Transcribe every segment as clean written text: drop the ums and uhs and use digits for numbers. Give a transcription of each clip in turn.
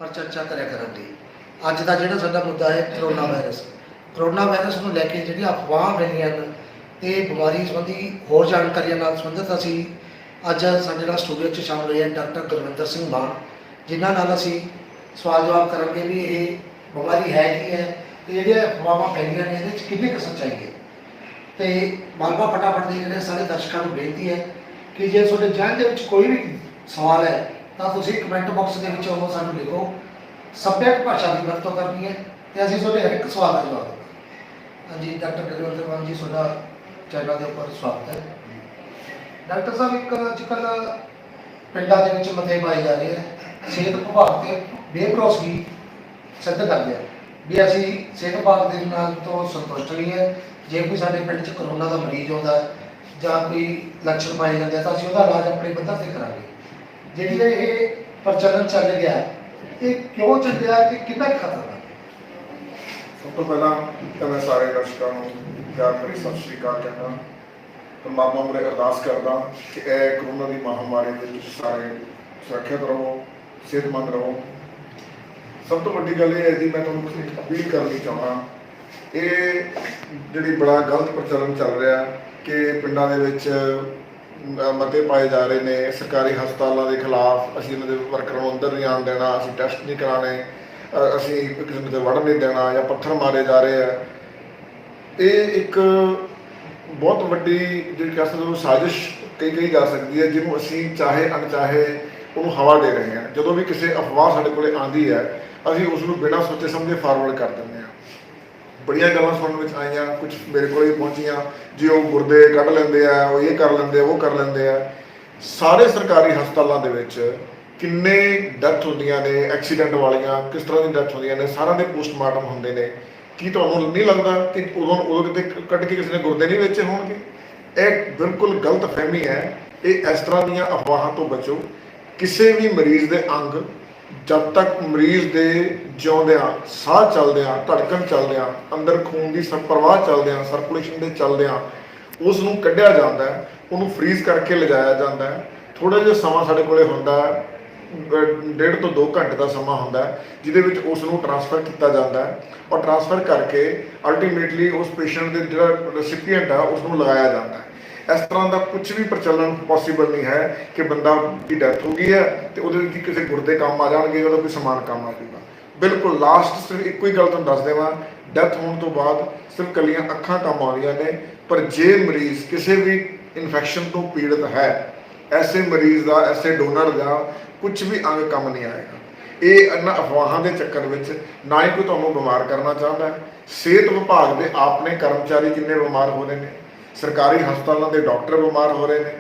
पर चर्चा करिया करांगे। अज का जिहड़ा साडा मुद्दा है करोना वायरस। करोना वायरस नूं लैके जिहड़ी अफवाह फैलीआं ने ते बीमारी संबंधी होर जानकारियां नाल संबंधित असीं अज साडे नाल स्टूडियो 'च शामिल होए डॉक्टर गुरविंदर सिंह मान, जिन्हां नाल असीं सवाल जवाब करांगे भी ये बीमारी है की है ते जिहड़ियां अफवाहां फैलीआं ने इहदे 'च किन्नी क सच्चाई है। तो मालवा फटाफट के जिहड़े सारे दर्शकों को बेनती है कि जे तुहाडे जहन दे विच कोई भी सवाल है तो तुसीं कमेंट बॉक्स के विच ओह सानूं लिखो। सभ्यक भाषा की वरतों करनी है तो असीं तुहाडे हर एक सवाल का जवाब देंगे। हाँ जी डॉक्टर गुरविंदर मान जी, तुहाडा चैनल के उपर स्वागत है। डॉक्टर साहब, एक अजकल पिंडां दे विच मते पाए जा रहे हैं सेहत विभाग ते बेभरोसगी सिद्ध करदे आ भी असीं सेहत विभाग दे नाल तो संतुष्ट नहीं है। जे कोई साडे पिंड च करोना का मरीज आउंदा जां कोई लक्षण पाए जाते तो असीं उहदा इलाज अपने पੱਧਰ ते करांगे। जिहड़ी ये प्रचलन चल गया ये क्यों चलिया कि कितना खतरनाक है? सब तो पहला तो मैं सारे दर्शकों को प्यार भरी सत श्री अकाल कहना, परमात्मा मुझे अरदास करदा कि यह करोना की महामारी में तुसीं सारे सुरक्षित रहो, सेहतमंद रहो। सब तो वड्डी गल ये है जी, मैं तुहानूं एक अपील करनी चाहना, ये जिहड़ी बड़ा गलत प्रचलन चल रहा कि पिंडां दे विच मते पाए जा रहे हैं सरकारी हस्पतालों के खिलाफ, असीं इन्हां दे वर्करां नूं अंदर नहीं आउण देना, असीं टैसट नहीं कराने, असीं किसी नूं वड़ नहीं देना या पत्थर मारे जा रहे हैं। ये एक बहुत वड्डी जिहड़ी कह सकदे हो साजिश कही जा सकती है, जिन्हों असीं चाहे अनचाहे उन्होंने हवा दे रहे हैं। जदों भी किसी अफवाह साडे कोले आंदी है असीं उस नूं बिना सोचे समझे फॉरवर्ड कर दिंदे हैं। बड़िया गल्लां सुनने में आईयां, कुछ मेरे को पहुंचियां जी, वो गुरदे कढ़ लेंदे आ, वो ये कर लेंदे, वो कर लेंदे आ। सारे सरकारी हस्पतालों के विच किन्ने डैथ होंदियां ने एक्सीडेंट वालियां, किस तरह की डैथ होंदियां ने, सारा दे पोस्टमार्टम होंदे ने। की तुहानूं नहीं लगता कि उदों किते कट के किसी ने गुरदे नहीं बेचे होणगे? यह बिल्कुल गलत फहमी है। ये इस तरह दीयां अफवाहां तो बचो। किसी भी मरीज़ के अंग जब तक मरीज़ के जिउंदियां साह चलदियां, धड़कन चलदियां, अंदर खून की प्रवाह चलदियां, सर्कुलेशन के चलदियां उसनूं कढ़िया जाता है, उन्होंने फ्रीज करके लिजाया जाता है। थोड़ा जिहा समा साडे कोले हुंदा है, 1.5 ਤੋਂ 2 घंटे का समा हुंदा है, जिहदे विच उसनूं ट्रांसफर किया जाता है और ट्रांसफर करके अल्टीमेटली उस पेशेंट के जिहड़ा रेसिपिएंट है उसनूं लगाया जाता है। इस तरह का कुछ भी प्रचलन पॉसीबल नहीं है कि बंदा की डैथ हो गई है तो वो किसी गुरदे काम आ जाएंगे, वो कोई समान काम आ जाएगा। बिल्कुल लास्ट सिर्फ एक ही गल तुहानूं दस देवां, डैथ होने तो बाद सिर्फ कलियां अखां काम आउंदियां ने, पर जे मरीज़ किसी भी इन्फैक्शन तो पीड़ित है, ऐसे मरीज़ का, ऐसे डोनर का कुछ भी अंग काम नहीं आएगा। ये इन्हां अफवाहां के चक्कर में ना ही कोई तुहानूं बीमार करना चाहता है। सेहत विभाग के आपने कर्मचारी किन्ने बीमार हो रहे हैं, सरकारी हस्पतालों के डॉक्टर बीमार हो रहे हैं।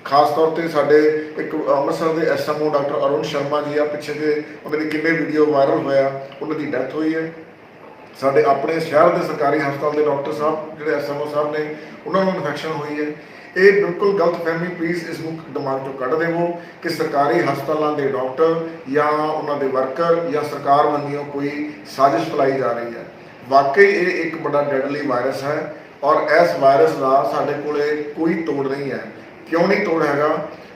खास तौर पर साडे एक अमृतसर के SMO डॉक्टर अरुण शर्मा जी आ, पिछे जे उन्होंने किन्ने वीडियो वायरल होया, उन्होंने डेथ हुई है। साडे अपने शहर के सरकारी हस्पताल के डॉक्टर साहब जिहड़े SMO साहब ने, उन्होंने इन्फैक्शन हुई है। ये बिल्कुल गलत फहमी प्लीज़ इसनूं दिमाग चों कढ़ देवो कि सरकारी हस्पतालों के डॉक्टर या उन्होंने वर्कर या सरकार वल्लों कोई साजिश फैलाई जा रही है। वाकई ये एक बड़ा डेडली वायरस है और इस वायरस का साडे कोले कोई तोड़ नहीं है। क्यों नहीं तोड़ हैगा?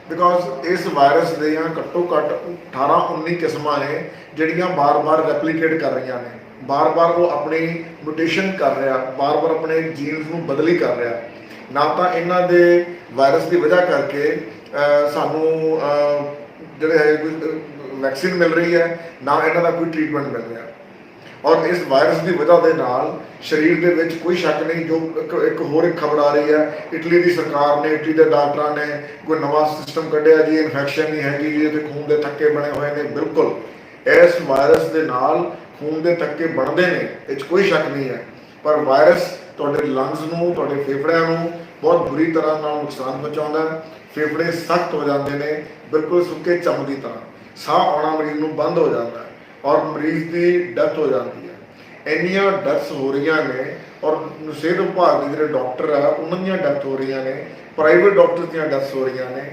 बिकॉज इस वायरस दियां घट्टो घट्ट 18-19 किस्मां ने जिहड़ियां बार बार रेप्लीकेट कर रही ने, बार बार वो अपनी म्यूटेशन कर रहा, बार बार अपने जीन्स नूं बदली कर रहा। ना तो इन्हां दे वायरस की वजह करके सानूं जिहड़े है वैक्सीन मिल रही है, ना इन्हां दा कोई ट्रीटमेंट मिल रहा। और इस वायरस की वजह के नाल शरीर के विच कोई शक नहीं, जो एक होर एक खबर आ रही है, इटली की सरकार ने, इटली के डॉक्टरों ने कोई नवा सिस्टम कढ़िया जी, इन्फैक्शन नहीं हैगी जी, ये खून के थक्के बने हुए हैं। बिल्कुल इस वायरस के नाल खून के थक्के बनते हैं, इस कोई शक नहीं है। पर वायरस तुहाडे लंग्स नूं, तुहाडे फेफड़ियां नूं बहुत बुरी तरह नाल नुकसान पहुँचाउंदा है। फेफड़े सख्त हो जाते हैं, बिल्कुल सुके चम की तरह, साह आउणा मरीज नूं बंद हो जाता है और मरीज़ की डेथ हो जाती है। इन्नियां डेथ्स हो रही ने और सेहत विभाग के जो डॉक्टर है उन्होंने डेथ हो रही ने, प्राइवेट डॉक्टर दी डेथ्स हो रही ने।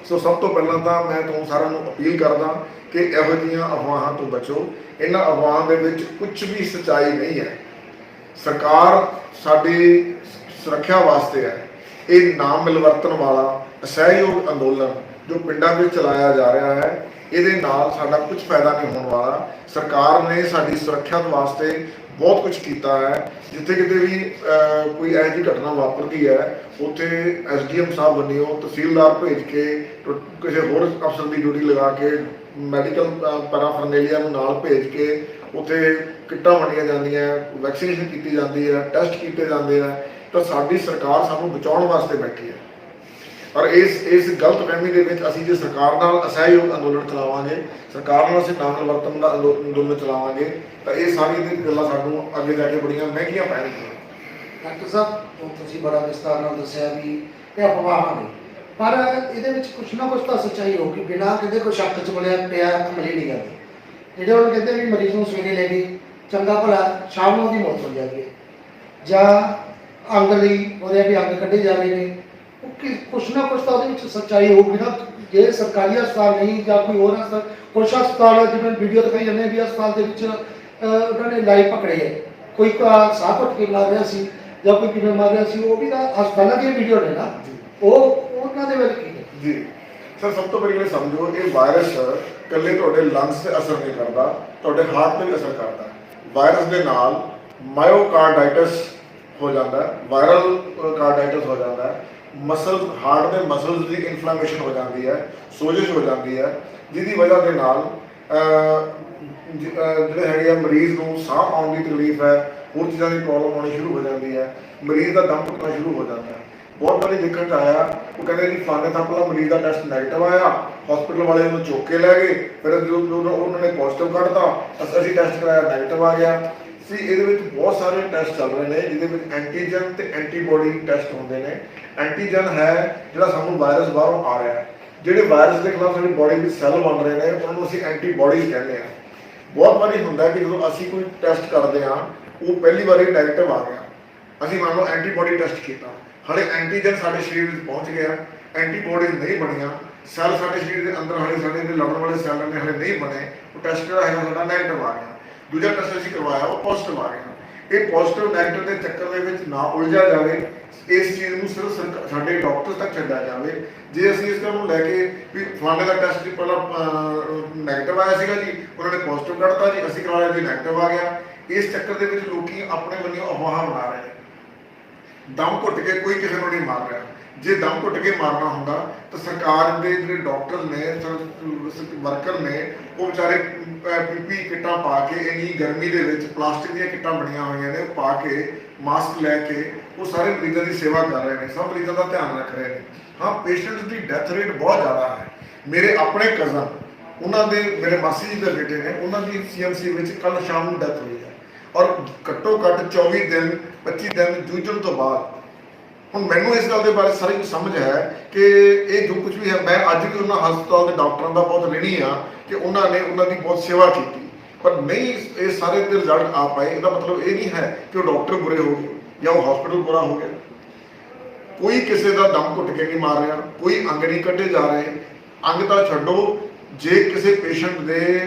सो सब तो पहला तो मैं तुम सारा अपील करदा कि इहो जिहियां अफवाहां तो बचो। इन्हां अफवाहां दे विच कुछ भी सच्चाई नहीं है। सरकार साडी सुरक्षा वास्ते है। ये नाम मिलवर्तन वाला असहयोग अंदोलन जो पिंडां में चलाया जा रहा है, ਇਹਦੇ ਨਾਲ ਸਾਡਾ ਕੁਝ ਫਾਇਦਾ ਨਹੀਂ ਹੋਣ ਵਾਲਾ। ਸਰਕਾਰ ਨੇ ਸਾਡੀ ਸੁਰੱਖਿਆ ਵਾਸਤੇ ਬਹੁਤ ਕੁਝ ਕੀਤਾ ਹੈ। ਜਿੱਥੇ ਕਿਤੇ ਵੀ ਕੋਈ ਇਹੋ ਜਿਹੀ ਘਟਨਾ ਵਾਪਰਦੀ ਹੈ ਉੱਥੇ ਐਸਡੀਐਮ ਸਾਹਿਬ ਵੱਲੋਂ ਤਹਿਸੀਲਦਾਰ ਭੇਜ ਕੇ ਕਿਸੇ ਹੋਰ ਅਫਸਰ ਦੀ ਡਿਊਟੀ ਲਗਾ ਕੇ ਮੈਡੀਕਲ ਪੈਰਾਫਰਨੇਲੀਆ ਨੂੰ ਨਾਲ ਭੇਜ ਕੇ ਉੱਥੇ ਕਿੱਟਾਂ ਵੰਡੀਆਂ ਜਾਂਦੀਆਂ, ਵੈਕਸੀਨੇਸ਼ਨ ਕੀਤੀ ਜਾਂਦੀ ਹੈ, ਟੈਸਟ ਕੀਤੇ ਜਾਂਦੇ ਆ। ਤਾਂ ਸਾਡੀ ਸਰਕਾਰ ਸਾਨੂੰ ਬਚਾਉਣ ਵਾਸਤੇ ਬੈਠੀ ਹੈ। ਔਰ ਇਸ ਗਲਤਫਹਿਮੀ ਦੇ ਵਿੱਚ ਅਸੀਂ ਜੇ ਸਰਕਾਰ ਨਾਲ ਅਸਹਿਯੋਗ ਅੰਦੋਲਨ ਚਲਾਵਾਂਗੇ, ਸਰਕਾਰ ਨਾਲ ਅਸੀਂ ਨਾਲ ਵਰਤਨ ਦਾ ਅੰਦੋਲਨ ਚਲਾਵਾਂਗੇ ਤਾਂ ਇਹ ਸਾਰੀਆਂ ਗੱਲਾਂ ਸਾਨੂੰ ਅੱਗੇ ਜਾ ਕੇ ਬੜੀਆਂ ਮਹਿੰਗੀਆਂ ਪੈਣਗੀਆਂ। ਡਾਕਟਰ ਸਾਹਿਬ ਤੁਸੀਂ ਬੜਾ ਵਿਸਤਾਰ ਨਾਲ ਦੱਸਿਆ ਵੀ ਇਹ ਅਫਵਾਹਾਂ ਨੇ, ਪਰ ਇਹਦੇ ਵਿੱਚ ਕੁਛ ਨਾ ਕੁਛ ਤਾਂ ਸੱਚਾਈ ਹੋਊਗੀ। ਬਿਨਾਂ ਕਹਿੰਦੇ ਕੋਈ ਸ਼ੱਕ 'ਚ ਬਣਿਆ ਪਿਆ ਅਮਲੀ ਨਹੀਂ ਕਰਦੇ। ਜਿਹੜੇ ਹੁਣ ਕਹਿੰਦੇ ਵੀ ਮਰੀਜ਼ ਨੂੰ ਸਵੇਰੇ ਲੈ ਗਏ, ਚੰਗਾ ਭਲਾ ਸ਼ਾਮ ਨੂੰ ਉਹਦੀ ਮੌਤ ਹੋ ਜਾਂਦੀ ਹੈ, ਜਾਂ ਅੰਗ ਲਈ ਉਹਦੇ ਵੀ ਅੰਗ ਕੱਢੇ ਜਾ ਰਹੇ ਨੇ, ਕੁਛ ਨਾ ਕੁਛ ਤਾਂ ਉਹਦੇ ਵਿੱਚ ਸੱਚਾਈ ਹੋਊਗੀ ਨਾ। ਜੇ ਸਰਕਾਰੀ ਹਸਪਤਾਲ ਨਹੀਂ ਜਾਂ ਕੋਈ ਹੋਰ ਹਸਪਤਾਲ, ਕੁਛ ਹਸਪਤਾਲ ਜਿਵੇਂ ਵੀਡੀਓ ਦਿਖਾਈ ਜਾਂਦੇ ਵੀ ਹਸਪਤਾਲ ਦੇ ਵਿੱਚ ਉਹਨਾਂ ਨੇ ਲਾਈਵ ਪਕੜੇ ਹੈ, ਕੋਈ ਸਾਹ ਘੁੱਟ ਕੇ ਮਾਰ ਰਿਹਾ ਸੀ ਜਾਂ ਕੋਈ ਕਿਵੇਂ ਮਾਰ ਰਿਹਾ ਸੀ, ਉਹ ਵੀ ਤਾਂ ਹਸਪਤਾਲਾਂ ਦੀਆਂ ਵੀਡੀਓ ਨੇ ਨਾ, ਉਹ ਉਹਨਾਂ ਦੇ ਵਿੱਚ ਕੀ ਹੈ ਜੀ ਸਰ। ਸਭ ਤੋਂ ਪਹਿਲਾਂ ਸਮਝੋ ਇਹ ਵਾਇਰਸ ਇਕੱਲੇ ਤੁਹਾਡੇ ਲੰਗਸ ਤੇ ਅਸਰ ਨਹੀਂ ਕਰਦਾ, ਤੁਹਾਡੇ ਹਾਰਟ ਤੇ ਵੀ ਅਸਰ ਕਰਦਾ ਹੈ। ਵਾਇਰਸ ਦੇ ਨਾਲ ਮਾਇਓਕਾਰਡਾਈਟਸ ਹੋ ਜਾਂਦਾ ਹੈ, ਵਾਇਰਲ ਕਾਰਡਾਈਟਸ ਹੋ ਜਾਂਦਾ ਹੈ, ਮਸਲ ਹਾਰਟ ਦੇ ਮਸਲਸ ਦੀ ਇਨਫਲੇਮੇਸ਼ਨ ਹੋ ਜਾਂਦੀ ਹੈ, ਸੋਜਸ਼ ਹੋ ਜਾਂਦੀ ਹੈ, ਜਿਹਦੀ ਵਜ੍ਹਾ ਦੇ ਨਾਲ ਜਿਹੜੇ ਹੈਗੇ ਆ ਮਰੀਜ਼ ਨੂੰ ਸਾਹ ਆਉਣ ਦੀ ਤਕਲੀਫ ਹੈ, ਹੋਰ ਚੀਜ਼ਾਂ ਦੀ ਪ੍ਰੋਬਲਮ ਆਉਣੀ ਸ਼ੁਰੂ ਹੋ ਜਾਂਦੀ ਹੈ, ਮਰੀਜ਼ ਦਾ ਦਮ ਘੁੱਟਣਾ ਸ਼ੁਰੂ ਹੋ ਜਾਂਦਾ ਹੈ। ਬਹੁਤ ਵਾਰੀ ਦੇਖਣ 'ਚ ਆਇਆ, ਉਹ ਕਹਿੰਦੇ ਜੀ ਫਲਾਣੇ ਥਾਂ ਪਹਿਲਾਂ ਮਰੀਜ਼ ਦਾ ਟੈਸਟ ਨੈਗੇਟਿਵ ਆਇਆ, ਹਸਪੀਟਲ ਵਾਲੇ ਉਹਨੂੰ ਚੁੱਕ ਕੇ ਲੈ ਗਏ, ਫਿਰ ਜਦੋਂ ਉਹਨਾਂ ਨੇ ਪੋਜ਼ਿਟਿਵ ਕੱਢਤਾ ਅਸੀਂ ਟੈਸਟ ਕਰਾਇਆ ਨੈਗੇਟਿਵ ਆ ਗਿਆ ਸੀ। ਇਹਦੇ ਵਿੱਚ ਬਹੁਤ ਸਾਰੇ ਟੈਸਟ ਚੱਲ ਰਹੇ ਨੇ ਜਿਹਦੇ ਵਿੱਚ ਐਂਟੀਜਨ ਤੇ ਐਂਟੀਬੋਡੀ ਟੈਸਟ ਹੁੰਦੇ ਨੇ। ਐਂਟੀਜਨ ਹੈ ਜਿਹੜਾ ਸਾਨੂੰ ਵਾਇਰਸ ਬਾਹਰੋਂ ਆ ਰਿਹਾ ਹੈ, ਜਿਹੜੇ ਵਾਇਰਸ ਦੇ ਖਿਲਾਫ ਸਾਡੀ ਬੋਡੀ ਵਿੱਚ ਸੈੱਲ ਬਣ ਰਹੇ ਨੇ ਉਹਨਾਂ ਨੂੰ ਅਸੀਂ ਐਂਟੀਬੋਡੀਜ਼ ਕਹਿੰਦੇ ਹਾਂ। ਬਹੁਤ ਵਾਰੀ ਹੁੰਦਾ ਕਿ ਜਦੋਂ ਅਸੀਂ ਕੋਈ ਟੈਸਟ ਕਰਦੇ ਹਾਂ ਉਹ ਪਹਿਲੀ ਵਾਰੀ ਨੈਗੇਟਿਵ ਆ ਗਿਆ, ਅਸੀਂ ਮੰਨ ਲਓ ਐਂਟੀਬੋਡੀ ਟੈਸਟ ਕੀਤਾ, ਹਾਲੇ ਐਂਟੀਜਨ ਸਾਡੇ ਸਰੀਰ ਵਿੱਚ ਪਹੁੰਚ ਗਿਆ, ਐਂਟੀਬੋਡੀਜ਼ ਨਹੀਂ ਬਣੀਆਂ, ਸੈੱਲ ਸਾਡੇ ਸਰੀਰ ਦੇ ਅੰਦਰ ਹਾਲੇ ਸਾਡੇ ਜਿਹੜੇ ਲੜਨ ਵਾਲੇ ਸੈੱਲ ਨੇ ਹਾਲੇ ਨਹੀਂ ਬਣੇ, ਉਹ ਟੈਸਟ ਜਿਹੜਾ ਹੈਗਾ ਸਾਡਾ ਨੈਗੇਟਿਵ ਆ ਗਿਆ। ਦੂਜਾ ਟੈਸਟ ਅਸੀਂ ਕਰਵਾਇਆ ਉਹ ਪੋਜ਼ਿਟਿਵ ਆ ਗਿਆ। ਇਹ ਪੋਜ਼ਿਟਿਵ ਨੈਗੇਟਿਵ ਦੇ ਚੱਕਰ ਦੇ ਵਿੱਚ ਨਾ ਉਲਝਿਆ ਜਾਵੇ, ਇਸ ਚੀਜ਼ ਨੂੰ ਸਿਰਫ ਸਾਡੇ ਡਾਕਟਰ ਤੱਕ ਛੱਡਿਆ ਜਾਵੇ। ਜੇ ਅਸੀਂ ਇਸ ਗੱਲ ਨੂੰ ਲੈ ਕੇ ਵੀ ਫਲਾਣੇ ਦਾ ਟੈਸਟ ਪਹਿਲਾਂ ਨੈਗੇਟਿਵ ਆਇਆ ਸੀਗਾ ਜੀ, ਉਹਨਾਂ ਨੇ ਪੋਜ਼ਿਟਿਵ ਕੱਢਤਾ ਜੀ, ਅਸੀਂ ਕਰਵਾਇਆ ਜੀ ਨੈਗੇਟਿਵ ਆ ਗਿਆ, ਇਸ ਚੱਕਰ ਦੇ ਵਿੱਚ ਲੋਕੀ ਆਪਣੇ ਵੱਲੋਂ ਅਫਵਾਹਾਂ ਬਣਾ ਰਹੇ ਨੇ। ਦਮ ਘੁੱਟ ਕੇ ਕੋਈ ਕਿਸੇ ਨੂੰ ਨਹੀਂ ਮਾਰ ਰਿਹਾ। ਜੇ ਦਮ ਘੁੱਟ ਕੇ ਮਾਰਨਾ ਹੁੰਦਾ ਤਾਂ ਸਰਕਾਰ ਦੇ ਜਿਹੜੇ ਡਾਕਟਰ ਨੇ, ਵਰਕਰ ਨੇ, ਉਹ ਵਿਚਾਰੇ ਪੀਪੀ ਕਿੱਟਾਂ ਪਾ ਕੇ ਇੰਨੀ ਗਰਮੀ ਦੇ ਵਿੱਚ ਪਲਾਸਟਿਕ ਦੀਆਂ ਕਿੱਟਾਂ ਬਣੀਆਂ ਹੋਈਆਂ ਨੇ, ਉਹ ਪਾ ਕੇ ਮਾਸਕ ਲੈ ਕੇ ਉਹ ਸਾਰੇ ਮਰੀਜ਼ਾਂ ਦੀ ਸੇਵਾ ਕਰ ਰਹੇ ਨੇ, ਸਭ ਮਰੀਜ਼ਾਂ ਦਾ ਧਿਆਨ ਰੱਖ ਰਹੇ ਨੇ। ਹਾਂ, ਪੇਸ਼ੈਂਟਸ ਦੀ ਡੈਥ ਰੇਟ ਬਹੁਤ ਜ਼ਿਆਦਾ ਹੈ। ਮੇਰੇ ਆਪਣੇ ਕਜ਼ਨ, ਉਹਨਾਂ ਦੇ ਮੇਰੇ ਮਾਸੀ ਜੀ ਦੇ ਬੇਟੇ ਨੇ, ਉਹਨਾਂ ਦੀ ਸੀਐਮਸੀ ਵਿੱਚ ਕੱਲ ਸ਼ਾਮ ਨੂੰ ਡੈਥ ਹੋਈ ਹੈ, ਔਰ ਘੱਟੋ ਘੱਟ 24 ਦਿਨ 25 ਦਿਨ ਜੂਝਣ ਤੋਂ ਬਾਅਦ। ਹੁਣ ਮੈਨੂੰ ਇਸ ਗੱਲ ਦੇ ਬਾਰੇ ਸਾਰੀ ਕੁਝ ਸਮਝ ਹੈ ਕਿ ਇਹ ਜੋ ਕੁਝ ਵੀ ਹੈ, ਮੈਂ ਅੱਜ ਵੀ ਉਹਨਾਂ ਹਸਪਤਾਲ ਦੇ ਡਾਕਟਰਾਂ ਦਾ ਬਹੁਤ ਰਿਣੀ ਆ ਕਿ ਉਹਨਾਂ ਨੇ ਉਹਨਾਂ ਦੀ ਬਹੁਤ ਸੇਵਾ ਕੀਤੀ, ਪਰ ਨਹੀਂ ਇਹ ਸਾਰੇ ਦੇ ਰਿਜ਼ਲਟ ਆ ਪਾਏ। ਇਹਦਾ ਮਤਲਬ ਇਹ ਨਹੀਂ ਹੈ ਕਿ ਉਹ ਡਾਕਟਰ ਬੁਰੇ ਹੋ ਗਏ ਜਾਂ ਉਹ ਹਸਪੀਟਲ ਬੁਰਾ ਹੋ ਗਿਆ। ਕੋਈ ਕਿਸੇ ਦਾ ਦਮ ਘੁੱਟ ਕੇ ਨਹੀਂ ਮਾਰ ਰਿਹਾ, ਕੋਈ ਅੰਗ ਨਹੀਂ ਕੱਢੇ ਜਾ ਰਹੇ। ਅੰਗ ਤਾਂ ਛੱਡੋ, ਜੇ ਕਿਸੇ ਪੇਸ਼ੈਂਟ ਦੇ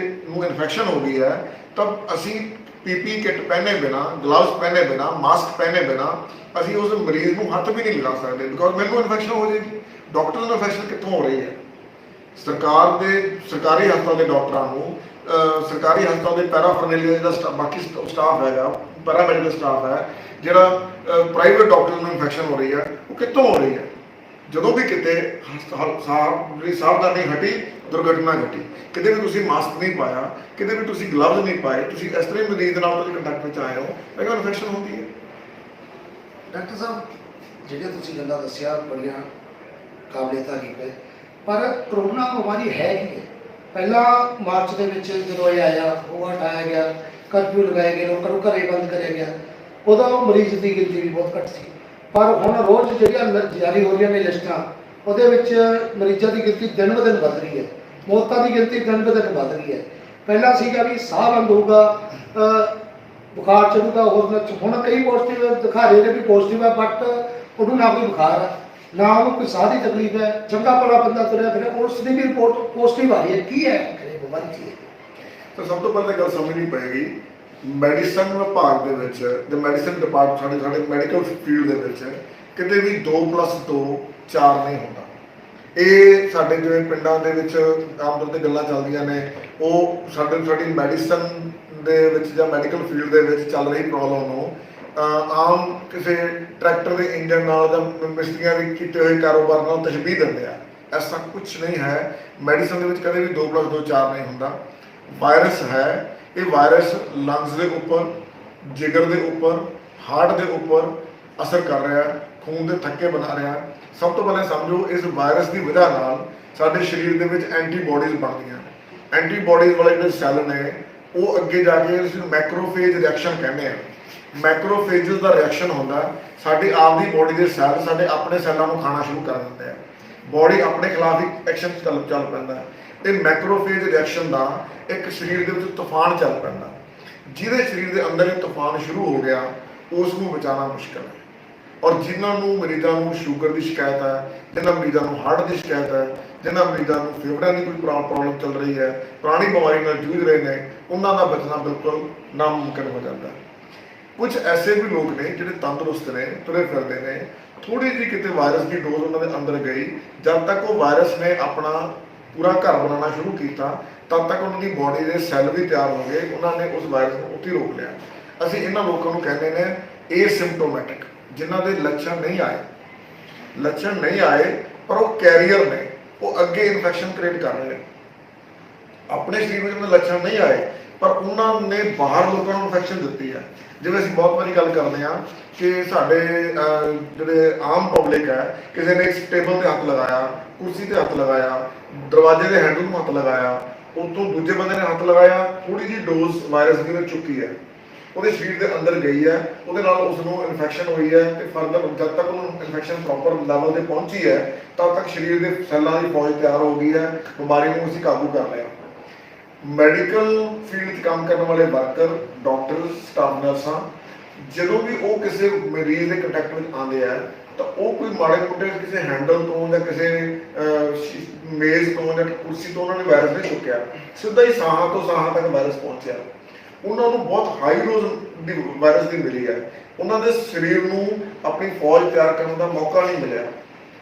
ਨੂੰ ਇਨਫੈਕਸ਼ਨ ਹੋ ਗਈ ਹੈ ਤਾਂ ਅਸੀਂ ਪੀਪੀ ਕਿੱਟ ਪਹਿਨੇ ਬਿਨਾ, ਗਲਵਸ ਪਹਿਨੇ ਬਿਨਾ, ਮਾਸਕ ਪਹਿਨੇ ਬਿਨਾ ਅਸੀਂ ਉਸ ਮਰੀਜ਼ ਨੂੰ ਹੱਥ ਵੀ ਨਹੀਂ ਲਗਾ ਸਕਦੇ, ਬਿਕੋਜ਼ ਮੈਨੂੰ ਇਨਫੈਕਸ਼ਨ ਹੋ ਜਾਏਗੀ। ਡਾਕਟਰ ਨੂੰ ਇਨਫੈਕਸ਼ਨ ਕਿੱਥੋਂ ਹੋ ਰਹੀ ਹੈ? ਸਰਕਾਰ ਦੇ ਸਰਕਾਰੀ ਹਸਪਤਾਲ ਦੇ ਡਾਕਟਰਾਂ ਨੂੰ, ਸਰਕਾਰੀ ਹਸਪਤਾਲ ਦੇ ਪੈਰਾਫਰਨੇਲੀਆ ਦਾ ਬਾਕੀ ਸਟਾਫ ਹੈਗਾ, ਪੈਰਾਮੈਡੀਕਲ ਸਟਾਫ ਹੈ, ਜਿਹੜਾ ਪ੍ਰਾਈਵੇਟ ਡਾਕਟਰ ਨੂੰ ਇਨਫੈਕਸ਼ਨ ਹੋ ਰਹੀ ਹੈ, ਉਹ ਕਿੱਥੋਂ ਹੋ ਰਹੀ ਹੈ? ਜਦੋਂ ਵੀ ਕਿਤੇ ਸਾਵਧਾਨੀ ਹਟੀ, ਦੁਰਘਟਨਾ ਘਟੀ। ਕਿਤੇ ਵੀ ਤੁਸੀਂ ਮਾਸਕ ਨਹੀਂ ਪਾਇਆ, ਕਿਤੇ ਵੀ ਤੁਸੀਂ ਗਲਵਜ਼ ਨਹੀਂ ਪਾਏ, ਤੁਸੀਂ ਇਸ ਤਰ੍ਹਾਂ ਮਰੀਜ਼ ਦੇ ਨਾਲ ਤੁਸੀਂ ਕੰਟੈਕਟ ਵਿੱਚ ਆਏ ਹੋ, ਤਾਂ ਇਨਫੈਕਸ਼ਨ ਹੁੰਦੀ ਹੈ। ਡਾਕਟਰ ਸਾਹਿਬ, ਜਿਹੜੇ ਤੁਸੀਂ ਗੱਲਾਂ ਦੱਸਿਆ ਬੜੀਆਂ ਕਾਬਲੇ ਤਾਰੀਫ ਹੈ, ਪਰ ਕਰੋਨਾ ਬਿਮਾਰੀ ਹੈ ਕੀ ਹੈ? ਪਹਿਲਾਂ ਮਾਰਚ ਦੇ ਵਿੱਚ ਜਦੋਂ ਇਹ ਆਇਆ, ਉਹ ਹਟਾਇਆ ਗਿਆ, ਕਰਫਿਊ ਲਗਾਇਆ ਗਿਆ, ਲੋਕਾਂ ਨੂੰ ਘਰੇ ਬੰਦ ਕਰਿਆ ਗਿਆ, ਉਦੋਂ ਮਰੀਜ਼ ਦੀ ਗਿਣਤੀ ਵੀ ਬਹੁਤ ਘੱਟ ਸੀ। ਪਰ ਹੁਣ ਰੋਜ਼ ਜਿਹੜੀਆਂ ਜਾਰੀ ਹੋ ਰਹੀਆਂ ਨੇ ਲਿਸਟਾਂ, ਉਹਦੇ ਵਿੱਚ ਮਰੀਜ਼ਾਂ ਦੀ ਗਿਣਤੀ ਦਿਨ ਬ ਦਿਨ ਵੱਧ ਰਹੀ ਹੈ, ਮੌਤਾਂ ਦੀ ਗਿਣਤੀ ਦਿਨ ਬ ਦਿਨ ਵੱਧ ਰਹੀ ਹੈ। ਪਹਿਲਾਂ ਸੀਗਾ ਵੀ ਸਾਹ ਬੰਦ ਹੋਊਗਾ, ਬੁਖਾਰ ਚੜੂਗਾ, ਹੁਣ ਕਈ ਪੋਜ਼ਿਟਿਵ ਦਿਖਾ ਰਹੇ ਨੇ ਵੀ ਪੋਜ਼ਿਟਿਵ ਹੈ, ਬਟ ਉਹਨੂੰ ਨਾ ਕੋਈ ਬੁਖਾਰ ਹੈ, ਨਾ ਉਹਨੂੰ ਕੋਈ ਸਾਹ ਦੀ ਤਕਲੀਫ ਹੈ, ਚੰਗਾ ਭਲਾ ਬੰਦਾ ਤੁਰਿਆ ਫਿਰਿਆ, ਉਸ ਦੀ ਵੀ ਰਿਪੋਰਟ ਪੋਜ਼ਿਟਿਵ ਆ ਰਹੀ ਹੈ। ਕੀ ਹੈ ਬਿਮਾਰੀ ਕੀ ਹੈ? ਤਾਂ ਸਭ ਤੋਂ ਪਹਿਲਾਂ ਗੱਲ ਸਮਝਣੀ ਪਏਗੀ, ਮੈਡੀਸਨ ਵਿਭਾਗ ਦੇ ਵਿੱਚ, ਤੇ ਮੈਡੀਸਨ ਡਿਪਾਰਟਮੈਂਟ, ਸਾਡੇ ਮੈਡੀਕਲ ਫੀਲਡ ਦੇ ਵਿੱਚ ਕਿਤੇ ਵੀ 2+2 4 ਨਹੀਂ ਹੁੰਦਾ। ਇਹ ਸਾਡੇ ਜਿਵੇਂ ਪਿੰਡਾਂ ਦੇ ਵਿੱਚ ਆਮ ਤੌਰ ਤੇ ਗੱਲਾਂ ਚੱਲਦੀਆਂ ਨੇ, ਉਹ ਸਾਡੀ ਮੈਡੀਸਨ ਦੇ ਵਿੱਚ ਜਾਂ ਮੈਡੀਕਲ ਫੀਲਡ ਦੇ ਵਿੱਚ ਚੱਲ ਰਹੀ ਪ੍ਰੋਬਲਮ ਨੂੰ ਆਮ ਕਿਸੇ ਟਰੈਕਟਰ ਦੇ ਇੰਜਨ ਨਾਲ ਜਾਂ ਮਿਸਤਰੀਆਂ ਦੇ ਕੀਤੇ ਹੋਏ ਕਾਰੋਬਾਰ ਨਾਲ ਤਸ਼ਬੀਹ ਦਿੰਦੇ ਆ। ਐਸਾ ਕੁਝ ਨਹੀਂ ਹੈ। ਮੈਡੀਸਨ ਦੇ ਵਿੱਚ ਕਦੇ ਵੀ 2+2 4 ਨਹੀਂ ਹੁੰਦਾ। ਵਾਇਰਸ ਹੈ, ਇਹ ਵਾਇਰਸ ਲੰਗਸ ਦੇ ਉੱਪਰ, ਜਿਗਰ ਦੇ ਉੱਪਰ, ਹਾਰਟ ਦੇ ਉੱਪਰ ਅਸਰ ਕਰ ਰਿਹਾ, ਖੂਨ ਦੇ ਥੱਕੇ ਬਣਾ ਰਿਹਾ। ਸਭ ਤੋਂ ਪਹਿਲਾਂ ਸਮਝੋ, ਇਸ ਵਾਇਰਸ ਦੀ ਵਜ੍ਹਾ ਨਾਲ ਸਾਡੇ ਸਰੀਰ ਦੇ ਵਿੱਚ ਐਂਟੀਬਾਡੀਜ਼ ਬਣਦੀਆਂ। ਐਂਟੀਬਾਡੀਜ਼ ਵਾਲੇ ਜਿਹੜੇ ਸੈੱਲ ਨੇ ਉਹ ਅੱਗੇ ਜਾ ਕੇ ਇਸ ਨੂੰ ਮੈਕਰੋਫੇਜ ਰਿਐਕਸ਼ਨ ਕਹਿੰਦੇ ਆ। ਮੈਕਰੋਫੇਜਸ ਦਾ ਰਿਐਕਸ਼ਨ ਹੁੰਦਾ, ਸਾਡੀ ਆਪ ਦੀ ਬੋਡੀ ਦੇ ਸੈੱਲ ਸਾਡੇ ਆਪਣੇ ਸੈੱਲਾਂ ਨੂੰ ਖਾਣਾ ਸ਼ੁਰੂ ਕਰ ਦਿੰਦੇ ਆ। ਬੋਡੀ ਆਪਣੇ ਖਿਲਾਫ ਹੀ ਐਕਸ਼ਨ ਚੱਲ ਪੈਂਦਾ। ਇਹ ਮੈਕਰੋਫੇਜ ਰਿਐਕਸ਼ਨ ਦਾ ਇੱਕ ਸਰੀਰ ਦੇ ਵਿੱਚ ਤੂਫਾਨ ਚੱਲ ਪੈਂਦਾ। ਜਿਹਦੇ ਸਰੀਰ ਦੇ ਅੰਦਰ ਇਹ ਤੂਫਾਨ ਸ਼ੁਰੂ ਹੋ ਗਿਆ, ਉਸ ਨੂੰ ਬਚਾਉਣਾ ਮੁਸ਼ਕਲ ਹੈ। ਔਰ ਜਿਨ੍ਹਾਂ ਨੂੰ ਮਰੀਜ਼ਾਂ ਨੂੰ ਸ਼ੂਗਰ ਦੀ ਸ਼ਿਕਾਇਤ ਹੈ, ਜਿਨ੍ਹਾਂ ਮਰੀਜ਼ਾਂ ਨੂੰ ਹਾਰਟ ਦੀ ਸ਼ਿਕਾਇਤ ਹੈ, ਜਿਨ੍ਹਾਂ ਮਰੀਜ਼ਾਂ ਨੂੰ ਫੇਫੜਿਆਂ ਦੀ ਕੋਈ ਪ੍ਰੋਬਲਮ ਚੱਲ ਰਹੀ ਹੈ, ਪੁਰਾਣੀ ਬਿਮਾਰੀ ਨਾਲ ਜੂਝ ਰਹੇ ਨੇ, ਉਹਨਾਂ ਦਾ ਬਚਣਾ ਬਿਲਕੁਲ ਨਾਮੁਮਕਿਨ ਹੋ ਜਾਂਦਾ। ਕੁਝ ਐਸੇ ਵੀ ਲੋਕ ਨੇ ਜਿਹੜੇ ਤੰਦਰੁਸਤ ਨੇ, ਤੁਰੇ ਫਿਰਦੇ ਨੇ, ਥੋੜੀ ਜਿਹੀ ਕਿਤੇ ਵਾਇਰਸ ਦੀ ਡੋਜ਼ ਉਹਨਾਂ ਦੇ ਅੰਦਰ ਗਈ, ਜਦ ਤੱਕ ਉਹ ਵਾਇਰਸ ਨੇ ਆਪਣਾ ਪੂਰਾ ਘਰ ਬਣਾਉਣਾ ਸ਼ੁਰੂ ਕੀਤਾ, ਤਦ ਤੱਕ ਉਹਨਾਂ ਦੀ ਬੋਡੀ ਦੇ ਸੈੱਲ ਵੀ ਤਿਆਰ ਹੋ ਗਏ, ਉਹਨਾਂ ਨੇ ਉਸ ਵਾਇਰਸ ਨੂੰ ਉੱਥੇ ਰੋਕ ਲਿਆ। ਅਸੀਂ ਇਹਨਾਂ ਲੋਕਾਂ ਨੂੰ ਕਹਿੰਦੇ ਨੇ ਏਸਿਮਟੋਮੈਟਿਕ, ਜਿਨ੍ਹਾਂ ਦੇ ਲੱਛਣ ਨਹੀਂ ਆਏ ਪਰ ਉਹ ਕੈਰੀਅਰ ਨੇ, ਉਹ ਅੱਗੇ ਇਨਫੈਕਸ਼ਨ ਕ੍ਰੀਏਟ ਕਰ ਰਹੇ ਨੇ। ਆਪਣੇ ਸਰੀਰ ਵਿੱਚ ਉਹਨਾਂ ਲੱਛਣ ਨਹੀਂ ਆਏ ਪਰ ਉਹਨਾਂ ਨੇ ਬਾਹਰ ਲੋਕਾਂ ਨੂੰ ਇਨਫੈਕਸ਼ਨ ਦਿੱਤੀ ਹੈ। ਜਿਵੇਂ ਅਸੀਂ ਬਹੁਤ ਵਾਰੀ ਗੱਲ ਕਰਦੇ ਹਾਂ ਕਿ ਸਾਡੇ ਜਿਹੜੇ ਆਮ ਪਬਲਿਕ ਹੈ, ਕਿਸੇ ਨੇ ਟੇਬਲ ਤੇ ਹੱਥ ਲਗਾਇਆ, ਕੁਰਸੀ ਤੇ ਹੱਥ ਲਗਾਇਆ, ਦਰਵਾਜ਼ੇ ਦੇ ਹੈਂਡਲ ਨੂੰ ਹੱਥ ਲਗਾਇਆ, ਉਤੋਂ ਦੂਜੇ ਬੰਦੇ ਨੇ ਹੱਥ ਲਗਾਇਆ, ਥੋੜੀ ਜਿਹੀ ਡੋਜ਼ ਵਾਇਰਸ ਦੀ ਮਿਲ ਚੁੱਕੀ ਹੈ, ਉਹਦੇ ਸਰੀਰ ਦੇ ਅੰਦਰ ਗਈ ਹੈ, ਉਹਦੇ ਨਾਲ ਉਸ ਨੂੰ ਇਨਫੈਕਸ਼ਨ ਹੋਈ ਹੈ। ਤੇ ਫਰਦਰ ਜਦ ਤੱਕ ਉਹਨੂੰ ਇਨਫੈਕਸ਼ਨ ਪ੍ਰੋਪਰ ਲੈਵਲ ਤੇ ਪਹੁੰਚੀ ਹੈ, ਤਦ ਤੱਕ ਸਰੀਰ ਦੇ ਸੈੱਲਾਂ ਦੀ ਫੌਜ ਤਿਆਰ ਹੋ ਗਈ ਹੈ, ਬਿਮਾਰੀ ਨੂੰ ਅਸੀਂ ਕਾਬੂ ਕਰ ਲਿਆ। ਮੈਡੀਕਲ ਫੀਲਡ 'ਚ ਕੰਮ ਕਰਨ ਵਾਲੇ ਵਰਕਰ, ਡਾਕਟਰ, ਸਟਾਫ ਨਰਸਾਂ, ਜਦੋਂ ਵੀ ਉਹ ਕਿਸੇ ਮਰੀਜ਼ ਦੇ ਕੰਟੈਕਟ ਵਿੱਚ ਆਉਂਦੇ ਆ ਤਾਂ ਉਹ ਕੋਈ ਮਾੜੇ ਮੋਟੇ ਕਿਸੇ ਹੈਂਡਲ ਤੋਂ ਜਾਂ ਕਿਸੇ ਮੇਜ਼ ਤੋਂ ਜਾਂ ਕੁਰਸੀ ਤੋਂ ਉਹਨਾਂ ਨੇ ਵਾਇਰਸ ਨਹੀਂ ਚੁੱਕਿਆ, ਸਿੱਧਾ ਹੀ ਸਾਹਾਂ ਤੋਂ ਸਾਹਾਂ ਤੱਕ ਵਾਇਰਸ ਪਹੁੰਚਿਆ। ਉਹਨਾਂ ਨੂੰ ਬਹੁਤ ਹਾਈ ਡੋਜ਼ ਦੀ ਵਾਇਰਸ ਦੀ ਮਿਲੀ ਹੈ। ਉਹਨਾਂ ਦੇ ਸਰੀਰ ਨੂੰ ਆਪਣੀ ਫੌਜ ਤਿਆਰ ਕਰਨ ਦਾ ਮੌਕਾ ਨਹੀਂ ਮਿਲਿਆ।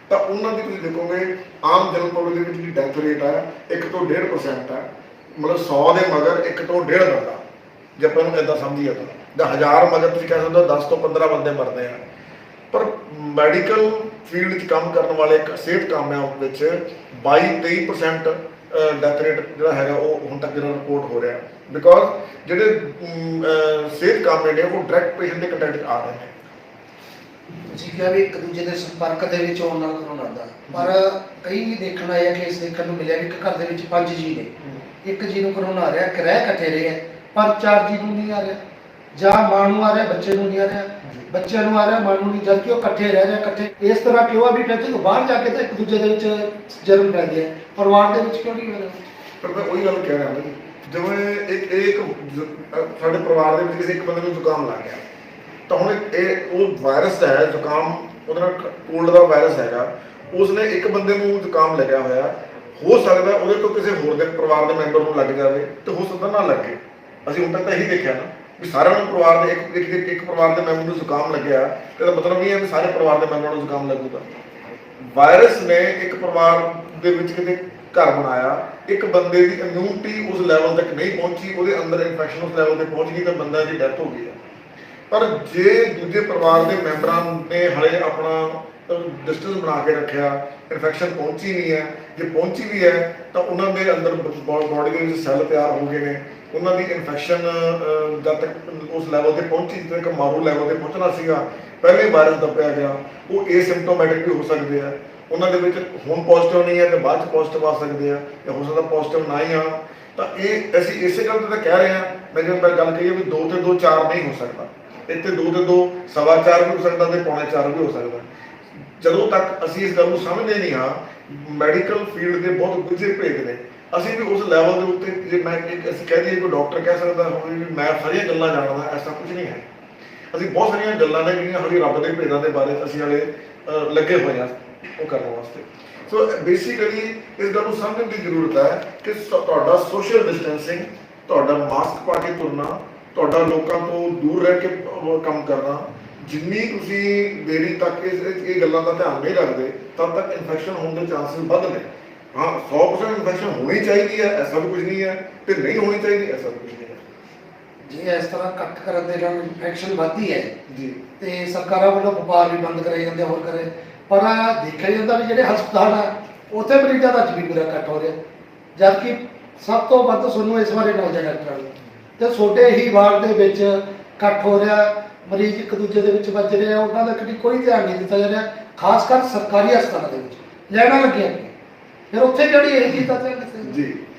ਤਾਂ ਉਹਨਾਂ ਦੀ ਤੁਸੀਂ ਦੇਖੋਗੇ ਆਮ ਜਨਰਲ ਪਬਲਿਕ ਦੇ ਵਿੱਚ ਜਿਹੜੀ ਡੈਥ ਰੇਟ ਹੈ 1 ਤੋਂ 1.5% ਹੈ। ਮਤਲਬ 100 ਦੇ ਮਗਰ 1 ਤੋਂ 1.5 ਬੰਦਾ, ਜੇ ਆਪਾਂ ਇਹਨੂੰ ਇੱਦਾਂ ਸਮਝੀਏ ਤਾਂ 1000 ਮਗਰ ਤੁਸੀਂ ਕਹਿ ਸਕਦੇ ਹੋ 10 ਤੋਂ 15 ਬੰਦੇ ਮਰਦੇ ਆ। ਪਰ ਮੈਡੀਕਲ ਫੀਲਡ 'ਚ ਕੰਮ ਕਰਨ ਵਾਲੇ ਸਿਹਤ ਕਾਮਿਆਂ ਵਿੱਚ 22-23% ਡੈਥ ਰੇਟ ਜਿਹੜਾ ਹੈਗਾ ਉਹ ਹੁਣ ਤੱਕ ਜਿਹੜਾ ਰਿਪੋਰਟ ਹੋ ਰਿਹਾ, ਬਿਕੋਜ਼ ਜਿਹੜੇ ਸਿਹਤ ਕਾਮੇ ਨੇ ਉਹ ਡਾਇਰੈਕਟ ਪੇਸ਼ੈਂਟ ਦੇ ਕੰਟੈਕਟ 'ਚ ਆ ਰਹੇ ਨੇ। ਤੁਸੀਂ ਕਿਹਾ ਵੀ ਇੱਕ ਦੂਜੇ ਦੇ ਸੰਪਰਕ ਦੇ ਵਿੱਚ ਆਉਣ ਨਾਲ ਕਰੋਨਾ ਲੱਗਦਾ, ਪਰ ਕਈ ਵੀ ਦੇਖਣ ਆਏ ਆ ਕੇਸ ਦੇਖਣ ਨੂੰ ਮਿਲਿਆ ਵੀ ਇੱਕ ਘਰ ਦੇ ਵਿੱਚ 5 ਜੀ ਨੇ, ਇੱਕ ਜੀ ਨੂੰ ਕਰੋਨਾ ਆ ਰਿਹਾ, ਰਹਿ ਇਕੱਠੇ ਰਹੇ ਆ, ਪਰ 4 ਜੀ ਨੂੰ ਨਹੀਂ ਆ ਰਿਹਾ, ਜਾਂ ਮਾਂ ਨੂੰ ਆ ਰਿਹਾ ਬੱਚੇ ਨੂੰ ਨਹੀਂ ਆ ਰਿਹਾ, ਬੱਚਿਆਂ ਨੂੰ ਆ ਰਿਹਾ ਮਾਂ ਨੂੰ ਨਹੀਂ, ਜਦ ਕਿ ਉਹ ਇਕੱਠੇ ਰਹਿ ਰਹੇ ਇਕੱਠੇ। ਇਸ ਤਰ੍ਹਾਂ ਕਿਉਂ ਆ ਵੀ ਕਹਿੰਦੇ ਬਾਹਰ ਜਾ ਕੇ ਤਾਂ ਇੱਕ ਦੂਜੇ ਦੇ ਵਿੱਚ ਜਨਮ ਲੈਂਦੇ ਆ, ਪਰਿਵਾਰ ਦੇ ਵਿੱਚ ਕਿਉਂ ਨਹੀਂ ਹੋ ਰਿਹਾ? ਪਰ ਮੈਂ ਉਹੀ ਗੱਲ ਕਹਿ ਰਿਹਾ ਨਾ, ਜਿਵੇਂ ਇੱਕ ਸਾਡੇ ਪਰਿਵਾਰ ਦੇ ਵਿੱਚ ਕਿਸੇ ਇੱਕ ਬੰਦੇ ਨੂੰ ਜ਼ੁਕਾਮ ਲੱਗ ਗਿਆ, ਤਾਂ ਹੁਣ ਇਹ ਉਹ ਵਾਇਰਸ ਹੈ ਜ਼ੁਕਾਮ, ਉਹਦੇ ਨਾਲ ਕੋਲਡ ਦਾ ਵਾਇਰਸ ਹੈਗਾ, ਉਸਨੇ ਇੱਕ ਬੰਦੇ ਨੂੰ ਜ਼ੁਕਾਮ ਲੱਗਿਆ ਹੋਇਆ, ਹੋ ਸਕਦਾ ਉਹਦੇ ਤੋਂ ਕਿਸੇ ਹੋਰ ਦੇ ਪਰਿਵਾਰ ਦੇ ਮੈਂਬਰ ਨੂੰ ਲੱਗ ਜਾਵੇ ਤੇ ਹੋ ਸਕਦਾ ਨਾ ਲੱਗੇ। ਅਸੀਂ ਹੁਣ ਤੱਕ ਤਾਂ ਇਹੀ ਦੇਖਿਆ ਨਾ ਵੀ ਸਾਰਿਆਂ ਨੂੰ ਪਰਿਵਾਰ ਦੇ ਇੱਕ ਪਰਿਵਾਰ ਦੇ ਮੈਂਬਰ ਨੂੰ ਜ਼ੁਕਾਮ ਲੱਗਿਆ ਤੇ ਇਹਦਾ ਮਤਲਬ ਨਹੀਂ ਹੈ ਵੀ ਸਾਰੇ ਪਰਿਵਾਰ ਦੇ ਮੈਂਬਰਾਂ ਨੂੰ ਜ਼ੁਕਾਮ ਲੱਗੂਗਾ। ਵਾਇਰਸ ਨੇ ਇੱਕ ਪਰਿਵਾਰ ਦੇ ਵਿੱਚ ਕਿਤੇ ਘਰ ਬਣਾਇਆ, ਇੱਕ ਬੰਦੇ ਦੀ ਇਮਿਊਨਿਟੀ ਉਸ ਲੈਵਲ ਤੱਕ ਨਹੀਂ ਪਹੁੰਚੀ, ਉਹਦੇ ਅੰਦਰ ਇਨਫੈਕਸ਼ਨ ਉਸ ਲੈਵਲ ਤੇ ਪਹੁੰਚ ਗਈ ਤਾਂ ਬੰਦਾ ਦੀ ਡੈਥ ਹੋ ਗਈ ਹੈ। ਪਰ ਜੇ ਦੂਜੇ ਪਰਿਵਾਰ ਦੇ ਮੈਂਬਰਾਂ ਨੇ ਹਲੇ ਆਪਣਾ ਡਿਸਟੈਂਸ ਬਣਾ ਕੇ ਰੱਖਿਆ, ਇਨਫੈਕਸ਼ਨ ਪਹੁੰਚੀ ਨਹੀਂ ਹੈ, ਜੇ ਪਹੁੰਚੀ ਵੀ ਹੈ ਤਾਂ ਉਹਨਾਂ ਦੇ ਅੰਦਰ ਬੋਡੀ ਦੇ ਵਿੱਚ ਸੈੱਲ ਤਿਆਰ ਹੋ ਗਏ ਨੇ, ਉਹਨਾਂ ਦੀ ਇਨਫੈਕਸ਼ਨ ਜਦ ਤੱਕ ਉਸ ਲੈਵਲ ਤੇ ਪਹੁੰਚੀ ਜਿੱਥੇ ਤੱਕ ਮਾਰੂ ਲੈਵਲ ਤੇ ਪਹੁੰਚਣਾ ਸੀਗਾ, ਪਹਿਲੇ ਵਾਇਰਸ ਦੱਬਿਆ ਗਿਆ, ਉਹ ਏਸਿਮਟੋਮੈਟਿਕ ਵੀ ਹੋ ਸਕਦੇ ਆ। ਉਹਨਾਂ ਦੇ ਵਿੱਚ ਹੁਣ ਪੋਜ਼ਿਟਿਵ ਨਹੀਂ ਹੈ ਤੇ ਬਾਅਦ 'ਚ ਪੋਜ਼ਿਟਿਵ ਆ ਸਕਦੇ ਆ, ਜਾਂ ਹੋ ਸਕਦਾ ਪੋਜ਼ਿਟਿਵ ਨਾ ਹੀ ਆ। ਤਾਂ ਇਹ ਅਸੀਂ ਇਸੇ ਗੱਲ ਤੇ ਤਾਂ ਕਹਿ ਰਹੇ ਹਾਂ, ਮੈਂ ਜਿਵੇਂ ਗੱਲ ਕਹੀ ਵੀ 2 ਤੇ 2 4 ਨਹੀਂ ਹੋ ਸਕਦਾ, ਇੱਥੇ 2 ਤੇ 2 ਸਵਾ 4 ਵੀ ਹੋ ਸਕਦਾ ਤੇ ਪੌਣੇ 4 ਵੀ ਹੋ ਸਕਦਾ। ਜਦੋਂ ਤੱਕ ਅਸੀਂ ਇਸ ਗੱਲ ਨੂੰ ਸਮਝਦੇ ਨਹੀਂ ਹਾਂ, ਮੈਡੀਕਲ ਫੀਲਡ ਦੇ ਬਹੁਤ ਗੁੱਝੇ ਭੇਦ ਨੇ, ਅਸੀਂ ਵੀ ਉਸ ਲੈਵਲ ਦੇ ਉੱਤੇ ਜੇ ਅਸੀਂ ਕਹਿ ਦਈਏ ਕੋਈ ਡਾਕਟਰ ਕਹਿ ਸਕਦਾ ਹੋਵੇ ਵੀ ਮੈਂ ਸਾਰੀਆਂ ਗੱਲਾਂ ਜਾਣਦਾ, ਐਸਾ ਕੁਝ ਨਹੀਂ ਹੈ। ਅਸੀਂ ਬਹੁਤ ਸਾਰੀਆਂ ਗੱਲਾਂ ਨੇ ਜਿਹੜੀਆਂ ਹਾਲੇ ਰੱਬ ਦੇ ਭੇਦਾਂ ਦੇ ਬਾਰੇ ਅਸੀਂ ਹਾਲੇ ਲੱਗੇ ਹੋਏ ਹਾਂ ਉਹ ਕਰਨ ਵਾਸਤੇ। ਸੋ ਬੇਸਿਕਲੀ ਇਸ ਗੱਲ ਨੂੰ ਸਮਝਣ ਦੀ ਜ਼ਰੂਰਤ ਹੈ ਕਿ ਤੁਹਾਡਾ ਸੋਸ਼ਲ ਡਿਸਟੈਂਸਿੰਗ, ਤੁਹਾਡਾ ਮਾਸਕ ਪਾ ਕੇ ਤੁਰਨਾ, ਤੁਹਾਡਾ ਲੋਕਾਂ ਤੋਂ ਦੂਰ ਰਹਿ ਕੇ ਕੰਮ ਕਰਨਾ, ਜਿੰਨੀ ਤੁਸੀਂ ਦੇਰੀ ਤੱਕ ਇਹ ਗੱਲਾਂ ਦਾ ਧਿਆਨ ਨਹੀਂ ਰੱਖਦੇ ਤਦ ਤੱਕ ਇਨਫੈਕਸ਼ਨ ਹੋਣ ਦੇ ਚਾਂਸਸ ਵੱਧ ਨੇ। ਹਾਂ 100% ਇਨਫੈਕਸ਼ਨ ਹੋਣੀ ਚਾਹੀਦੀ ਹੈ, ਐਸਾ ਵੀ ਕੁਝ ਨਹੀਂ ਹੈ, ਤੇ ਨਹੀਂ ਹੋਣੀ ਚਾਹੀਦੀ ਐਸਾ ਵੀ ਕੁਝ ਨਹੀਂ ਹੈ। ਜੇ ਇਸ ਤਰ੍ਹਾਂ ਕੱਟ ਕਰਨ ਦੇ ਨਾਲ ਇਨਫੈਕਸ਼ਨ ਵੱਧਦੀ ਹੈ ਜੀ ਤੇ ਸਰਕਾਰਾਂ ਵੱਲੋਂ ਵਪਾਰ ਵੀ ਬੰਦ ਕਰਾਏ ਜਾਂਦੇ ਹੋਰ ਕਰੇ, ਪਰ ਦੇਖਿਆ ਜਾਂਦਾ ਵੀ ਜਿਹੜੇ ਹਸਪਤਾਲ ਆ ਉੱਥੇ ਮਰੀਜ਼ਾਂ ਦਾ ਅੱਜ ਵੀ ਬੁਰਾ ਕੱਟ ਹੋ ਰਿਹਾ, ਜਦਕਿ ਸਭ ਤੋਂ ਵੱਧ ਤੁਹਾਨੂੰ ਇਸ ਬਾਰੇ ਨੌਲੇਜ ਹੈ ਡਾਕਟਰਾਂ ਨੂੰ, ਤੇ ਤੁਹਾਡੇ ਹੀ ਵਾਰਡ ਦੇ ਵਿੱਚ ਕੱਟ ਹੋ ਰਿਹਾ, ਮਰੀਜ਼ ਇੱਕ ਦੂਜੇ ਦੇ ਵਿੱਚ ਵੱਜ ਰਹੇ ਆ, ਉਹਨਾਂ ਦਾ ਕਦੀ ਕੋਈ ਧਿਆਨ ਨਹੀਂ ਦਿੱਤਾ ਜਾ ਰਿਹਾ, ਖਾਸ ਕਰ ਸਰਕਾਰੀ ਹਸਪਤਾਲਾਂ ਦੇ ਵਿੱਚ ਲੈਣਾ ਲੱਗੀਆਂ ਨੇ। ਫਿਰ ਉੱਥੇ ਜਿਹੜੀ ਇਹ ਚੀਜ਼ ਦਾ ਧਿਆਨ ਦਿੱਤਾ ਜਾਂਦਾ। ਜੀ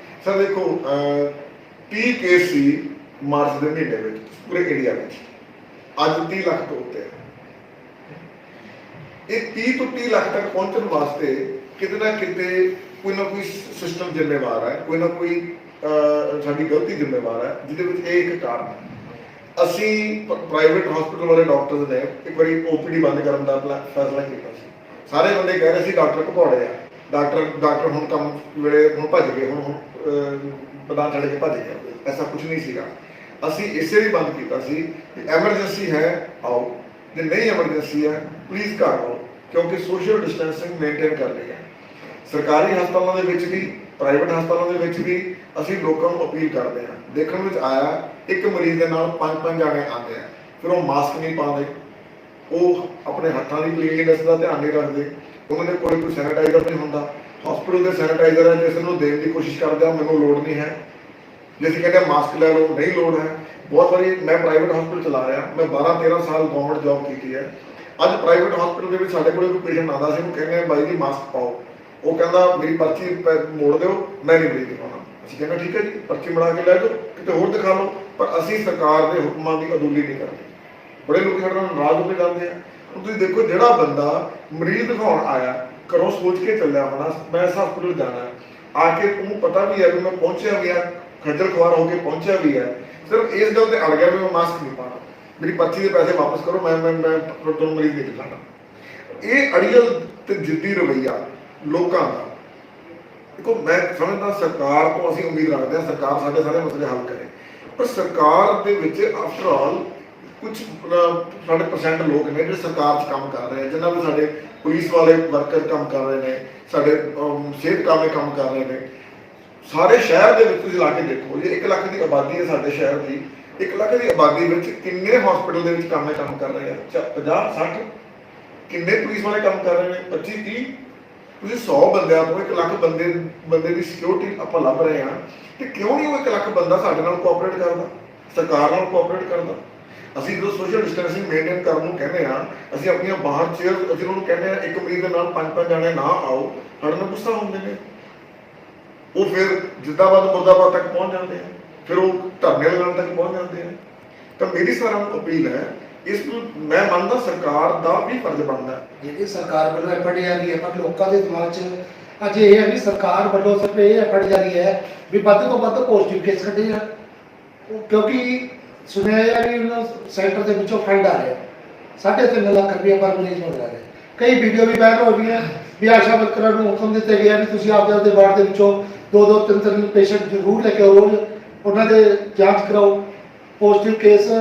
ਸਰ ਦੇਖੋ 30 ਕੇਸ ਸੀ ਮਾਰਚ ਦੇ ਮਹੀਨੇ ਵਿੱਚ ਪੂਰੇ ਇੰਡੀਆ ਵਿੱਚ, ਅੱਜ 30 ਲੱਖ ਤੋਂ ਉੱਤੇ ਹੈ। ਇਹ 30 ਤੋਂ 30 ਲੱਖ ਤੱਕ ਪਹੁੰਚਣ ਵਾਸਤੇ ਕਿਤੇ ਨਾ ਕਿਤੇ ਕੋਈ ਨਾ ਕੋਈ ਸਿਸਟਮ ਜ਼ਿੰਮੇਵਾਰ ਹੈ, ਕੋਈ ਨਾ ਕੋਈ ਸਾਡੀ ਗਲਤੀ ਜ਼ਿੰਮੇਵਾਰ ਹੈ, ਜਿਹਦੇ ਵਿੱਚ ਇਹ ਇੱਕ ਕਾਰਨ ਹੈ। ਅਸੀਂ ਪ੍ਰਾਈਵੇਟ ਹਸਪੀਟਲ ਵਾਲੇ ਡਾਕਟਰਸ ਨੇ ਇੱਕ ਵਾਰੀ OPD ਬੰਦ ਕਰਨ ਦਾ ਫੈਸਲਾ ਕੀਤਾ ਸੀ। ਸਾਰੇ ਬੰਦੇ ਕਹਿ ਰਹੇ ਸੀ ਡਾਕਟਰ ਘਪੌੜੇ ਆ, ਡਾਕਟਰ ਹੁਣ ਕੰਮ ਵੇਲੇ ਹੁਣ ਭੱਜ ਗਏ, ਹੁਣ ਮੈਦਾਨ ਛੱਡ ਕੇ ਭੱਜ ਗਏ। ਐਸਾ ਕੁਝ ਨਹੀਂ ਸੀਗਾ। ਅਸੀਂ ਇਸੇ ਲਈ ਬੰਦ ਕੀਤਾ ਸੀ ਕਿ ਐਮਰਜੈਂਸੀ ਹੈ ਆਓ, ਜੇ ਨਹੀਂ ਐਮਰਜੈਂਸੀ ਹੈ ਪਲੀਜ਼ ਘਰ ਆਓ, ਕਿਉਂਕਿ ਸੋਸ਼ਲ ਡਿਸਟੈਂਸਿੰਗ ਮੇਨਟੇਨ ਕਰ ਲਈ ਹੈ। ਸਰਕਾਰੀ ਹਸਪਤਾਲਾਂ ਦੇ ਵਿੱਚ ਵੀ ਪ੍ਰਾਈਵੇਟ ਹਸਪਤਾਲਾਂ ਦੇ ਵਿੱਚ ਵੀ ਅਸੀਂ ਲੋਕਾਂ ਨੂੰ ਅਪੀਲ ਕਰਦੇ ਹਾਂ। ਦੇਖਣ ਵਿੱਚ ਆਇਆ ਇੱਕ ਮਰੀਜ਼ ਦੇ ਨਾਲ 5-5 ਜਾਣੇ ਆਉਂਦੇ ਆ, ਫਿਰ ਉਹ ਮਾਸਕ ਨਹੀਂ ਪਾਉਂਦੇ, ਉਹ ਆਪਣੇ ਹੱਥਾਂ ਦੀ ਕਲੀਨਲੀਨੈਸ ਦਾ ਧਿਆਨ ਨਹੀਂ ਰੱਖਦੇ, ਉਹਨਾਂ ਦੇ ਕੋਲ ਕੋਈ ਸੈਨੀਟਾਈਜ਼ਰ ਨਹੀਂ ਹੁੰਦਾ। ਹਸਪੀਟਲ ਦੇ ਸੈਨੀਟਾਈਜ਼ਰ ਹੈ, ਜਿਸ ਨੂੰ ਦੇਣ ਦੀ ਕੋਸ਼ਿਸ਼ ਕਰਦੇ ਆ, ਮੈਨੂੰ ਲੋੜ ਨਹੀਂ ਹੈ। ਜੇ ਅਸੀਂ ਕਹਿੰਦੇ ਮਾਸਕ ਲੈ ਲਓ, ਨਹੀਂ ਲੋੜ ਹੈ। ਬਹੁਤ ਵਾਰੀ ਮੈਂ ਪ੍ਰਾਈਵੇਟ ਹਸਪੀਟਲ ਚਲਾ ਰਿਹਾ, ਮੈਂ 12-13 ਸਾਲ ਗਵਰਨਮੈਂਟ ਜੌਬ ਕੀਤੀ ਹੈ। ਅੱਜ ਪ੍ਰਾਈਵੇਟ ਹਸਪੀਟਲ ਦੇ ਵਿੱਚ ਸਾਡੇ ਕੋਲ ਕੋਈ ਪੇਸ਼ੈਂਟ ਆਉਂਦਾ ਸੀ, ਉਹਨੂੰ ਕਹਿੰਦੇ ਬਾਈ ਜੀ ਮਾਸਕ ਪਾਓ, ਉਹ ਕਹਿੰਦਾ ਮੇਰੀ ਪਰਚੀ ਮੋੜ ਦਿਓ, ਮੈਂ ਨਹੀਂ ਮਰੀਜ਼ ਦਿਖਾਉਣਾ। ਅਸੀਂ ਕਹਿੰਦੇ ਠੀਕ ਹੈ ਜੀ, ਪਰਚੀ ਬਣਾ ਕੇ ਲੈ ਜਾਓ, ਕਿਤੇ ਹੋਰ ਦਿਖਾ ਲਓ, ਪਰ ਅਸੀਂ ਸਰਕਾਰ ਦੇ ਹੁਕਮਾਂ ਦੀ ਅਦੁਲੀ ਨਹੀਂ ਕਰਦੇ। ਬੜੇ ਲੋਕ ਸਾਡੇ ਨਾਲ ਨਾਰਾਜ਼ ਹੋ ਕੇ ਜਾਂਦੇ ਆ। ਹੁਣ ਤੁਸੀਂ ਦੇਖੋ, ਜਿਹੜਾ ਬੰਦਾ ਮਰੀਜ਼ ਦਿਖਾਉਣ ਆਇਆ, ਘਰੋਂ ਸੋਚ ਕੇ ਚੱਲਿਆ ਹੋਣਾ ਮੈਂ ਇਸ ਹਸਪੀਟਲ ਜਾਣਾ, ਆ ਕੇ ਉਹਨੂੰ ਪਤਾ ਵੀ ਹੈ ਵੀ ਮੈਂ ਪਹੁੰਚਿਆ ਵੀ ਹੈ, ਖੱਜਲ ਖੁਆਰ ਹੋ ਕੇ ਪਹੁੰਚਿਆ ਵੀ ਹੈ, ਸਿਰਫ ਇਸ ਗੱਲ ਤੇ ਅੜ ਗਿਆ ਵੀ ਮੈਂ ਮਾਸਕ ਨਹੀਂ ਪਾਉਣਾ, ਮੇਰੀ ਪਰਚੀ ਦੇ ਪੈਸੇ ਵਾਪਸ ਕਰੋ, ਮੈਂ ਤੁਹਾਨੂੰ ਮਰੀਜ਼ ਨਹੀਂ ਦਿਖਾਣਾ। ਇਹ ਅੜੀਅਲ ਤੇ ਜਿੱਦੀ ਰਵੱਈਆ ਲੋਕਾਂ ਦਾ। ਦੇਖੋ ਮੈਂ ਸਮਝਦਾ ਸਰਕਾਰ ਤੋਂ ਅਸੀਂ ਉਮੀਦ ਰੱਖਦੇ ਹਾਂ ਸਰਕਾਰ ਸਾਡੇ ਸਾਰੇ ਮਸਲੇ ਹੱਲ ਕਰੇ, ਪਰ ਸਰਕਾਰ ਦੇ ਵਿੱਚ ਆਫਟਰ ਆਲ ਕੁਝ ਸਾਡੇ ਪਰਸੈਂਟ ਲੋਕ ਨੇ ਜਿਹੜੇ ਸਰਕਾਰ 'ਚ ਕੰਮ ਕਰ ਰਹੇ, ਜਿਨ੍ਹਾਂ ਵਿੱਚ ਸਾਡੇ ਪੁਲਿਸ ਵਾਲੇ ਵਰਕਰ ਕੰਮ ਕਰ ਰਹੇ ਨੇ, ਸਾਡੇ ਸਿਹਤ ਕਾਮੇ ਕੰਮ ਕਰ ਰਹੇ ਨੇ। ਸਾਰੇ ਸ਼ਹਿਰ ਦੇ ਵਿੱਚ ਤੁਸੀਂ ਲਾ ਕੇ ਦੇਖੋ, ਜੇ 1 ਲੱਖ ਦੀ ਆਬਾਦੀ ਹੈ ਸਾਡੇ ਸ਼ਹਿਰ ਦੀ, 1 ਲੱਖ ਦੀ ਆਬਾਦੀ ਵਿੱਚ ਕਿੰਨੇ ਹਸਪੀਟਲ ਦੇ ਵਿੱਚ ਕੰਮ ਕਰ ਰਹੇ ਆ? 50-60 ਕਿੰਨੇ ਪੁਲਿਸ ਵਾਲੇ ਕੰਮ ਕਰ ਰਹੇ ਨੇ? 25-30। ਤੁਸੀਂ 100 ਬੰਦਿਆਂ ਤੋਂ 1 ਲੱਖ ਬੰਦੇ ਦੀ ਸਿਕਿਉਰਿਟੀ ਆਪਾਂ ਲੱਭ ਰਹੇ ਹਾਂ, ਤੇ ਕਿਉਂ ਨਹੀਂ ਉਹ 1 ਲੱਖ ਬੰਦਾ ਸਾਡੇ ਨਾਲ ਕੋਆਪਰੇਟ ਕਰਦਾ, ਸਰਕਾਰ ਨਾਲ ਕੋਆਪਰੇਟ ਕਰਦਾ? ਅਸੀਂ ਜਦੋਂ ਸੋਸ਼ਲ ਡਿਸਟੈਂਸਿੰਗ ਮੇਨਟੇਨ ਕਰਨ ਨੂੰ ਕਹਿੰਦੇ ਹਾਂ, ਅਸੀਂ ਆਪਣੀਆਂ ਬਾਹਰ ਚੇਅਰ ਅਸੀਂ ਉਹਨੂੰ ਕਹਿੰਦੇ ਹਾਂ ਇੱਕ ਮਰੀਜ਼ ਦੇ ਨਾਲ 5-5 ਜਾਣੇ ਨਾ ਆਓ, ਸਾਡੇ ਨਾਲ ਗੁੱਸਾ ਹੁੰਦੇ ਨੇ। ਉਹ ਫਿਰ ਜਿੱਦਾਬਾਦ ਮੁਰਦਾਬਾਦ ਤੱਕ ਪਹੁੰਚ ਜਾਂਦੇ ਆ, ਫਿਰ ਉਹ ਧਰਨੇ ਲਗਾਉਣ ਤੱਕ ਪਹੁੰਚ ਜਾਂਦੇ ਆ। ਤਾਂ ਮੇਰੀ ਸਾਰਿਆਂ ਨੂੰ ਅਪੀਲ ਹੈ, ਇਸ ਨੂੰ ਮੈਂ ਮੰਨਦਾ ਸਰਕਾਰ ਦਾ ਵੀ ਫਰਜ਼ ਬਣਦਾ। ਜਿਹੜੀ ਸਰਕਾਰ ਵੱਲੋਂ ਐਫਰਟ ਜਾਰੀ ਹੈ, ਪਰ ਲੋਕਾਂ ਦੇ ਦਿਮਾਗ 'ਚ ਅੱਜ ਇਹ ਹੈ ਵੀ ਸਰਕਾਰ ਵੱਲੋਂ ਸਿਰਫ ਇਹ ਐਫਰਟ ਜਾਰੀ ਹੈ ਵੀ ਵੱਧ ਤੋਂ ਵੱਧ ਪੋਜ਼ਿਟਿਵ ਕੇਸ ਕੱਢੇ ਜਾਣ, ਕਿਉਂਕਿ ਸੁਣਿਆ ਹੈ ਵੀ ਉਹਨਾਂ ਸੈਂਟਰ ਦੇ ਵਿੱਚੋਂ ਫੰਡ ਆ ਰਿਹਾ 3.5 ਲੱਖ ਰੁਪਏ ਪਰ ਮਰੀਜ਼ ਨੂੰ ਮਿਲ ਰਿਹਾ। ਕਈ ਵੀਡੀਓ ਵੀ ਵਾਇਰਲ ਹੋ ਰਹੀਆਂ ਵੀ ਆਸ਼ਾ ਵਰਕਰਾਂ ਨੂੰ ਹੁਕਮ ਦਿੱਤੇ ਗਏ ਵੀ ਤੁਸੀਂ ਆਪਦੇ ਵਾਰਡ ਦੇ ਵਿੱਚੋਂ 2-2, 3-3 ਪੇਸ਼ੈਂਟ ਜ਼ਰੂਰ ਲੈ ਕੇ ਆਓ, ਰੋਜ਼ ਉਹਨਾਂ ਦੇ ਜਾਂਚ ਕਰਾਓ। ਪੋਜ਼ਿਟਿਵ ਕੇਸ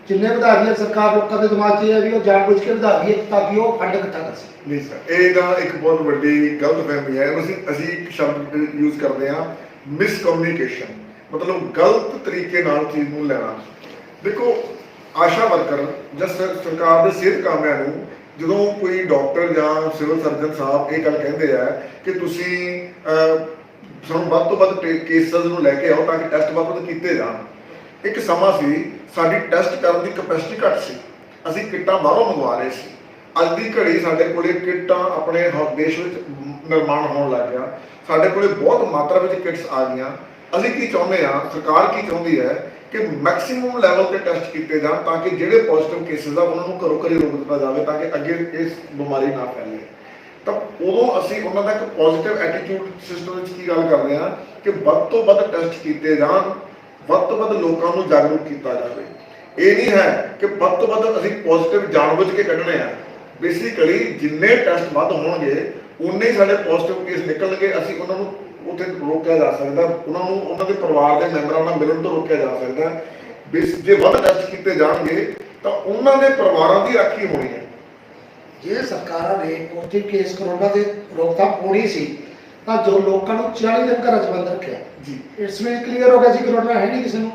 ਜਿੰਨੇ ਵਧਾ ਰਹੀ ਹੈ ਸਰਕਾਰ, ਲੋਕਾਂ ਦੇ ਦਿਮਾਗ 'ਚ ਇਹ ਹੈ ਵੀ ਉਹ ਜਾਣਬੁੱਝ ਕੇ ਵਧਾ ਰਹੀ ਹੈ ਤਾਂ ਕਿ ਉਹ ਫੰਡ ਇਕੱਠਾ ਕਰ ਸਕੇ। ਨਹੀਂ ਸਰ, ਇਹ ਤਾਂ ਇੱਕ ਬਹੁਤ ਵੱਡੀ ਗਲਤਫਹਿਮੀ ਹੈ। ਅਸੀਂ ਇੱਕ ਸ਼ਬਦ ਯੂਜ਼ ਕਰਦੇ ਹਾਂ, ਮਿਸਕਮਿਊਨੀਕੇਸ਼ਨ, ਮਤਲਬ ਗਲਤ ਤਰੀਕੇ ਨਾਲ ਚੀਜ਼ ਨੂੰ ਲੈਣਾ। ਦੇਖੋ ਆਸ਼ਾ ਵਰਕਰ ਜਾਂ ਸਰਕਾਰ ਦੇ ਸਿਹਤ ਕਾਮਿਆਂ ਨੂੰ ਜਦੋਂ ਕੋਈ ਡਾਕਟਰ ਜਾਂ ਸਿਵਲ ਸਰਜਨ ਸਾਹਿਬ ਇਹ ਗੱਲ ਕਹਿੰਦੇ ਆ ਕਿ ਤੁਸੀਂ ਸਾਨੂੰ ਵੱਧ ਤੋਂ ਵੱਧ ਕੇਸਾਂ ਨੂੰ ਲੈ ਕੇ ਆਓ ਤਾਂ ਕਿ ਟੈਸਟ ਵੱਧ ਕੀਤੇ ਜਾਣ। ਇੱਕ ਸਮਾਂ ਸੀ ਸਾਡੀ ਟੈਸਟ ਕਰਨ ਦੀ ਕੈਪੈਸਿਟੀ ਘੱਟ ਸੀ, ਅਸੀਂ ਕਿੱਟਾਂ ਬਾਹਰੋਂ ਮੰਗਵਾ ਰਹੇ ਸੀ। ਅੱਜ ਦੀ ਘੜੀ ਸਾਡੇ ਕੋਲੇ ਕਿੱਟਾਂ ਆਪਣੇ ਦੇਸ਼ ਵਿੱਚ ਨਿਰਮਾਣ ਹੋਣ ਲੱਗ ਗਿਆ, ਸਾਡੇ ਕੋਲੇ ਬਹੁਤ ਮਾਤਰਾ ਵਿੱਚ ਕਿਟਸ ਆ ਗਈਆਂ। ਅਸੀਂ ਕੀ ਚਾਹੁੰਦੇ ਹਾਂ, ਸਰਕਾਰ ਕੀ ਚਾਹੁੰਦੀ ਹੈ ਕਿ ਮੈਕਸਿਮਮ ਲੈਵਲ ਤੇ ਟੈਸਟ ਕੀਤੇ ਜਾਣ ਤਾਂ ਕਿ ਜਿਹੜੇ ਪੋਜ਼ਿਟਿਵ ਕੇਸਿਸ ਆ ਉਹਨਾਂ ਨੂੰ ਘਰੋਂ ਘਰੀ ਰੋਕ ਦਿੱਤਾ ਜਾਵੇ ਤਾਂ ਕਿ ਅੱਗੇ ਇਸ ਬਿਮਾਰੀ ਨਾ ਫੈਲੇ। ਤਾਂ ਉਦੋਂ ਅਸੀਂ ਉਹਨਾਂ ਦਾ ਇੱਕ ਪੋਜ਼ਿਟਿਵ ਐਟੀਟਿਊਡ ਸਿਸਟਮ ਵਿੱਚ ਕੀ ਗੱਲ ਕਰਦੇ ਹਾਂ ਕਿ ਵੱਧ ਤੋਂ ਵੱਧ ਟੈਸਟ ਕੀਤੇ ਜਾਣ, ਵੱਧ ਤੋਂ ਵੱਧ ਲੋਕਾਂ ਨੂੰ ਜਾਗਰੂਕ ਕੀਤਾ ਜਾਵੇ। ਇਹ ਨਹੀਂ ਹੈ ਕਿ ਵੱਧ ਤੋਂ ਵੱਧ ਅਸੀਂ ਪੋਜ਼ਿਟਿਵ ਜਾਣਬੁੱਝ ਕੇ ਕੱਢਣੇ ਆ। ਬੇਸਿਕਲੀ ਜਿੰਨੇ ਟੈਸਟ ਵੱਧ ਹੋਣਗੇ ਉਨੇ ਹੀ ਸਾਡੇ ਪੋਜ਼ਿਟਿਵ ਕੇਸ ਨਿਕਲਣਗੇ। ਅਸੀਂ ਉਹਨਾਂ ਨੂੰ ਉੱਥੇ ਰੋਕਿਆ ਜਾ ਸਕਦਾ, ਉਹਨਾਂ ਨੂੰ ਉਹਨਾਂ ਦੇ ਪਰਿਵਾਰ ਦੇ ਮੈਂਬਰਾਂ ਨਾਲ ਮਿਲਣ ਤੋਂ ਰੋਕਿਆ ਜਾ ਸਕਦਾ। ਜੇ ਵੱਧ ਟੈਸਟ ਕੀਤੇ ਜਾਣਗੇ ਤਾਂ ਉਹਨਾਂ ਦੇ ਪਰਿਵਾਰਾਂ ਦੀ ਰਾਖੀ ਹੋਣੀ ਹੈ। ਜੇ ਸਰਕਾਰਾਂ ਨੇ ਪੋਜ਼ਿਟਿਵ ਕੇਸ ਕਰੋਨਾ ਦੇ ਰੋਕਥਾਮ ਹੋਣੀ ਸੀ ਤਾਂ ਜੋ ਲੋਕਾਂ ਨੂੰ 40 ਦਿਨ ਘਰਾਂ 'ਚ ਬੰਦ ਰੱਖਿਆ ਜੀ ਇਟਸ ਵੀ ਕਲੀਅਰ ਹੋ ਗਿਆ ਸੀ ਕਰੋਨਾ ਹੈ ਨਹੀਂ ਕਿਸੇ ਨੂੰ।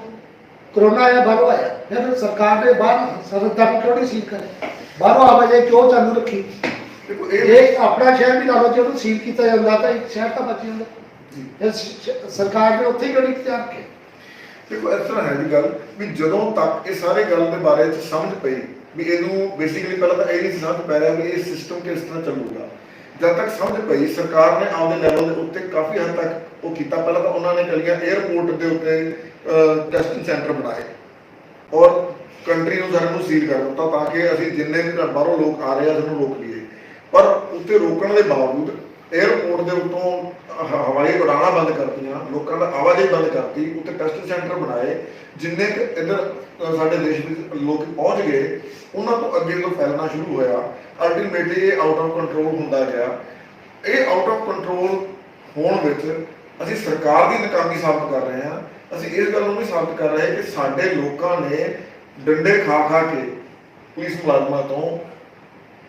ਕਰੋਨਾ ਆਇਆ ਬਾਹਰੋਂ ਆਇਆ, ਫਿਰ ਸਰਕਾਰ ਨੇ ਬਾਹਰ ਸਰਹੱਦਾਂ ਨੂੰ ਕਿਉਂ ਨਹੀਂ ਸੀਲ ਕਰੇ, ਬਾਹਰੋਂ ਆਵਾਜਾਈ ਕਿਉਂ ਚਾਲੂ ਰੱਖੀ। ਦੇਖੋ ਇਹ ਆਪਣਾ ਸ਼ਹਿਰ ਵੀ ਲਾ ਲਓ, ਜੇ ਉਹਨੂੰ ਸੀਲ ਕੀਤਾ ਜਾਂਦਾ ਤਾਂ ਇੱਕ ਸ਼ਹਿਰ ਤਾਂ ਬਚ ਜਾਂਦਾ। ਜੀ ਸਰਕਾਰ ਨੇ ਉੱਥੇ ਹੀ ਕਿਉਂ ਨਹੀਂ ਤਿਆਰ ਕੀਤਾ। ਦੇਖੋ ਇਸ ਤਰ੍ਹਾਂ ਹੈ ਜੀ ਗੱਲ ਵੀ ਜਦੋਂ ਤੱਕ ਇਹ ਸਾਰੇ ਗੱਲ ਦੇ ਬਾਰੇ ਚ ਸਮਝ ਪਈ ਵੀ ਇਹਨੂੰ ਬੇਸਿਕਲੀ ਪਹਿਲਾਂ ਤਾਂ ਇਹ ਨਹੀਂ ਸਮਝ ਪੈ ਰਿਹਾ ਵੀ ਇਹ ਸਿਸਟਮ ਕਿਸ ਤਰ੍ਹਾਂ ਚੱਲੂਗਾ। ਜਦ ਤੱਕ ਸਮਝ ਪਈ ਸਰਕਾਰ ਨੇ ਆਪਦੇ ਲੈਵਲ ਦੇ ਉੱਤੇ ਕਾਫੀ ਹੱਦ ਤੱਕ ਉਹ ਕੀਤਾ। ਪਹਿਲਾਂ ਤਾਂ ਉਹਨਾਂ ਨੇ ਕਲੀਆਂ 에ਅਰਪੋਰਟ ਦੇ ਉੱਤੇ ਟੈਸਟਿੰਗ ਸੈਂਟਰ ਬਣਾਏ ਔਰ ਕੰਟਰੀ ਨੂੰ ਸਾਰਿਆਂ ਨੂੰ ਸੀਲ ਕਰ ਦਿੱਤਾ ਤਾਂ ਕਿ ਅਸੀਂ ਜਿੰਨੇ ਵੀ ਬਾਹਰੋਂ ਲੋਕ ਆ ਰਹੇ ਆ ਸਾਨੂੰ ਰੋਕ ਲਈਏ। ਪਰ ਉੱਤੇ ਰੋਕਣ ਦੇ ਬਾਵਜੂਦ 에ਅਰਪੋਰਟ ਦੇ ਉੱਤੋਂ ਹਵਾਈ ਉਡਾਣਾਂ ਬੰਦ ਕਰਤੀਆਂ, ਲੋਕਾਂ ਦਾ ਆਵਾਜਾਈ ਬੰਦ ਕਰਤੀ, ਉੱਤੇ ਟੈਸਟ ਸੈਂਟਰ ਬਣਾਏ। ਜਿੰਨੇ ਕੁ ਇੱਧਰ ਸਾਡੇ ਦੇਸ਼ ਵਿੱਚ ਲੋਕ ਪਹੁੰਚ ਗਏ ਉਹਨਾਂ ਤੋਂ ਅੱਗੇ ਤੋਂ ਫੈਲਣਾ ਸ਼ੁਰੂ ਹੋਇਆ। ਅਲਟੀਮੇਟਲੀ ਇਹ ਆਊਟ ਆਫ ਕੰਟਰੋਲ ਹੁੰਦਾ ਗਿਆ। ਇਹ ਆਊਟ ਆਫ ਕੰਟਰੋਲ ਹੋਣ ਵਿੱਚ ਅਸੀਂ ਸਰਕਾਰ ਦੀ ਨਾਕਾਮੀ ਸਾਬਤ ਕਰ ਰਹੇ ਹਾਂ। ਅਸੀਂ ਇਸ ਗੱਲ ਨੂੰ ਵੀ ਸਾਬਤ ਕਰ ਰਹੇ ਕਿ ਸਾਡੇ ਲੋਕਾਂ ਨੇ ਡੰਡੇ ਖਾ ਖਾ ਕੇ ਪੁਲਿਸ ਮੁਲਾਜ਼ਮਾਂ ਤੋਂ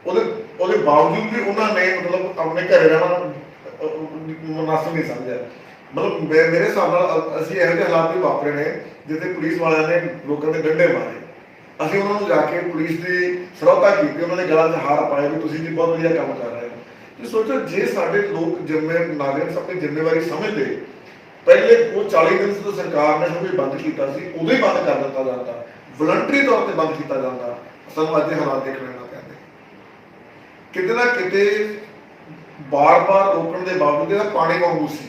ਉਹਦੇ ਬਾਵਜੂਦ ਵੀ ਉਹਨਾਂ ਨੇ ਮਤਲਬ ਆਪਣੇ ਘਰੇ ਰਹਿਣਾ ਮੁਨਾਸਿਬ ਨਹੀਂ ਸਮਝਿਆ। ਮਤਲਬ ਮੇਰੇ ਹਿਸਾਬ ਨਾਲ ਅਸੀਂ ਇਹੋ ਜਿਹੇ ਹਾਲਾਤ ਵੀ ਵਾਪਰੇ ਨੇ ਜਿੱਥੇ ਪੁਲਿਸ ਵਾਲਿਆਂ ਨੇ ਲੋਕਾਂ ਦੇ ਡੰਡੇ ਮਾਰੇ। ਅਸੀਂ ਉਹਨਾਂ ਨੂੰ ਜਾ ਕੇ ਪੁਲਿਸ ਦੀ ਸਰੋਤਾ ਕੀਤੀ, ਉਹਨਾਂ ਦੇ ਗਲਾਂ 'ਚ ਹਾਰ ਪਾਏ ਵੀ ਤੁਸੀਂ ਜੀ ਬਹੁਤ ਵਧੀਆ ਕੰਮ ਕਰ ਰਹੇ ਹੋ। ਤੁਸੀਂ ਸੋਚੋ ਜੇ ਸਾਡੇ ਲੋਕ ਨਾਗਰਿਕ ਆਪਣੀ ਜ਼ਿੰਮੇਵਾਰੀ ਸਮਝਦੇ, ਪਹਿਲੇ ਉਹ 40 ਦਿਨ ਜਦੋਂ ਸਰਕਾਰ ਨੇ ਸਭ ਕੁਝ ਬੰਦ ਕੀਤਾ ਸੀ ਉਦੋਂ ਹੀ ਬੰਦ ਕਰ ਦਿੱਤਾ ਜਾਂਦਾ, ਵਲੰਟਰੀ ਤੌਰ ਤੇ ਬੰਦ ਕੀਤਾ ਜਾਂਦਾ, ਸਾਨੂੰ ਅੱਜ ਦੇ ਹਾਲਾਤ ਦੇਖਣੇ ਨਾ ਪੈਂਦੇ। ਕਿਤੇ ਨਾ ਕਿਤੇ ਬਾਰ-ਬਾਰ ਰੋਕਣ ਦੇ ਬਾਵਜੂਦ ਇਹਦਾ ਪਾਣੀ ਵਾਂਗੂ ਸੀ।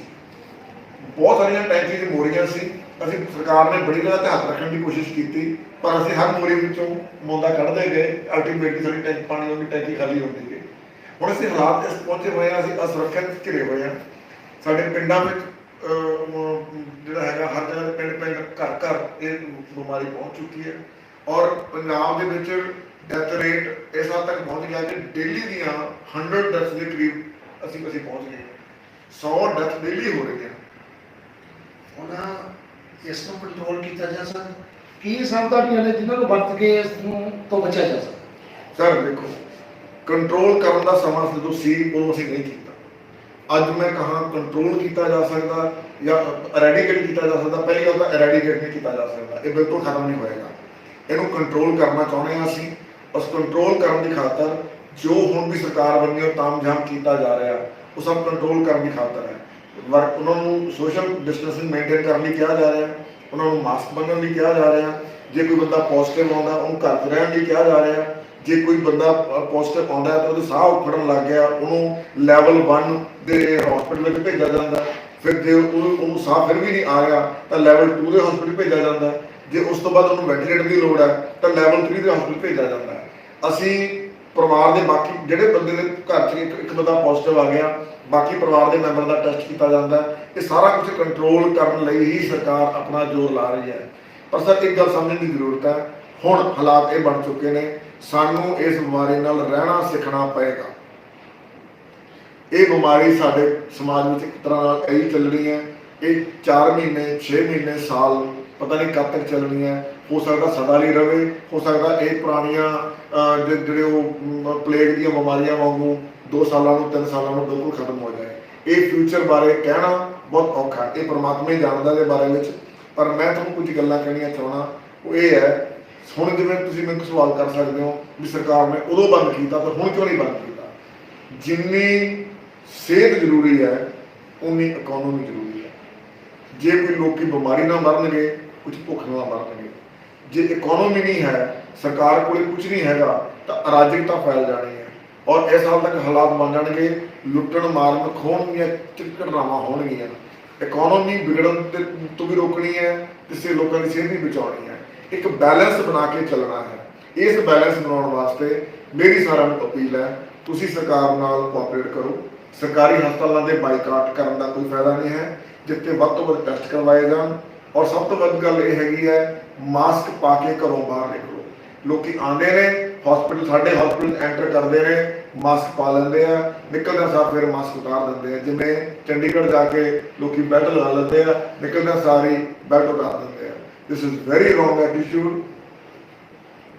ਬਹੁਤ ਸਾਰੀਆਂ ਟੈਂਕੀ ਦੀ ਮੋਰੀਆਂ ਸੀ, ਅਸੀਂ ਸਰਕਾਰ ਨੇ ਬੜੀ ਜਗ੍ਹਾ ਤੇ ਹੱਥ ਰੱਖਣ ਦੀ ਕੋਸ਼ਿਸ਼ ਕੀਤੀ ਪਰ ਅਸੀਂ ਹਰ ਮੋਰੀ ਵਿੱਚੋਂ ਮੋਂਦਾ ਕੱਢਦੇ ਗਏ। ਅਲਟੀਮੇਟਲੀ ਸਾਡੀ ਟੈਂਕ ਪਾਣੀ ਦੀ ਟੈਂਕੀ ਖਾਲੀ ਹੁੰਦੀ ਗਈ। ਹੁਣ ਅਸੀਂ ਹਾਲਾਤ ਇਸ ਪਹੁੰਚੇ ਹੋਏ ਹਾਂ, ਅਸੀਂ ਅਸੁਰੱਖਿਅਤ ਘਿਰੇ ਹੋਏ ਹਾਂ। ਸਾਡੇ ਪਿੰਡਾਂ ਵਿੱਚ ਜਿਹੜਾ ਹੈਗਾ ਹਰ ਜਗ੍ਹਾ ਪਿੰਡ ਪਿੰਡ ਘਰ ਘਰ ਇਹ ਬਿਮਾਰੀ ਪਹੁੰਚ ਚੁੱਕੀ ਹੈ ਔਰ ਪੰਜਾਬ ਦੇ ਵਿੱਚ ਡੈਥ ਰੇਟ ਇਸ ਹੱਦ ਤੱਕ ਪਹੁੰਚ ਗਿਆ ਕਿ ਡੇਲੀ ਦੀਆਂ 100 ਡੈਥਸ ਦੇ ਕਰੀਬ ਅਸੀਂ ਪਹੁੰਚ ਗਏ। 100 ਡੈਥ ਡੇਲੀ ਹੋ ਰਹੀਆਂ। ਹੁਣ ਇਸ ਨੂੰ ਕੰਟਰੋਲ ਕੀਤਾ ਜਾ ਸਕਦਾ, ਕੀ ਸਾਵਧਾਨੀਆਂ ਨੇ ਜਿਨ੍ਹਾਂ ਨੂੰ ਵਰਤ ਕੇ ਇਸ ਨੂੰ ਤੋਂ ਬਚਿਆ ਜਾ ਸਕਦਾ। ਸਰ ਦੇਖੋ, ਕੰਟਰੋਲ ਕਰਨ ਦਾ ਸਮਾਂ ਜਦੋਂ ਸੀ ਉਦੋਂ ਅਸੀਂ ਨਹੀਂ ਕੀਤਾ। ਅੱਜ ਮੈਂ ਕਹਾਂ ਕੰਟਰੋਲ ਕੀਤਾ ਜਾ ਸਕਦਾ ਜਾਂ ਐਰੈਡੀਕੇਟ ਕੀਤਾ ਜਾ ਸਕਦਾ, ਪਹਿਲੀ ਗੱਲ ਤਾਂ ਐਰੈਡੀਕੇਟ ਨਹੀਂ ਕੀਤਾ ਜਾ ਸਕਦਾ, ਇਹ ਬਿਲਕੁਲ ਖਤਮ ਨਹੀਂ ਹੋਏਗਾ। ਇਹਨੂੰ ਕੰਟਰੋਲ ਕਰਨਾ ਚਾਹੁੰਦੇ ਹਾਂ ਅਸੀਂ। ਉਸ ਕੰਟਰੋਲ ਕਰਨ ਦੀ ਖਾਤਰ ਜੋ ਹੁਣ ਵੀ ਸਰਕਾਰ ਵੱਲੋਂ ਤਾਮਝਾਮ ਕੀਤਾ ਜਾ ਰਿਹਾ ਉਹ ਸਭ ਕੰਟਰੋਲ ਕਰਨ ਦੀ ਖਾਤਰ ਹੈ। ਉਹਨਾਂ ਨੂੰ ਸੋਸ਼ਲ ਡਿਸਟੈਂਸਿੰਗ ਮੇਨਟੇਨ ਕਰਨ ਲਈ ਕਿਹਾ ਜਾ ਰਿਹਾ, ਉਹਨਾਂ ਨੂੰ ਮਾਸਕ ਬੰਨ੍ਹਣ ਲਈ ਕਿਹਾ ਜਾ ਰਿਹਾ। ਜੇ ਕੋਈ ਬੰਦਾ ਪੋਜ਼ਿਟਿਵ ਆਉਂਦਾ ਉਹਨੂੰ ਘਰ 'ਚ ਰਹਿਣ ਲਈ ਕਿਹਾ ਜਾ ਰਿਹਾ। ਜੇ ਕੋਈ ਬੰਦਾ ਪੋਜ਼ਿਟਿਵ ਆਉਂਦਾ ਤਾਂ ਉਹਦੇ ਸਾਹ ਉਖੜਨ ਲੱਗ ਗਿਆ ਉਹਨੂੰ ਲੈਵਲ 1 ਦੇ ਹਸਪੀਟਲ ਵਿੱਚ ਭੇਜਿਆ ਜਾਂਦਾ। ਫਿਰ ਜੇ ਉਹਨੂੰ ਸਾਹ ਫਿਰ ਵੀ ਨਹੀਂ ਆ ਰਿਹਾ ਤਾਂ ਲੈਵਲ 2 ਦੇ ਹਸਪੀਟਲ ਭੇਜਿਆ ਜਾਂਦਾ। ਜੇ ਉਸ ਤੋਂ ਬਾਅਦ ਉਹਨੂੰ ਵੈਂਟੀਲੇਟਰ ਦੀ ਲੋੜ ਹੈ ਤਾਂ ਲੈਵਲ 3 ਦੇ ਹਸਪੀਟਲ ਭੇਜਿਆ ਜਾਂਦਾ। ਅਸੀਂ ਪਰਿਵਾਰ ਦੇ ਬਾਕੀ ਜਿਹੜੇ ਬੰਦੇ ਦੇ ਘਰ 'ਚ ਇੱਕ ਬੰਦਾ ਪੋਜ਼ਿਟਿਵ ਆ ਗਿਆ, ਬਾਕੀ ਪਰਿਵਾਰ ਦੇ ਮੈਂਬਰ ਦਾ ਟੈਸਟ ਕੀਤਾ ਜਾਂਦਾ। ਇਹ ਸਾਰਾ ਕੁਝ ਕੰਟਰੋਲ ਕਰਨ ਲਈ ਹੀ ਸਰਕਾਰ ਆਪਣਾ ਜ਼ੋਰ ਲਾ ਰਹੀ ਹੈ। ਪਰ ਸਰ ਇੱਕ ਗੱਲ ਸਮਝਣ ਦੀ ਜ਼ਰੂਰਤ ਹੈ, ਹੁਣ ਹਾਲਾਤ ਇਹ ਬਣ ਚੁੱਕੇ ਨੇ, ਸਾਨੂੰ ਇਸ ਬਿਮਾਰੀ ਨਾਲ ਰਹਿਣਾ ਸਿੱਖਣਾ ਪਏਗਾ। ਇਹ ਬਿਮਾਰੀ ਸਾਡੇ ਸਮਾਜ ਵਿੱਚ ਇੱਕ ਤਰ੍ਹਾਂ ਨਾਲ ਇਹੀ ਚੱਲਣੀ ਹੈ। ਇਹ 4 ਮਹੀਨੇ 6 ਮਹੀਨੇ ਸਾਲ ਪਤਾ ਨਹੀਂ ਕਦ ਤੱਕ ਚੱਲਣੀ ਹੈ। ਹੋ ਸਕਦਾ ਸਦਾ ਲਈ ਰਵੇ, ਹੋ ਸਕਦਾ ਇਹ ਪੁਰਾਣੀਆਂ ਜਿਹੜੇ ਉਹ ਪਲੇਗ ਦੀਆਂ ਬਿਮਾਰੀਆਂ ਵਾਂਗੂ 2 ਸਾਲਾਂ ਨੂੰ 3 ਸਾਲਾਂ ਨੂੰ ਬਿਲਕੁਲ ਖਤਮ ਹੋ ਜਾਏ। ਇਹ ਫਿਊਚਰ ਬਾਰੇ ਕਹਿਣਾ ਬਹੁਤ ਔਖਾ, ਇਹ ਪਰਮਾਤਮਾ ਹੀ ਜਾਣਦਾ ਇਹਦੇ ਬਾਰੇ ਵਿੱਚ। ਪਰ ਮੈਂ ਤੁਹਾਨੂੰ ਕੁਝ ਗੱਲਾਂ ਕਹਿਣੀਆਂ ਚਾਹੁੰਦਾ, ਉਹ ਇਹ ਹੈ, ਹੁਣ ਜਿਵੇਂ ਤੁਸੀਂ ਮੈਨੂੰ ਸਵਾਲ ਕਰ ਸਕਦੇ ਹੋ ਵੀ ਸਰਕਾਰ ਨੇ ਉਦੋਂ ਬੰਦ ਕੀਤਾ ਤਾਂ ਹੁਣ ਕਿਉਂ ਨਹੀਂ ਬੰਦ ਕੀਤਾ। ਜਿੰਨੀ ਸਿਹਤ ਜ਼ਰੂਰੀ ਹੈ ਉਨੀ ਇਕਨੋਮੀ ਜ਼ਰੂਰੀ ਹੈ। ਜੇ ਕੋਈ ਲੋਕੀ ਬਿਮਾਰੀ ਨਾਲ ਮਰਨਗੇ, ਕੁਝ ਭੁੱਖ ਨਾਲ ਮਰਨਗੇ। ਜੇ ਇਕਨੋਮੀ ਨਹੀਂ ਹੈ, ਸਰਕਾਰ ਕੋਲ ਕੁਝ ਨਹੀਂ ਹੈਗਾ ਤਾਂ ਅਰਾਜਕਤਾ ਫੈਲ ਜਾਣੀ ਹੈ ਔਰ ਇਸ ਹਾਲ ਤੱਕ ਹਾਲਾਤ ਬਣ ਜਾਣਗੇ, ਲੁੱਟਣ ਮਾਰਨ ਖੋਹਣ ਦੀਆਂ ਘਟਨਾਵਾਂ ਹੋਣਗੀਆਂ। ਇਕਨੋਮੀ ਵਿਗੜਨ ਤੋਂ ਵੀ ਰੋਕਣੀ ਹੈ, ਕਿਸੇ ਲੋਕਾਂ ਦੀ ਸਿਹਤ ਵੀ ਬਚਾਉਣੀ ਹੈ। ਇੱਕ ਬੈਲੈਂਸ ਬਣਾ ਕੇ ਚੱਲਣਾ ਹੈ। ਇਸ ਬੈਲੈਂਸ ਬਣਾਉਣ ਵਾਸਤੇ ਮੇਰੀ ਸਾਰਿਆਂ ਨੂੰ ਅਪੀਲ ਹੈ, ਤੁਸੀਂ ਸਰਕਾਰ ਨਾਲ ਕੋਆਪਰੇਟ ਕਰੋ। ਸਰਕਾਰੀ ਹਸਪਤਾਲਾਂ ਦੇ ਬਾਈਕਾਟ ਕਰਨ ਦਾ ਕੋਈ ਫਾਇਦਾ ਨਹੀਂ ਹੈ। ਜਿੱਥੇ ਵੱਧ ਤੋਂ ਵੱਧ ਟੈਸਟ ਕਰਵਾਏ ਜਾਣ ਔਰ ਸਭ ਤੋਂ ਵੱਧ ਗੱਲ ਇਹ ਹੈਗੀ ਹੈ, ਮਾਸਕ ਪਾ ਕੇ ਘਰੋਂ ਬਾਹਰ ਨਿਕਲੋ। ਲੋਕੀ ਆਉਂਦੇ ਨੇ ਹਸਪੀਟਲ, ਸਾਡੇ ਹਸਪੀਟਲ ਐਂਟਰ ਕਰਦੇ ਨੇ, ਮਾਸਕ ਪਾ ਲੈਂਦੇ ਆ, ਨਿਕਲਦਿਆਂ ਸਾਰ ਫਿਰ ਮਾਸਕ ਉਤਾਰ ਦਿੰਦੇ ਆ। ਜਿਵੇਂ ਚੰਡੀਗੜ੍ਹ ਜਾ ਕੇ ਲੋਕੀ ਬੈਲਟ ਲਗਾ ਲੈਂਦੇ ਆ, ਨਿਕਲਦਿਆਂ ਸਾਰ ਹੀ ਬੈਲਟ ਉਤਾਰ ਦਿੰਦੇ ਆ। This is very wrong attitude.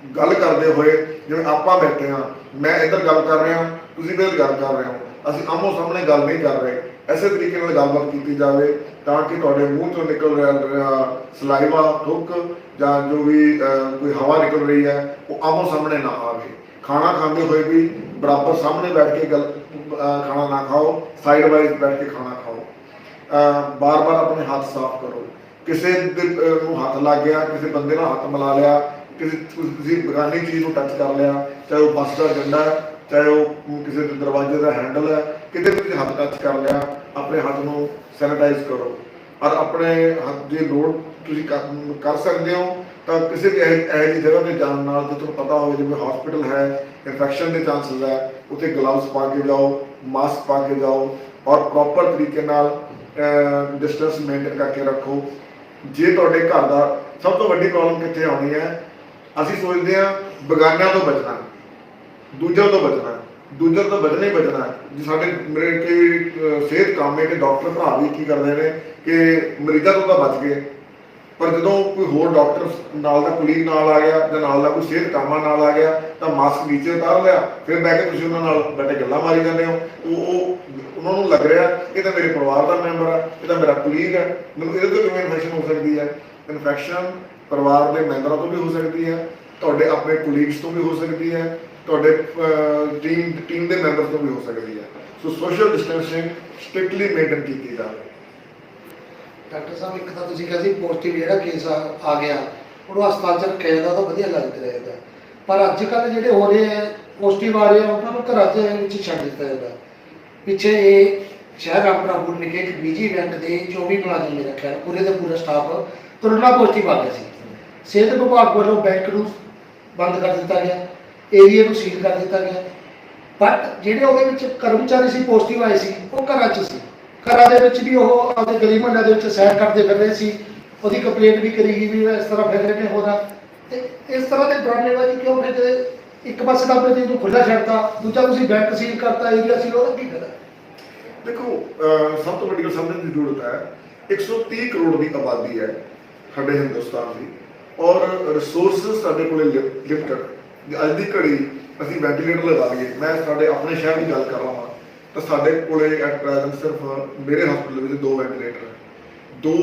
ਗੱਲ ਕਰਦੇ ਹੋਏ ਜਿਵੇਂ ਆਪਾਂ ਬੈਠੇ ਹਾਂ, ਮੈਂ ਇੱਧਰ ਗੱਲ ਕਰ ਰਿਹਾ, ਤੁਸੀਂ ਵੀ ਗੱਲ ਕਰ ਰਹੇ ਹੋ, ਅਸੀਂ ਆਮੋ ਸਾਹਮਣੇ ਗੱਲ ਨਹੀਂ ਕਰ ਰਹੇ, ਐਸੇ ਤਰੀਕੇ ਨਾਲ ਗੱਲਬਾਤ ਕੀਤੀ ਜਾਵੇ ਤਾਂ ਕਿ ਤੁਹਾਡੇ ਮੂੰਹ ਤੋਂ ਨਿਕਲ ਰਿਹਾ ਸਲਾਈਵਾ, ਥੁੱਕ ਜਾਂ ਜੋ ਵੀ ਕੋਈ ਹਵਾ ਨਿਕਲ ਰਹੀ ਹੈ ਉਹ ਆਮੋ ਸਾਹਮਣੇ ਨਾ ਆਵੇ। ਖਾਣਾ ਖਾਂਦੇ ਹੋਏ ਵੀ ਬਰਾਬਰ ਸਾਹਮਣੇ ਬੈਠ ਕੇ ਖਾਣਾ ਨਾ ਖਾਓ, ਸਾਈਡ ਵਾਈਜ਼ ਬੈਠ ਕੇ ਖਾਣਾ ਖਾਓ। ਬਾਰ-ਬਾਰ ਆਪਣੇ ਹੱਥ ਸਾਫ਼ ਕਰੋ। ਕਿਸੇ ਨੂੰ ਹੱਥ ਲੱਗ ਗਿਆ, ਕਿਸੇ ਬੰਦੇ ਨਾਲ ਹੱਥ ਮਿਲਾ ਲਿਆ, ਤੁਸੀਂ ਬੇਗਾਨੀ ਚੀਜ਼ ਨੂੰ ਟੱਚ ਕਰ ਲਿਆ, ਚਾਹੇ ਉਹ ਬੱਸ ਦਾ ਡੰਡਾ ਹੈ, ਚਾਹੇ ਉਹ ਕਿਸੇ ਦੇ ਦਰਵਾਜ਼ੇ ਦਾ ਹੈਂਡਲ ਹੈ, ਕਿਤੇ ਵੀ ਤੁਸੀਂ ਹੱਥ ਟੱਚ ਕਰ ਲਿਆ, ਆਪਣੇ ਹੱਥ ਨੂੰ ਸੈਨੀਟਾਈਜ਼ ਕਰੋ। ਔਰ ਆਪਣੇ ਹੱਥ ਦੀ ਲੋੜ ਤੁਸੀਂ ਕਰ ਸਕਦੇ ਹੋ ਤਾਂ ਕਿਸੇ ਵੀ ਇਹੋ ਜਿਹੀ ਜਗ੍ਹਾ 'ਤੇ ਜਾਣ ਨਾਲ ਜੇ ਤੁਹਾਨੂੰ ਪਤਾ ਹੋਵੇ ਜਿਵੇਂ ਹਸਪੀਟਲ ਹੈ, ਇਨਫੈਕਸ਼ਨ ਦੇ ਚਾਂਸਸ ਹੈ, ਉੱਥੇ ਗਲਵਸ ਪਾ ਕੇ ਜਾਓ, ਮਾਸਕ ਪਾ ਕੇ ਜਾਓ ਔਰ ਪ੍ਰੋਪਰ ਤਰੀਕੇ ਨਾਲ ਡਿਸਟੈਂਸ ਮੇਨਟੇਨ ਕਰਕੇ ਰੱਖੋ। ਜੇ ਤੁਹਾਡੇ ਘਰ ਦਾ ਸਭ ਤੋਂ ਵੱਡੀ ਪ੍ਰੋਬਲਮ ਕਿੱਥੇ ਆਉਣੀ ਹੈ, ਅਸੀਂ ਸੋਚਦੇ ਹਾਂ ਬੇਗਾਨਿਆਂ ਤੋਂ ਬਚਣਾ, ਦੂਜਿਆਂ ਤੋਂ ਬਚਣਾ, ਦੂਜਿਆਂ ਤੋਂ ਬਚਣਾ ਹੀ ਬਚਣਾ। ਜੇ ਸਾਡੇ ਮੇਰੇ ਕਈ ਸਿਹਤ ਕਾਮੇ ਤੇ ਡਾਕਟਰ ਭਰਾ ਵੀ ਕੀ ਕਰਦੇ ਨੇ ਕਿ ਮਰੀਜ਼ਾਂ ਤੋਂ ਤਾਂ ਬਚ ਗਏ, ਪਰ ਜਦੋਂ ਕੋਈ ਹੋਰ ਡਾਕਟਰ ਨਾਲ ਦਾ ਕੁਲੀਗ ਨਾਲ ਆ ਗਿਆ ਜਾਂ ਨਾਲ ਦਾ ਕੋਈ ਸਿਹਤ ਕਾਮਾ ਨਾਲ ਆ ਗਿਆ ਤਾਂ ਮਾਸਕ ਨੀਚੇ ਉਤਾਰ ਲਿਆ, ਫਿਰ ਬਹਿ ਕੇ ਤੁਸੀਂ ਉਹਨਾਂ ਨਾਲ ਬੈਠੇ ਗੱਲਾਂ ਮਾਰੀ ਜਾਂਦੇ ਹੋ। ਉਹ ਉਹਨਾਂ ਨੂੰ ਲੱਗ ਰਿਹਾ ਇਹ ਤਾਂ ਮੇਰੇ ਪਰਿਵਾਰ ਦਾ ਮੈਂਬਰ ਹੈ, ਇਹ ਤਾਂ ਮੇਰਾ ਕੁਲੀਗ ਹੈ, ਮੈਨੂੰ ਇਹਦੇ ਤੋਂ ਕਿਵੇਂ ਇਨਫੈਕਸ਼ਨ ਹੋ ਸਕਦੀ ਹੈ। ਇਨਫੈਕਸ਼ਨ ਪਰਿਵਾਰ ਦੇ ਮੈਂਬਰਾਂ ਤੋਂ ਵੀ ਹੋ ਸਕਦੀ ਹੈ, ਤੁਹਾਡੇ ਆਪਣੇ ਕੁਲੀਗਸ ਤੋਂ ਵੀ ਹੋ ਸਕਦੀ ਹੈ, ਤੁਹਾਡੇ ਟੀਮ ਦੇ ਮੈਂਬਰ ਤੋਂ ਵੀ ਹੋ ਸਕਦੀ ਹੈ। ਸੋ ਸੋਸ਼ਲ ਡਿਸਟੈਂਸਿੰਗ ਸਟ੍ਰਿਕਟਲੀ ਮੇਨਟੇਨ ਕੀਤੀ ਜਾਵੇ। ਡਾਕਟਰ ਸਾਹਿਬ ਇੱਕ ਤਾਂ ਤੁਸੀਂ ਕਹਿੰਦੇ ਪੋਜ਼ਿਟਿਵ ਜਿਹੜਾ ਕੇਸ ਆ ਗਿਆ ਉਹਨੂੰ ਹਸਪਤਾਲ 'ਚ ਰੱਖਿਆ ਜਾਂਦਾ ਤਾਂ ਵਧੀਆ ਲੱਗ ਰਹੇਗਾ, ਪਰ ਅੱਜ ਕੱਲ੍ਹ ਜਿਹੜੇ ਹੋ ਰਹੇ ਹੈ ਪੋਜ਼ਿਟਿਵ ਆ ਰਹੇ ਆ ਉਹਨਾਂ ਨੂੰ ਘਰਾਂ ਦੇ ਵਿੱਚ ਛੱਡ ਦਿੱਤਾ ਜਾਂਦਾ। ਪਿੱਛੇ ਇਹ ਸ਼ਹਿਰ ਰਾਮਪੁਰ ਨਿੱਕੇ ਇੱਕ ਬੀਜੀ ਇਵੈਂਟ ਦੇ 24 ਮੁਲਾਜ਼ਮ ਮੇਰਾ ਖਿਆਲ ਪੂਰੇ ਦਾ ਪੂਰਾ ਸਟਾਫ ਕਰੋਨਾ ਪੋਜ਼ਿਟਿਵ ਆ ਗਿਆ ਸੀ। ਸਿਹਤ ਵਿਭਾਗ ਵੱਲੋਂ ਬੈਂਕ ਨੂੰ ਬੰਦ ਕਰ ਦਿੱਤਾ ਗਿਆ, ਏਰੀਆ ਨੂੰ ਸੀਲ ਕਰ ਦਿੱਤਾ ਗਿਆ, ਬਟ ਜਿਹੜੇ ਉਹਦੇ ਵਿੱਚ ਕਰਮਚਾਰੀ ਸੀ ਪੋਜ਼ਿਟਿਵ ਆਏ ਸੀ ਉਹ ਘਰਾਂ 'ਚ ਸੀ। ਘਰਾਂ ਦੇ ਵਿੱਚ ਵੀ ਉਹ ਆਪਣੇ ਗਲੀ ਮੁਹੱਲਿਆਂ ਦੇ ਵਿੱਚ ਸੈਰ ਕਰਦੇ ਫਿਰ ਰਹੇ ਸੀ, ਉਹਦੀ ਕੰਪਲੇਂਟ ਵੀ ਕਰੀ ਗਈ ਵੀ ਇਸ ਤਰ੍ਹਾਂ ਫਿਰ ਰਹੇ ਨੇ ਹੋਣਾ। ਤੇ ਇਸ ਤਰ੍ਹਾਂ ਦੇ ਡਰਾਮੇਬਾਜ਼ੀ ਕਿਉਂ? ਫਿਰ ਇੱਕ ਪਾਸੇ ਤਾਂ ਆਪਣੇ ਨੂੰ ਖੁੱਲ੍ਹਾ ਛੱਡਤਾ, ਦੂਜਾ ਤੁਸੀਂ ਬੈਂਕ ਸੀਲ ਕਰਤਾ, ਏਰੀਆ ਸੀਲ, ਉਹਦਾ ਕੀ ਫਾਇਦਾ? ਦੇਖੋ, ਸਭ ਤੋਂ ਵੱਡੀ ਗੱਲ ਸਮਝਣ ਦੀ ਜ਼ਰੂਰਤ ਹੈ 130 ਕਰੋੜ ਦੀ ਆਬਾਦੀ ਹੈ ਸਾਡੇ ਹਿੰਦੁਸਤਾਨ ਦੀ ਔਰ ਰਿਸੋਰਸਿਸ ਸਾਡੇ ਕੋਲ ਲਿਮਟਡ। ਅੱਜ ਦੀ ਘੜੀ ਅਸੀਂ ਵੈਂਟੀਲੇਟਰ ਲਗਾ ਲਈਏ, ਮੈਂ ਸਾਡੇ ਆਪਣੇ ਸ਼ਹਿਰ ਦੀ ਗੱਲ ਕਰ ਰਹਾ ਹਾਂ ਤਾਂ ਸਾਡੇ ਕੋਲੇ ਐਟ ਪ੍ਰੈਜ਼ੈਂਟ ਸਿਰਫ ਮੇਰੇ ਹਸਪੀਟਲ ਵਿੱਚ 2 ਵੈਂਟੀਲੇਟਰ ਹੈ। 2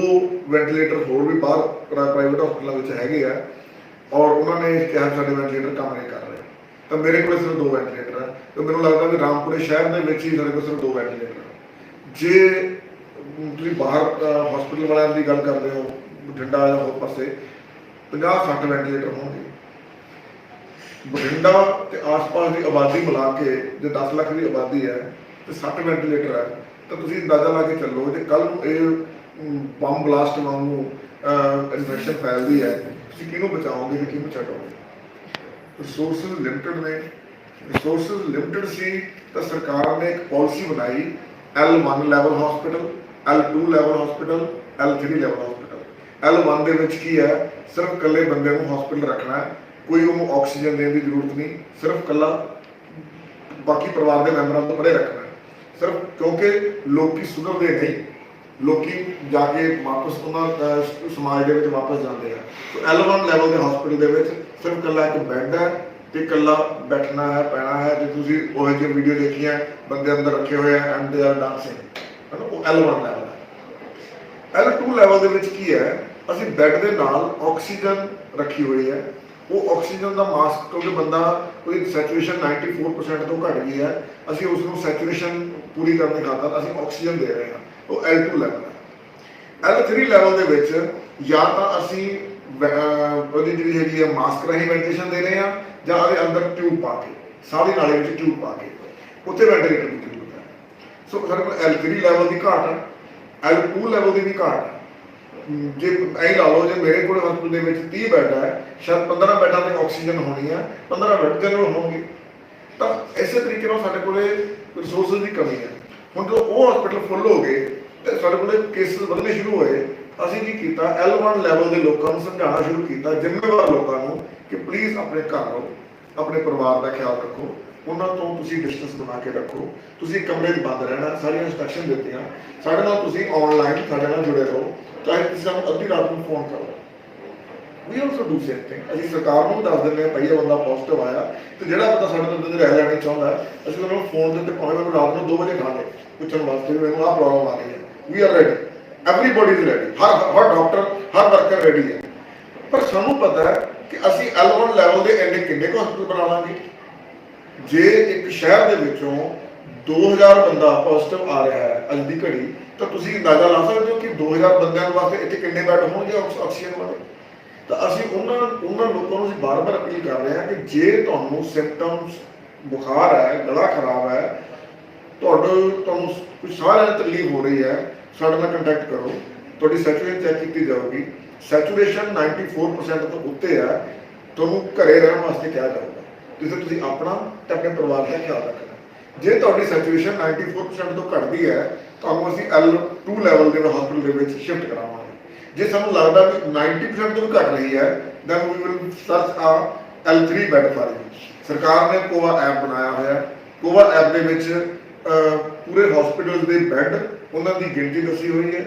ਵੈਂਟੀਲੇਟਰ ਹੋਰ ਵੀ ਬਾਹਰ ਪ੍ਰਾਈਵੇਟ ਹਸਪੀਟਲਾਂ ਵਿੱਚ ਹੈਗੇ ਆ ਔਰ ਉਹਨਾਂ ਨੇ ਕਿਹਾ ਸਾਡੇ ਵੈਂਟੀਲੇਟਰ ਕੰਮ ਨਹੀਂ ਕਰ ਰਹੇ, ਤਾਂ ਮੇਰੇ ਕੋਲ ਸਿਰਫ 2 ਵੈਂਟੀਲੇਟਰ ਹੈ। ਤਾਂ ਮੈਨੂੰ ਲੱਗਦਾ ਵੀ ਰਾਮਪੁਰੇ ਸ਼ਹਿਰ ਦੇ ਵਿੱਚ ਹੀ ਸਾਡੇ ਕੋਲ ਸਿਰਫ 2 ਵੈਂਟੀਲੇਟਰ ਹੈ। ਜੇ ਤੁਸੀਂ ਬਾਹਰ ਹਸਪੀਟਲ ਵਾਲਿਆਂ ਦੀ ਗੱਲ ਕਰਦੇ ਹੋ, ਬਠਿੰਡਾ ਜਾਂ ਹੋਰ ਪਾਸੇ 50-60 ਵੈਂਟੀਲੇਟਰ ਹੋਣਗੇ। ਬਠਿੰਡਾ ਤੇ ਆਸ-ਪਾਸ ਦੀ ਆਬਾਦੀ ਮਿਲਾ ਕੇ ਜੇ 10 ਲੱਖ ਦੀ ਆਬਾਦੀ ਹੈ ਤੇ 60 ਵੈਂਟੀਲੇਟਰ ਹੈ ਤਾਂ ਤੁਸੀਂ ਅੰਦਾਜ਼ਾ ਲਾ ਕੇ ਚੱਲੋ ਜੇ ਕੱਲ ਨੂੰ ਇਹ ਬੰਬ ਬਲਾਸਟ ਵਾਂਗੂ ਇਨਫੈਕਸ਼ਨ ਫੈਲਦੀ ਹੈ, ਤੁਸੀਂ ਕਿਹਨੂੰ ਬਚਾਓਗੇ ਤੇ ਕਿਹਨੂੰ ਛੱਡੋਗੇ? ਰਿਸੋਰਸਿਸ ਲਿਮਟਡ ਨੇ। ਰਿਸੋਰਸਿਸ ਲਿਮਟਡ ਸੀ ਤਾਂ ਸਰਕਾਰ ਨੇ ਇੱਕ ਪਾਲਿਸੀ ਬਣਾਈ, L1 level hospital, L2 level hospital, L3 level hospital. L1 ਦੇ ਵਿੱਚ ਕੀ ਹੈ, ਸਿਰਫ ਇਕੱਲੇ ਬੰਦੇ ਨੂੰ ਹਸਪੀਟਲ ਰੱਖਣਾ ਹੈ, ਕੋਈ ਉਹਨੂੰ ਆਕਸੀਜਨ ਦੇਣ ਦੀ ਜ਼ਰੂਰਤ ਨਹੀਂ, ਸਿਰਫ ਇਕੱਲਾ ਬਾਕੀ ਪਰਿਵਾਰ ਦੇ ਮੈਂਬਰਾਂ ਤੋਂ ਪਰੇ ਰੱਖਣਾ ਹੈ ਸਿਰਫ, ਕਿਉਂਕਿ ਲੋਕੀ ਸੁਧਰਦੇ ਨਹੀਂ, ਲੋਕੀ ਜਾ ਕੇ ਵਾਪਸ ਉਹਨਾਂ ਸਮਾਜ ਦੇ ਵਿੱਚ ਵਾਪਸ ਜਾਂਦੇ ਆ। ਸੋ L1 ਲੈਵਲ ਦੇ ਹਸਪੀਟਲ ਦੇ ਵਿੱਚ ਸਿਰਫ ਇਕੱਲਾ ਇੱਕ ਬੈੱਡ ਹੈ ਤੇ ਇਕੱਲਾ ਬੈਠਣਾ ਹੈ, ਪੈਣਾ ਹੈ। ਜੇ ਤੁਸੀਂ ਉਹ ਜਿਹੀ ਵੀਡੀਓ ਦੇਖੀਆਂ ਬੰਦੇ ਅੰਦਰ ਰੱਖੇ ਹੋਏ ਆ ਐਂਡ ਦੇ ਆਰ ਡਾਂਸਿੰਗ, ਉਹ L1 ਲੈਵਲ ਹੈ। L2 ਲੈਵਲ ਦੇ ਵਿੱਚ ਕੀ ਹੈ, ਅਸੀਂ ਬੈੱਡ ਦੇ ਨਾਲ ਆਕਸੀਜਨ ਰੱਖੀ ਹੋਈ ਹੈ। ਉਹ ਆਕਸੀਜਨ ਦਾ ਮਾਸਕ, ਕਿਉਂਕਿ ਬੰਦਾ ਉਹਦੀ ਸੈਚੂਰੇਸ਼ਨ 94% ਤੋਂ ਘੱਟ ਗਈ ਹੈ, ਅਸੀਂ ਉਸ ਨੂੰ ਸੈਚੂਰੇਸ਼ਨ ਪੂਰੀ ਕਰਨ ਦੀ ਖਾਤਰ ਅਸੀਂ ਆਕਸੀਜਨ ਦੇ ਰਹੇ ਹਾਂ, ਉਹ L2 ਲੈਵਲ ਹੈ। L3 ਲੈਵਲ ਦੇ ਵਿੱਚ ਜਾਂ ਤਾਂ ਅਸੀਂ ਉਹਦੀ ਜਿਹੜੀ ਹੈਗੀ ਹੈ ਮਾਸਕ ਰਾਹੀਂ ਵੈਂਟੀਲੇਸ਼ਨ ਦੇ ਰਹੇ ਹਾਂ ਜਾਂ ਉਹਦੇ ਅੰਦਰ ਟਿਊਬ ਪਾ ਕੇ, ਸਾਹ ਦੀ ਨਾਲੀ ਵਿੱਚ ਟਿਊਬ ਪਾ ਕੇ ਉੱਥੇ ਵੈਂਟੀਲੇਟਰ ਦੀ ਜ਼ਰੂਰਤ ਹੈ। ਸੋ ਸਾਡੇ ਕੋਲ L3 ਲੈਵਲ ਦੀ ਘਾਟ ਹੈ, L2 ਲੈਵਲ ਦੀ ਵੀ ਘਾਟ ਹੈ। ਜੇ ਐਂ ਲਾ ਲਓ, ਜੇ ਮੇਰੇ ਕੋਲ ਹਸਪਤਾਲ ਦੇ ਵਿੱਚ 30 ਬੈੱਡ ਹੈ, ਸ਼ਾਇਦ 15 ਬੈੱਡਾਂ ਤੇ ਆਕਸੀਜਨ ਹੋਣੀ ਹੈ, 15 ਬੈੱਡ ਜਨਰਲ ਹੋਣਗੇ। ਤਾਂ ਇਸੇ ਤਰੀਕੇ ਨਾਲ ਸਾਡੇ ਕੋਲੇ ਰਿਸੋਰਸਿਸ ਦੀ ਕਮੀ ਹੈ। ਹੁਣ ਜਦੋਂ ਉਹ ਹਸਪੀਟਲ ਫੁੱਲ ਹੋ ਗਏ ਤੇ ਸਾਡੇ ਕੋਲੇ ਕੇਸਿਸ ਵਧਣੇ ਸ਼ੁਰੂ ਹੋਏ, ਅਸੀਂ ਕੀ ਕੀਤਾ, L1 ਲੈਵਲ ਦੇ ਲੋਕਾਂ ਨੂੰ ਸਮਝਾਉਣਾ ਸ਼ੁਰੂ ਕੀਤਾ, ਜ਼ਿੰਮੇਵਾਰ ਲੋਕਾਂ ਨੂੰ, ਕਿ ਪਲੀਜ਼ ਆਪਣੇ ਘਰ ਰਹੋ, ਆਪਣੇ ਪਰਿਵਾਰ ਦਾ ਖਿਆਲ ਰੱਖੋ, ਉਹਨਾਂ ਤੋਂ ਤੁਸੀਂ ਡਿਸਟੈਂਸ ਬਣਾ ਕੇ ਰੱਖੋ, ਤੁਸੀਂ ਕਮਰੇ 'ਚ ਬੰਦ ਰਹਿਣਾ, ਸਾਰੀਆਂ ਇੰਸਟਰਕਸ਼ਨ ਦਿੱਤੀਆਂ। ਸਾਡੇ ਨਾਲ ਤੁਸੀਂ ਆਨਲਾਈਨ ਸਾਡੇ ਨਾਲ ਜੁੜੇ ਰਹੋ, ਚਾਹੇ ਤੁਸੀਂ ਸਾਨੂੰ ਅੱਧੀ ਰਾਤ ਨੂੰ ਫੋਨ ਕਰੋ, ਵੀ ਆਲਸੋ ਡੂ ਸੇਮ ਥਿੰਗ। ਅਸੀਂ ਸਰਕਾਰ ਨੂੰ ਵੀ ਦੱਸ ਦਿੰਦੇ ਹਾਂ ਭਾਈ ਇਹ ਬੰਦਾ ਪੋਜ਼ਿਟਿਵ ਆਇਆ, ਤੇ ਜਿਹੜਾ ਬੰਦਾ ਸਾਡੇ ਤੋਂ ਰਹਿ ਲੈਣੀ ਚਾਹੁੰਦਾ ਅਸੀਂ ਉਹਨਾਂ ਨੂੰ ਫੋਨ ਦੇ ਉੱਤੇ ਭਾਵੇਂ ਮੈਨੂੰ ਰਾਤ ਨੂੰ 2 ਵਜੇ ਖਾ ਕੇ ਪੁੱਛਣ ਵਾਸਤੇ ਵੀ ਮੈਨੂੰ ਆਹ ਪ੍ਰੋਬਲਮ ਆ ਰਹੀ ਹੈ। We are ready, everybody is ready, ਹਰ ਡਾਕਟਰ ਹਰ ਵਰਕਰ ਰੈਡੀ ਹੈ। ਪਰ ਸਾਨੂੰ ਪਤਾ ਹੈ ਕਿ ਅਸੀਂ L1 ਲੈਵਲ ਦੇ ਇੰਨੇ ਕਿੰਨੇ ਕੁ ਹਸਪਤਾਲ ਬਣਾ ਲਾਂਗੇ। ਜੇ ਇੱਕ ਸ਼ਹਿਰ ਦੇ ਵਿੱਚੋਂ 2000 ਬੰਦਾ ਪੋਜ਼ਿਟਿਵ ਆ ਰਿਹਾ ਹੈ ਅੱਜ ਦੀ ਘੜੀ, ਤਾਂ ਤੁਸੀਂ ਅੰਦਾਜ਼ਾ ਲਾ ਸਕਦੇ ਹੋ ਕਿ 2000 ਬੰਦਿਆਂ ਵਾਸਤੇ ਇੱਥੇ ਕਿੰਨੇ ਬੈੱਡ ਹੋਣਗੇ ਆਕਸੀਜਨ ਵਾਲੇ। ਤਾਂ ਅਸੀਂ ਉਹਨਾਂ ਲੋਕਾਂ ਨੂੰ ਅਸੀਂ ਬਾਰ-ਬਾਰ ਅਪੀਲ ਕਰ ਰਹੇ ਹਾਂ ਕਿ ਜੇ ਤੁਹਾਨੂੰ ਸਿੰਪਟਮਸ, ਬੁਖਾਰ ਹੈ, ਗਲਾ ਖਰਾਬ ਹੈ, ਤੁਹਾਨੂੰ ਕੋਈ ਸਾਹ ਲੈਣ ਦੀ ਤਕਲੀਫ ਹੋ ਰਹੀ ਹੈ, ਸਾਡੇ ਨਾਲ ਕੰਟੈਕਟ ਕਰੋ। ਤੁਹਾਡੀ ਸੈਚੂਰੇਸ਼ਨ ਚੈੱਕ ਕੀਤੀ ਜਾਊਗੀ। ਸੈਚੂਰੇਸ਼ਨ 94% ਤੋਂ ਉੱਤੇ ਹੈ, ਤੁਹਾਨੂੰ ਘਰੇ ਰਹਿਣ ਵਾਸਤੇ ਕਿਹਾ ਜਾਊਗਾ। ਤੁਸੀਂ ਆਪਣਾ ਤੇ ਆਪਣੇ ਪਰਿਵਾਰ ਦਾ ਖਿਆਲ ਰੱਖਣਾ। ਜੇ ਤੁਹਾਡੀ ਸੈਚੂਰੇਸ਼ਨ 94% ਤੋਂ ਘੱਟਦੀ ਹੈ, ਤੁਹਾਨੂੰ ਅਸੀਂ L2 ਲੈਵਲ ਦੇ ਹਸਪਤਾਲ ਦੇ ਵਿੱਚ ਸ਼ਿਫਟ ਕਰਾਵਾਂਗੇ। ਜੇ ਸਾਨੂੰ ਲੱਗਦਾ ਵੀ 90% ਤੋਂ ਵੀ ਘੱਟ ਰਹੀ ਹੈ, ਦੈਨ ਵੀ ਵਿਲ ਸਰਚ ਆ L3 ਬੈੱਡ ਫਾਰ ਯੂ। ਸਰਕਾਰ ਨੇ ਕੋਵਾ ਐਪ ਬਣਾਇਆ ਹੋਇਆ। ਕੋਵਾ ਐਪ ਦੇ ਵਿੱਚ ਪੂਰੇ ਹਸਪੀਟਲ ਦੇ ਬੈੱਡ, ਉਹਨਾਂ ਦੀ ਗਿਣਤੀ ਦੱਸੀ ਹੋਈ ਹੈ,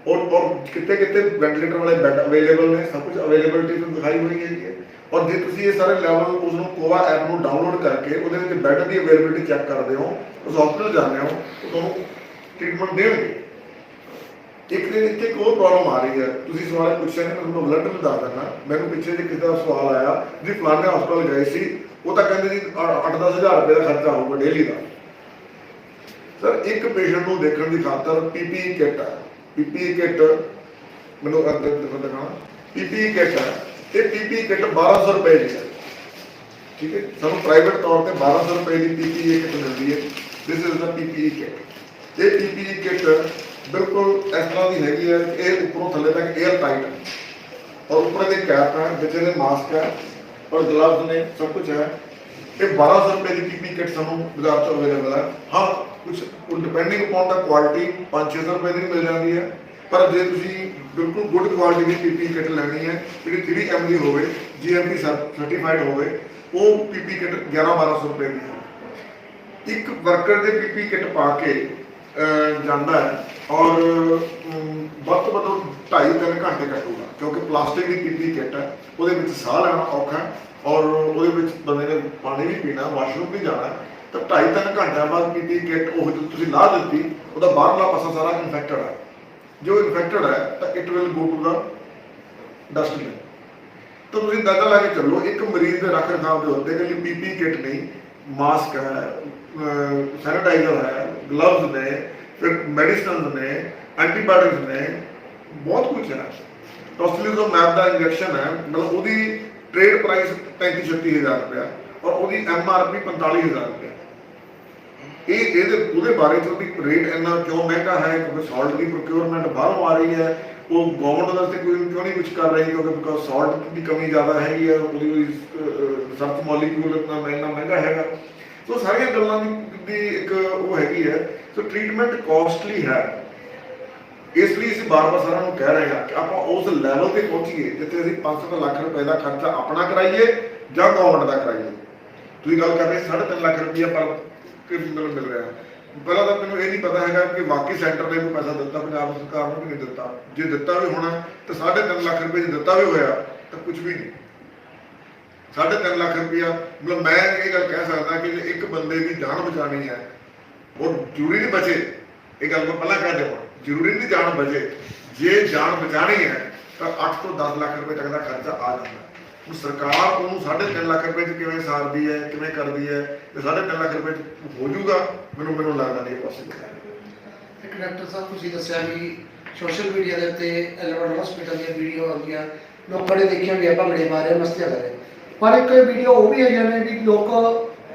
ਔਰ ਕਿਤੇ ਵੈਂਟੀਲੇਟਰ ਵਾਲੇ ਬੈੱਡ ਅਵੇਲੇਬਲ ਨੇ, ਸਭ ਕੁਝ ਅਵੇਲੇਬਿਲਿਟੀ ਦਿਖਾਈ ਹੋਈ ਹੈਗੀ ਹੈ। ਔਰ ਜੇ ਤੁਸੀਂ ਇਹ ਸਾਰੇ ਲੈਵਲ ਉਸ ਨੂੰ ਕੋਵਾ ਐਪ ਨੂੰ ਡਾਊਨਲੋਡ ਕਰਕੇ ਉਹਦੇ ਵਿੱਚ ਬੈੱਡ ਦੀ ਅਵੇਲੇਬਿਲਿਟੀ ਚੈੱਕ ਕਰਦੇ ਹੋ, ਉਸ ਹਸਪੀਟਲ ਜਾਂਦੇ ਹੋ, ਤਾਂ ਤੁਹਾਨੂੰ ਟ੍ਰੀਟਮੈਂਟ ਦੇਣਗੇ। ਇੱਕ ਦਿਨ ਇੱਥੇ ਇੱਕ ਹੋਰ ਪ੍ਰੋਬਲਮ ਆ ਰਹੀ ਹੈ, ਤੁਸੀਂ ਸਵਾਲ ਪੁੱਛਿਆ ਨੇ, ਤੁਹਾਨੂੰ ਬਲੱਡ ਨੂੰ ਦੱਸ ਦਿੰਦਾ। ਮੈਨੂੰ ਪਿੱਛੇ ਜੇ ਕਿਸੇ ਦਾ ਸਵਾਲ ਆਇਆ ਜੀ ਫਲਾਣੇ ਹਸਪਤਾਲ ਗਏ ਸੀ, ਉਹ ਤਾਂ ਕਹਿੰਦੇ ਜੀ 8-10 ਹਜ਼ਾਰ ਰੁਪਏ ਦਾ ਖਰਚਾ ਹੋਊਗਾ ਡੇਲੀ ਦਾ। ਸਰ ਇੱਕ ਪੇਸ਼ੈਂਟ ਨੂੰ ਦੇਖਣ ਦੀ ਖਾਤਰ PPE ਕਿੱਟ ਹੈ, PPE ਕਿੱਟ ਮੈਨੂੰ ਦਿਖਾਣਾ, PPE ਕਿੱਟ ਹੈ। ਇਹ PPE ਕਿੱਟ 1200 ਰੁਪਏ ਦੀ ਹੈ, ਠੀਕ ਹੈ। ਸਾਨੂੰ ਪ੍ਰਾਈਵੇਟ ਤੌਰ ਤੇ 1200 ਰੁਪਏ ਦੀ PPE ਕਿੱਟ ਮਿਲਦੀ ਹੈ। This is the PPE kit. ਇਹ PPE ਕਿੱਟ ਬਿਲਕੁਲ ਇਸ ਤਰ੍ਹਾਂ ਦੀ ਹੈਗੀ ਹੈ, ਇਹ ਉੱਪਰੋਂ ਥੱਲੇ ਤੱਕ 에ਅਰ ਟਾਈਟ ਹੈ, ਔਰ ਉੱਪਰ ਦੇ ਕੈਪ ਹੈ, ਵਿੱਚ ਇਹਦੇ ਮਾਸਕ ਹੈ, ਔਰ ਗਲਵਜ਼ ਨੇ, ਸਭ ਕੁਝ ਹੈ। ਇਹ 1200 ਰੁਪਏ ਦੀ PPE ਕਿੱਟ ਸਾਨੂੰ ਬਾਜ਼ਾਰ 'ਚ ਅਵੇਲੇਬਲ ਹੈ। ਹਾਂ, ਕੁਝ ਡਿਪੈਂਡਿੰਗ ਅਪੋਨ ਦਾ ਕੁਆਲਿਟੀ 500-600 ਰੁਪਏ ਦੀ ਮਿਲ ਜਾਂਦੀ ਹੈ। ਪਰ ਜੇ ਤੁਸੀਂ ਬਿਲਕੁਲ ਗੁੱਡ ਕੁਆਲਿਟੀ ਦੀ PPE ਕਿੱਟ ਲੈਣੀ ਹੈ, ਜਿਹੜੀ 3M ਦੀ ਹੋਵੇ, GMP ਸਰਟੀਫਾਈਡ ਹੋਵੇ, ਉਹ PPE ਕਿੱਟ 1100-1200 ਰੁਪਏ ਦੀ ਹੈ। ਇੱਕ ਵਰਕਰ ਦੇ PPE ਕਿੱਟ ਪਾ ਕੇ ਜਾਂਦਾ ਹੈ, ਔਰ ਵੱਧ ਤੋਂ ਵੱਧ 2.5-3 ਘੰਟੇ ਕੱਟੂਗਾ, ਕਿਉਂਕਿ ਪਲਾਸਟਿਕ ਦੀ PPE ਕਿੱਟ ਹੈ, ਉਹਦੇ ਵਿੱਚ ਸਾਹ ਲੈਣਾ ਔਖਾ, ਔਰ ਉਹਦੇ ਵਿੱਚ ਬੰਦੇ ਨੇ ਪਾਣੀ ਵੀ ਪੀਣਾ, ਵਾਸ਼ਰੂਮ ਵੀ ਜਾਣਾ, ਤਾਂ 2.5-3 ਘੰਟਿਆਂ ਬਾਅਦ PPE ਕਿੱਟ ਉਹ ਜਦੋਂ ਤੁਸੀਂ ਲਾ ਦਿੱਤੀ, ਉਹਦਾ ਬਾਹਰਲਾ ਪਾਸਾ ਸਾਰਾ ਇਨਫੈਕਟਡ ਹੈ। ਜੋ ਇਨਫੈਕਟਡ ਹੈ ਤਾਂ it will go to the dustbin. ਤਾਂ ਤੁਸੀਂ ਅੰਦਾਜ਼ਾ ਲਾ ਕੇ ਚੱਲੋ, ਇੱਕ ਮਰੀਜ਼ ਦੇ ਰੱਖ ਰਖਾਵ ਦੇ ਉੱਤੇ ਕਿ PPE ਕਿੱਟ ਨਹੀਂ, ਮਾਸਕ ਹੈ, ਸੈਨੀਟਾਈਜ਼ਰ ਹੈ, ਗਲਵਜ਼ ਨੇ, ਫਿਰ ਮੈਡੀਸਨਸ ਨੇ, ਐਂਟੀਬਾਇਓਟਿਕਸ ਨੇ, ਬਹੁਤ ਕੁਝ ਹੈ। ਟੋਸਲੀਜ਼ੋਮੈਬ ਦਾ ਇੰਜੈਕਸ਼ਨ ਹੈ, ਮਤਲਬ ਉਹਦੀ ਟ੍ਰੇਡ ਪ੍ਰਾਈਸ 35-36 ਹਜ਼ਾਰ ਰੁਪਇਆ, ਔਰ ਉਹਦੀ MRP 45 ਹਜ਼ਾਰ ਰੁਪਇਆ। ਉਹਦੇ ਬਾਰੇ 'ਚ ਉਹਦੀ ਰੇਟ ਇੰਨਾ ਕਿਉਂ ਮਹਿੰਗਾ ਹੈ? ਕਿਉਂਕਿ ਸਾਲਟ ਦੀ ਪ੍ਰੋਕਿਉਰਮੈਂਟ ਬਾਹਰੋਂ ਆ ਰਹੀ ਹੈ। ਉਹ ਗਵਰਨਮੈਂਟ ਵਾਸਤੇ ਕਿਉਂ ਨਹੀਂ ਕੁਝ ਕਰ ਰਹੀ? ਕਿਉਂਕਿ ਬਿਕੋਜ਼ ਸਾਲਟ ਦੀ ਕਮੀ ਜ਼ਿਆਦਾ ਹੈਗੀ ਹੈ, ਉਹਦੀ ਰਿਸਰਚ ਮੋਲੀਕਿਊਲ ਇੰਨਾ ਮਹਿੰਗਾ ਹੈਗਾ। ਸੋ ਸਾਰੀਆਂ ਗੱਲਾਂ ਦੀ ਇੱਕ ਉਹ ਹੈਗੀ ਹੈ। ਸੋ ਟ੍ਰੀਟਮੈਂਟ ਕਾਸਟਲੀ ਹੈ, ਇਸ ਲਈ ਅਸੀਂ ਬਾਰ-ਬਾਰ ਸਾਰਿਆਂ ਨੂੰ ਕਹਿ ਰਹੇ ਹਾਂ ਕਿ ਆਪਾਂ ਉਸ ਲੈਵਲ ਤੇ ਪਹੁੰਚੀਏ ਜਿੱਥੇ ਅਸੀਂ 500 ਲੱਖ ਰੁਪਏ ਦਾ ਖਰਚਾ ਆਪਣਾ ਕਰਾਈਏ ਜਾਂ ਗਵਰਨਮੈਂਟ ਦਾ ਕਰਾਈਏ। ਤੁਸੀਂ ਗੱਲ ਕਰ ਰਹੇ 3.5 ਲੱਖ ਰੁਪਇਆ ਪਰ ਮਿਲ ਰਿਹਾ। ਪਹਿਲਾਂ ਤਾਂ ਮੈਨੂੰ ਇਹ ਨਹੀਂ ਪਤਾ ਹੈਗਾ ਕਿ ਵਾਕਈ ਸੈਂਟਰ ਨੇ ਕੋਈ ਪੈਸਾ ਦਿੱਤਾ ਪੰਜਾਬ ਸਰਕਾਰ ਨੂੰ ਕਿ ਨਹੀਂ ਦਿੱਤਾ। ਜੇ ਦਿੱਤਾ ਵੀ ਹੋਣਾ ਤਾਂ 3.5 ਲੱਖ ਰੁਪਏ ਜੇ ਦਿੱਤਾ ਵੀ ਹੋਇਆ ਤਾਂ ਕੁਝ ਵੀ ਨਹੀਂ। 3.5 ਲੱਖ ਰੁਪਇਆ ਮਤਲਬ ਮੈਂ ਇਹ ਗੱਲ ਕਹਿ ਸਕਦਾ ਕਿ ਜੇ ਇੱਕ ਬੰਦੇ ਦੀ ਜਾਨ ਬਚਾਉਣੀ ਹੈ, ਉਹ ਜ਼ਰੂਰੀ ਨਹੀਂ ਬਚੇ, ਇਹ ਗੱਲ ਮੈਂ ਪਹਿਲਾਂ ਕਹਿ ਦੇਵਾਂ, ਜ਼ਰੂਰੀ ਨਹੀਂ ਜਾਨ ਬਚੇ। ਜੇ ਜਾਨ ਬਚਾਉਣੀ ਹੈ ਤਾਂ 8 ਤੋਂ 10 ਲੱਖ ਰੁਪਏ ਤੱਕ ਦਾ ਖਰਚਾ ਆ ਜਾਂਦਾ। ਸਰਕਾਰ ਉਹਨੂੰ 3.5 ਲੱਖ ਰੁਪਏ 'ਚ ਕਿਵੇਂ ਸਾਰਦੀ ਹੈ, ਕਿਵੇਂ ਕਰਦੀ ਹੈ, ਤੇ 3.5 ਲੱਖ ਰੁਪਏ 'ਚ ਹੋ ਜਾਊਗਾ? ਮੈਨੂੰ ਲੱਗਦਾ ਨਹੀਂ ਪੋਸੀਬਲ ਹੈ। ਇੱਕ ਡਾਕਟਰ ਸਾਹਿਬ ਤੁਸੀਂ ਦੱਸਿਆ ਵੀ ਸੋਸ਼ਲ ਮੀਡੀਆ ਦੇ ਉੱਤੇ L1 ਹਸਪੀਟਲ ਦੀਆਂ ਵੀਡੀਓ ਆਉਂਦੀਆਂ, ਲੋਕਾਂ ਨੇ ਦੇਖਿਆ ਵੀ ਭੰਗੜੇ ਮਾਰੇ, ਮਸਤੀਆਂ ਕਰ ਰਹੇ, ਪਰ ਇੱਕ ਵੀਡੀਓ ਉਹ ਵੀ ਹੈਗੀਆਂ ਨੇ ਵੀ ਲੋਕ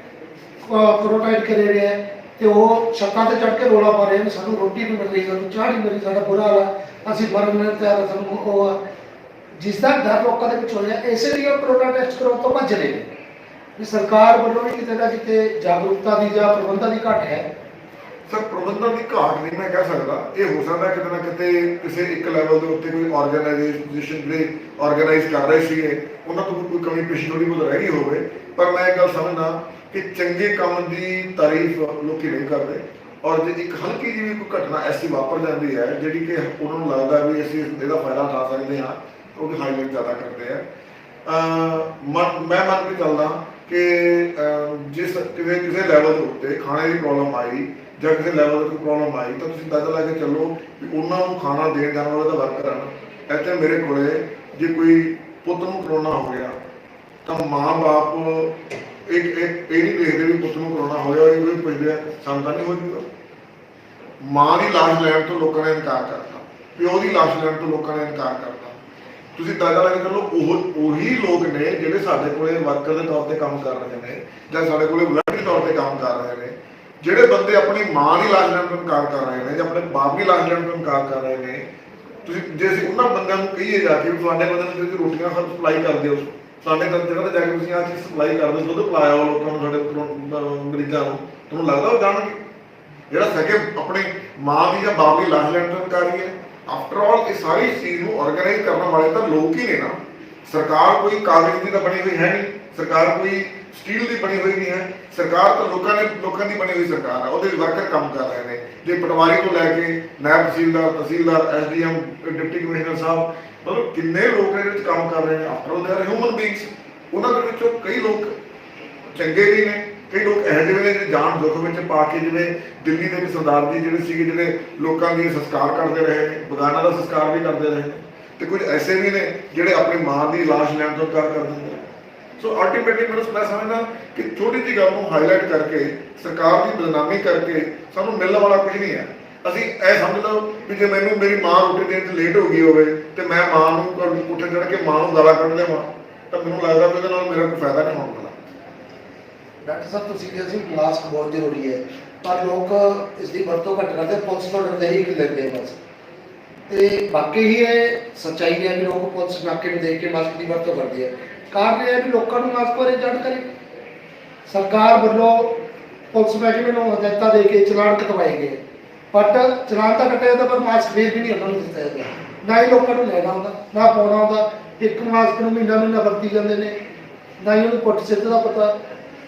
ਪ੍ਰੋਟੈਸਟ ਕਰੇ ਰਹੇ ਹੈ ਤੇ ਉਹ ਛੱਤਾਂ ਤੇ ਚੜ੍ਹ ਕੇ ਰੋਲਾ ਪਾ ਰਹੇ ਨੇ, ਸਾਨੂੰ ਰੋਟੀ ਨਹੀਂ ਮਿਲ ਰਹੀ, ਸਾਨੂੰ ਚਾਹ ਨਹੀਂ ਮਿਲ ਰਹੀ, ਸਾਡਾ ਬੁਰਾ ਹਾਲ ਹੈ, ਅਸੀਂ ਮਰਨ ਨੂੰ ਤਿਆਰ, ਸਾਨੂੰ ਉਹ ਆ। ਜਿਸ ਦਾ ਡਰ ਲੋਕਾਂ ਦੇ ਵਿੱਚ ਹੋ ਰਿਹਾ, ਇਸੇ ਲਈ ਉਹ ਕਰੋਨਾ ਟੈਸਟ ਕਰਾਉਣ ਤੋਂ ਭੱਜ ਰਹੇ ਨੇ। ਵੀ ਸਰਕਾਰ ਵੱਲੋਂ ਵੀ ਕਿਤੇ ਨਾ ਕਿਤੇ ਜਾਗਰੂਕਤਾ ਦੀ ਜਾਂ ਪ੍ਰਬੰਧਾਂ ਦੀ ਘਾਟ ਹੈ। ਸਰ ਪ੍ਰਬੰਧਾਂ ਦੀ ਘਾਟ ਨਹੀਂ ਮੈਂ ਕਹਿ ਸਕਦਾ, ਇਹ ਹੋ ਸਕਦਾ ਕਿਤੇ ਨਾ ਕਿਤੇ ਕਿਸੇ ਇੱਕ ਲੈਵਲ ਦੇ ਉੱਤੇ ਕੋਈ ਆਰਗੇਨਾਈਜੇਸ਼ਨ ਜਿਹੜੇ ਆਰਗੇਨਾਈਜ਼ ਕਰ ਰਹੇ ਸੀਗੇ ਉਹਨਾਂ ਤੋਂ ਕੋਈ ਕਮੀ ਪੇਸ਼ੀ ਥੋੜੀ ਬਹੁਤ ਰਹਿ ਗਈ ਹੋਵੇ। ਪਰ ਮੈਂ ਇਹ ਗੱਲ ਸਮਝਦਾ ਕਿ ਚੰਗੇ ਕੰਮ ਦੀ ਤਾਰੀਫ ਲੋਕੀ ਨਹੀਂ ਕਰਦੇ, ਔਰ ਜੇ ਇੱਕ ਹਲਕੀ ਜਿਹੀ ਵੀ ਕੋਈ ਘਟਨਾ ਐਸੀ ਵਾਪਰ ਜਾਂਦੀ ਹੈ ਜਿਹੜੀ ਕਿ ਉਹਨਾਂ ਨੂੰ ਲੱਗਦਾ ਵੀ ਅਸੀਂ ਇਹਦਾ ਫਾਇਦਾ ਉਠਾ ਸਕਦੇ ਹਾਂ, ਉਹਦੀ ਹਾਈਲਾਈਟ ਜ਼ਿਆਦਾ ਕਰਦੇ ਆ। ਮੈਂ ਮੰਨ ਕੇ ਚੱਲਦਾ ਕਿ ਜਿਸ ਕਿਸੇ ਲੈਵਲ ਦੇ ਉੱਤੇ ਖਾਣੇ ਦੀ ਪ੍ਰੋਬਲਮ ਆਈ ਜਾਂ ਕਿਸੇ ਲੈਵਲ ਤੇ ਕੋਈ ਪ੍ਰੋਬਲਮ ਆਈ ਤਾਂ ਤੁਸੀਂ ਅੰਦਾਜ਼ਾ ਲਾ ਕੇ ਚੱਲੋ ਵੀ ਉਹਨਾਂ ਨੂੰ ਖਾਣਾ ਦੇਣ ਜਾਣ ਵਾਲੇ ਤਾਂ ਵਰਕਰ ਹਨ। ਇੱਥੇ ਮੇਰੇ ਕੋਲੇ ਜੇ ਕੋਈ ਪੁੱਤ ਨੂੰ ਕਰੋਨਾ ਹੋ ਗਿਆ ਤਾਂ ਮਾਂ-ਬਾਪ ਇਹ ਨਹੀਂ ਦੇਖਦੇ ਵੀ ਪੁੱਤ ਨੂੰ ਕਰੋਨਾ ਹੋਇਆ, ਇਹ ਵੀ ਪੁੱਛਦੇ ਆ ਸਾਨੂੰ ਤਾਂ ਨਹੀਂ ਹੋ ਜੂਗਾ। ਮਾਂ ਦੀ ਲਾਸ਼ ਲੈਣ ਤੋਂ ਲੋਕਾਂ ਨੇ ਇਨਕਾਰ ਕਰਤਾ, ਪਿਓ ਦੀ ਲਾਸ਼ ਲੈਣ ਤੋਂ ਲੋਕਾਂ ਨੇ ਇਨਕਾਰ ਕਰਤਾ। ਤੁਸੀਂ ਅੰਦਾਜ਼ਾ ਲਾ ਕੇ ਚੱਲੋ ਉਹੀ ਲੋਕ ਨੇ ਜਿਹੜੇ ਸਾਡੇ ਕੋਲੇ ਵਰਕਰ ਦੇ ਤੌਰ ਤੇ ਕੰਮ ਕਰ ਰਹੇ ਨੇ ਜਾਂ ਸਾਡੇ ਕੋਲੇ ਵਲੰਟਰੀ ਤੌਰ ਤੇ ਕੰਮ ਕਰ ਰਹੇ ਨੇ। ਜਿਹੜੇ ਬੰਦੇ ਆਪਣੀ ਮਾਂ ਦੀ ਲਾਸ਼ ਲੈਣ ਤੋਂ ਇਨਕਾਰ ਕਰ ਰਹੇ ਨੇ ਜਾਂ ਆਪਣੇ ਬਾਪ ਦੀ ਲਾਸ਼ ਲੈਣ ਤੋਂ ਇਨਕਾਰ ਕਰ ਰਹੇ ਨੇ, ਤੁਸੀਂ ਜੇ ਅਸੀਂ ਉਹਨਾਂ ਬੰਦਿਆਂ ਨੂੰ ਕਹੀਏ ਜਾ ਕੇ ਤੁਹਾਡੇ ਬੰਦੇ ਨੂੰ ਤੁਸੀਂ ਰੋਟੀਆਂ ਸਪਲਾਈ ਕਰਦੇ ਹੋ, ਸਾਡੇ ਜਗ੍ਹਾ ਤੇ ਜਾ ਕੇ ਤੁਸੀਂ ਆਹ ਚੀਜ਼ ਸਪਲਾਈ ਕਰਦੇ ਹੋ, ਦੁੱਧ ਪਿਲਾਇਆ ਉਹ ਲੋਕਾਂ ਨੂੰ, ਸਾਡੇ ਮਰੀਜ਼ਾਂ ਨੂੰ, ਤੁਹਾਨੂੰ ਲੱਗਦਾ ਉਹ ਜਾਣਗੇ? ਜਿਹੜਾ ਸਕੇ ਆਪਣੀ ਮਾਂ ਦੀ ਜਾਂ ਬਾਪ ਦੀ ਲਾਸ਼ ਲੈਣ ਤੋਂ ਇਨਕਾਰੀ ਹੈ। ਆਫਟਰ ਆਲ ਇਹ ਸਾਰੀ ਚੀਜ਼ ਨੂੰ ਆਰਗੇਨਾਈਜ਼ ਕਰਨ ਵਾਲੇ ਤਾਂ ਲੋਕ ਹੀ ਨੇ ਨਾ। ਸਰਕਾਰ ਕੋਈ ਕਾਗਜ਼ ਦੀ ਤਾਂ ਬਣੀ ਹੋਈ ਹੈ ਨਹੀਂ, ਸਰਕਾਰ ਕੋਈ ਸਟੀਲ ਦੀ ਬਣੀ ਹੋਈ ਨਹੀਂ ਹੈ। ਸਰਕਾਰ ਤਾਂ ਲੋਕਾਂ ਦੀ ਬਣੀ ਹੋਈ ਸਰਕਾਰ ਹੈ, ਉਹਦੇ ਵਰਕਰ ਕੰਮ ਕਰ ਰਹੇ ਨੇ। ਜੇ ਪਟਵਾਰੀ ਤੋਂ ਲੈ ਕੇ ਨਾਇਬ ਤਹਿਸੀਲਦਾਰ, SDM, ਡਿਪਟੀ ਕਮਿਸ਼ਨਰ ਸਾਹਿਬ, ਮਤਲਬ ਕਿੰਨੇ ਲੋਕ ਇਹਦੇ ਵਿੱਚ ਕੰਮ ਕਰ ਰਹੇ ਨੇ। After all they are human beings. ਉਹਨਾਂ ਦੇ ਵਿੱਚੋਂ ਕਈ ਲੋਕ ਚੰਗੇ ਵੀ ਨੇ, ਕਈ ਲੋਕ ਇਹੋ ਜਿਹੇ ਨੇ ਜਿਹੜੇ ਜਾਨ ਦੁੱਖ ਵਿੱਚ ਪਾ ਕੇ, ਜਿਵੇਂ ਦਿੱਲੀ ਦੇ ਵਿੱਚ ਸਰਦਾਰ ਜੀ ਜਿਹੜੇ ਸੀਗੇ ਜਿਹੜੇ ਲੋਕਾਂ ਦੀ ਸੰਸਕਾਰ ਕਰਦੇ ਰਹੇ ਨੇ, ਬਗਾਨਾ ਦਾ ਸੰਸਕਾਰ ਵੀ ਕਰਦੇ ਰਹੇ ਨੇ, ਤੇ ਕੁਝ ਐਸੇ ਵੀ ਨੇ ਜਿਹੜੇ ਆਪਣੀ ਮਾਂ ਦੀ ਲਾਸ਼ ਲੈਣ ਤੋਂ ਇਨਕਾਰ ਕਰ ਦਿੰਦੇ ਨੇ। ਸੋ ਅਲਟੀਮੇਟਲੀ ਮੈਂ ਸਮਝਦਾ ਕਿ ਛੋਟੀ ਜਿਹੀ ਗੱਲ ਨੂੰ ਹਾਈਲਾਈਟ ਕਰਕੇ, ਸਰਕਾਰ ਦੀ ਬਦਨਾਮੀ ਕਰਕੇ ਸਾਨੂੰ ਮਿਲਣ ਵਾਲਾ ਕੁਝ ਨਹੀਂ ਹੈ। ਅਸੀਂ ਇਹ ਸਮਝ ਲਓ ਵੀ ਜੇ ਮੈਨੂੰ ਮੇਰੀ ਮਾਂ ਰੋਟੀ ਦੇਣ 'ਚ ਲੇਟ ਹੋ ਗਈ ਹੋਵੇ ਤੇ ਮੈਂ ਮਾਂ ਨੂੰ ਉੱਠੇ ਚੜ੍ਹ ਕੇ ਮਾਂ ਨੂੰ ਗਾਲਾਂ ਕੱਢ ਦੇਵਾਂ ਤਾਂ ਮੈਨੂੰ ਲੱਗਦਾ ਵੀ ਉਹਦੇ ਨਾਲ ਮੇਰਾ ਕੋਈ ਫਾਇਦਾ ਨਹੀਂ ਹੋਣ ਵਾਲਾ। ਡਾਕਟਰ ਸਾਹਿਬ ਤੁਸੀਂ ਕਿਹਾ ਸੀ ਮਾਸਕ ਬਹੁਤ ਜ਼ਰੂਰੀ ਹੈ, ਪਰ ਲੋਕ ਇਸ ਦੀ ਵਰਤੋਂ ਘੱਟ ਕਰਦੇ, ਪੁਲਿਸ ਤੋਂ ਡਰਦੇ ਹੀ ਲੈਂਦੇ ਬਸ। ਤੇ ਬਾਕੀ ਹੀ ਇਹ ਸੱਚਾਈ ਹੈ ਵੀ ਲੋਕ ਪੁਲਿਸ ਨਾਕੇ ਨੂੰ ਦੇਖ ਕੇ ਮਾਸਕ ਦੀ ਵਰਤੋਂ ਕਰਦੇ ਆ। ਕਾਰਨ ਇਹ ਹੈ ਵੀ ਲੋਕਾਂ ਨੂੰ ਮਾਸਕ ਬਾਰੇ ਜਾਣਕਾਰੀ ਸਰਕਾਰ ਵੱਲੋਂ ਪੁਲਿਸ ਮਹਿਕਮੇ ਨੂੰ ਹਦਾਇਤਾਂ ਦੇ ਕੇ ਚਲਾਨ ਕਟਵਾਏ ਗਏ, ਬਟ ਚਲਾਨ ਤਾਂ ਕੱਟਿਆ ਜਾਂਦਾ ਪਰ ਮਾਸਕ ਫੇਰ ਵੀ ਨਹੀਂ ਉਹਨਾਂ ਨੂੰ ਦਿੱਤਾ ਜਾਂਦਾ। ਨਾ ਹੀ ਲੋਕਾਂ ਨੂੰ ਲੈਣਾ ਆਉਂਦਾ, ਨਾ ਪਾਉਣਾ ਆਉਂਦਾ। ਇੱਕ ਮਾਸਕ ਨੂੰ ਮਹੀਨਾ ਵਰਤੀ ਜਾਂਦੇ ਨੇ, ਨਾ ਹੀ ਉਹਨੂੰ ਪੁੱਟ ਸਿੱਧ ਦਾ ਪਤਾ।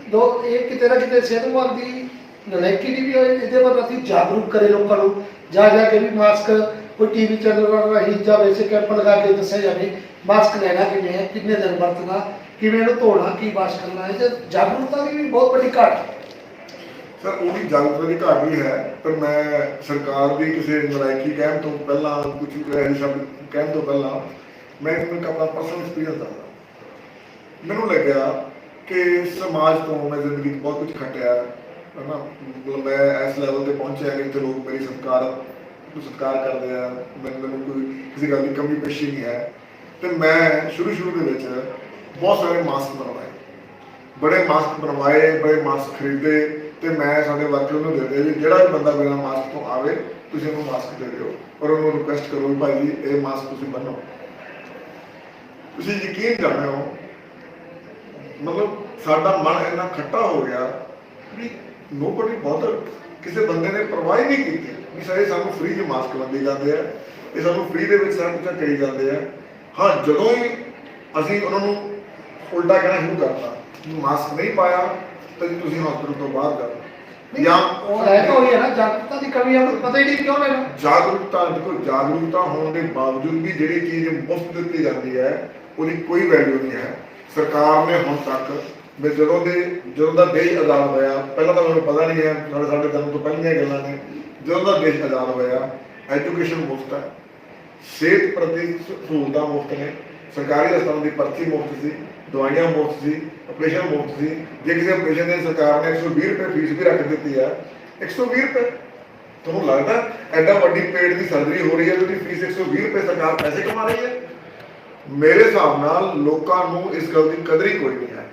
ਇਹ ਕਿਤੇ ਨਾ ਕਿਤੇ ਸਿਹਤ ਵਿਭਾਗ ਦੀ ਨਲਾਇਕੀ ਦੀ ਵੀ ਇਹਦੇ ਵੱਲ ਅਸੀਂ ਜਾਗਰੂਕ ਕਰੇ ਲੋਕਾਂ ਨੂੰ, ਜਾ ਕੇ ਵੀ ਮਾਸਕ ਕੋਈ ਟੀਵੀ ਚੈਨਲ ਰਾਹੀਂ ਜਾਂ ਵੈਸੇ ਕੈਂਪ ਲਗਾ ਕੇ ਦੱਸਿਆ ਜਾਵੇ ਮਾਸਕ ਲੈਣਾ ਕਿਵੇਂ ਹੈ, ਕਿੰਨੇ ਦਿਨ ਵਰਤਣਾ, ਕਿਵੇਂ ਇਹਨੂੰ ਧੋਣਾ, ਕੀ ਵਾਸ਼ ਕਰਨਾ ਹੈ। ਤੇ ਜਾਗਰੂਕਤਾ ਦੀ ਵੀ ਬਹੁਤ ਵੱਡੀ ਘਾਟ ਹੈ। ਸਰ ਉਹਦੀ ਜਾਗਰੂਕਤਾ ਦੀ ਘਾਟ ਵੀ ਹੈ, ਪਰ ਮੈਂ ਸਰਕਾਰ ਦੀ ਕਿਸੇ ਨਲਾਇਕੀ ਕਹਿਣ ਤੋਂ ਪਹਿਲਾਂ, ਕੁਝ ਇਹੋ ਸ਼ਬਦ ਕਹਿਣ ਤੋਂ ਪਹਿਲਾਂ ਮੈਂ ਇੱਕ ਆਪਣਾ ਪਰਸਨਲ ਐਕਸਪੀਰੀਅੰਸ ਦੱਸਦਾ। ਮੈਨੂੰ ਲੱਗਿਆ ਕਿ ਸਮਾਜ ਤੋਂ ਮੈਂ ਜ਼ਿੰਦਗੀ 'ਚ ਬਹੁਤ ਕੁਝ ਖੱਟਿਆ ਹੈ ਨਾ। ਮਤਲਬ ਮੈਂ ਇਸ ਲੈਵਲ 'ਤੇ ਪਹੁੰਚਿਆ ਕਿ ਇੱਥੇ ਲੋਕ ਮੇਰੀ ਸਤਿਕਾਰ ਕਰਦੇ ਆ, ਮੈਨੂੰ ਕੋਈ ਕਿਸੇ ਗੱਲ ਦੀ ਕਮੀ ਪੇਸ਼ੀ ਨਹੀਂ ਹੈ। ਤੇ ਮੈਂ ਸ਼ੁਰੂ ਦੇ ਵਿੱਚ ਬਹੁਤ ਸਾਰੇ ਮਾਸਕ ਬਣਵਾਏ, ਬੜੇ ਮਾਸਕ ਖਰੀਦੇ ਤੇ ਮੈਂ ਸਾਡੇ ਵਰਕਰ ਨੂੰ ਦੇ ਦਿਆ ਵੀ ਜਿਹੜਾ ਵੀ ਬੰਦਾ ਬਿਨਾਂ ਮਾਸਕ ਤੋਂ ਆਵੇ ਤੁਸੀਂ ਉਹਨੂੰ ਮਾਸਕ ਦੇ ਦਿਓ ਔਰ ਉਹਨੂੰ ਰਿਕੁਐਸਟ ਕਰੋ ਵੀ ਭਾਈ ਜੀ ਇਹ ਮਾਸਕ ਤੁਸੀਂ ਬੰਨੋ। ਤੁਸੀਂ ਯਕੀਨ ਕਰਦੇ ਹੋ, ਮਤਲਬ ਸਾਡਾ ਮਨ ਇੰਨਾ ਖੱਟਾ ਹੋ ਗਿਆ ਵੀ ਨੋਬਡੀ ਬਹੁਤ ਕਿਸੇ ਬੰਦੇ ਨੇ ਪਰਵਾਹ ਨਹੀਂ ਕੀਤੀ ਵੀ ਸਾਰੇ ਸਾਨੂੰ ਫ੍ਰੀ ਦੇ ਮਾਸਕ ਵੰਡੇ ਜਾਂਦੇ ਆ, ਇਹ ਸਾਨੂੰ ਫ੍ਰੀ ਦੇ ਵਿੱਚ ਸਾਰਾ ਕੁਝ ਕਰੀ ਜਾਂਦੇ ਆ। ਹਾਂ, ਜਦੋਂ ਹੀ ਅਸੀਂ ਉਹਨਾਂ ਨੂੰ ਉਲਟਾ ਕਹਿਣਾ ਸ਼ੁਰੂ ਕਰਤਾ, ਮਾਸਕ ਨਹੀਂ ਪਾਇਆ ਤਾਂ ਤੁਸੀਂ ਹਸਪਤਾਲ ਤੋਂ ਬਾਹਰ ਜਾਓ ਜਾਂ ਉਹ ਹੈ ਤਾਂ ਉਹੀ ਹੈ ਨਾ, ਜਾਗਰੂਕਤਾ ਦੀ ਕਮੀ ਆ, ਪਤਾ ਹੀ ਨਹੀਂ ਕਿਉਂ ਲੈਣਾ। ਜਾਗਰੂਕਤਾ ਹੋਣ ਦੇ ਬਾਵਜੂਦ ਵੀ ਜਿਹੜੀ ਚੀਜ਼ ਮੁਫਤ ਦਿੱਤੀ ਜਾਂਦੀ ਹੈ ਉਹਦੀ ਕੋਈ ਵੈਲਿਊ ਨਹੀਂ ਹੈ। ਸਰਕਾਰ ਨੇ ਹੁਣ ਤੱਕ ਜਦੋਂ ਦਾ ਦੇਸ਼ ਆਜ਼ਾਦ ਹੋਇਆ, ਪਹਿਲਾਂ ਤਾਂ ਮੈਨੂੰ ਪਤਾ ਨਹੀਂ ਹੈ, ਸਾਡੇ ਜਨਮ ਤੋਂ ਪਹਿਲੀਆਂ ਗੱਲਾਂ ਨੇ, ਜਦੋਂ ਦਾ ਦੇਸ਼ ਆਜ਼ਾਦ ਹੋਇਆ ਐਜੂਕੇਸ਼ਨ ਮੁਫਤ ਹੈ, ਸਿਹਤ ਪ੍ਰਤੀ ਸਹੂਲਤਾਂ ਮੁਫਤ ਨੇ, ਸਰਕਾਰੀ ਹਸਪਤਾਲਾਂ ਦੀ ਪਰਚੀ ਮੁਫਤ ਸੀ, ਦਵਾਈਆਂ ਮੁਫਤ ਸੀ, ਆਪਰੇਸ਼ਨ ਮੁਫਤ ਸੀ। ਜੇ ਕਿਸੇ ਆਪਰੇਸ਼ਨ ਦੀ ਸਰਕਾਰ ਨੇ 120 ਰੁਪਏ ਫੀਸ ਵੀ ਰੱਖ ਦਿੱਤੀ ਹੈ, 120 ਰੁਪਏ, ਤੁਹਾਨੂੰ ਲੱਗਦਾ ਐਡਾ ਵੱਡੀ ਪੇਟ ਦੀ ਸਰਜਰੀ ਹੋ ਰਹੀ ਹੈ ਉਹਦੀ ਫੀਸ 120 ਰੁਪਏ ਸਰਕਾਰ ਪੈਸੇ ਕਮਾ ਰਹੀ ਹੈ? ਮੇਰੇ ਹਿਸਾਬ ਨਾਲ ਲੋਕਾਂ ਨੂੰ ਇਸ ਗੱਲ ਦੀ ਕਦਰ ਹੀ ਕੋਈ ਨਹੀਂ ਹੈ।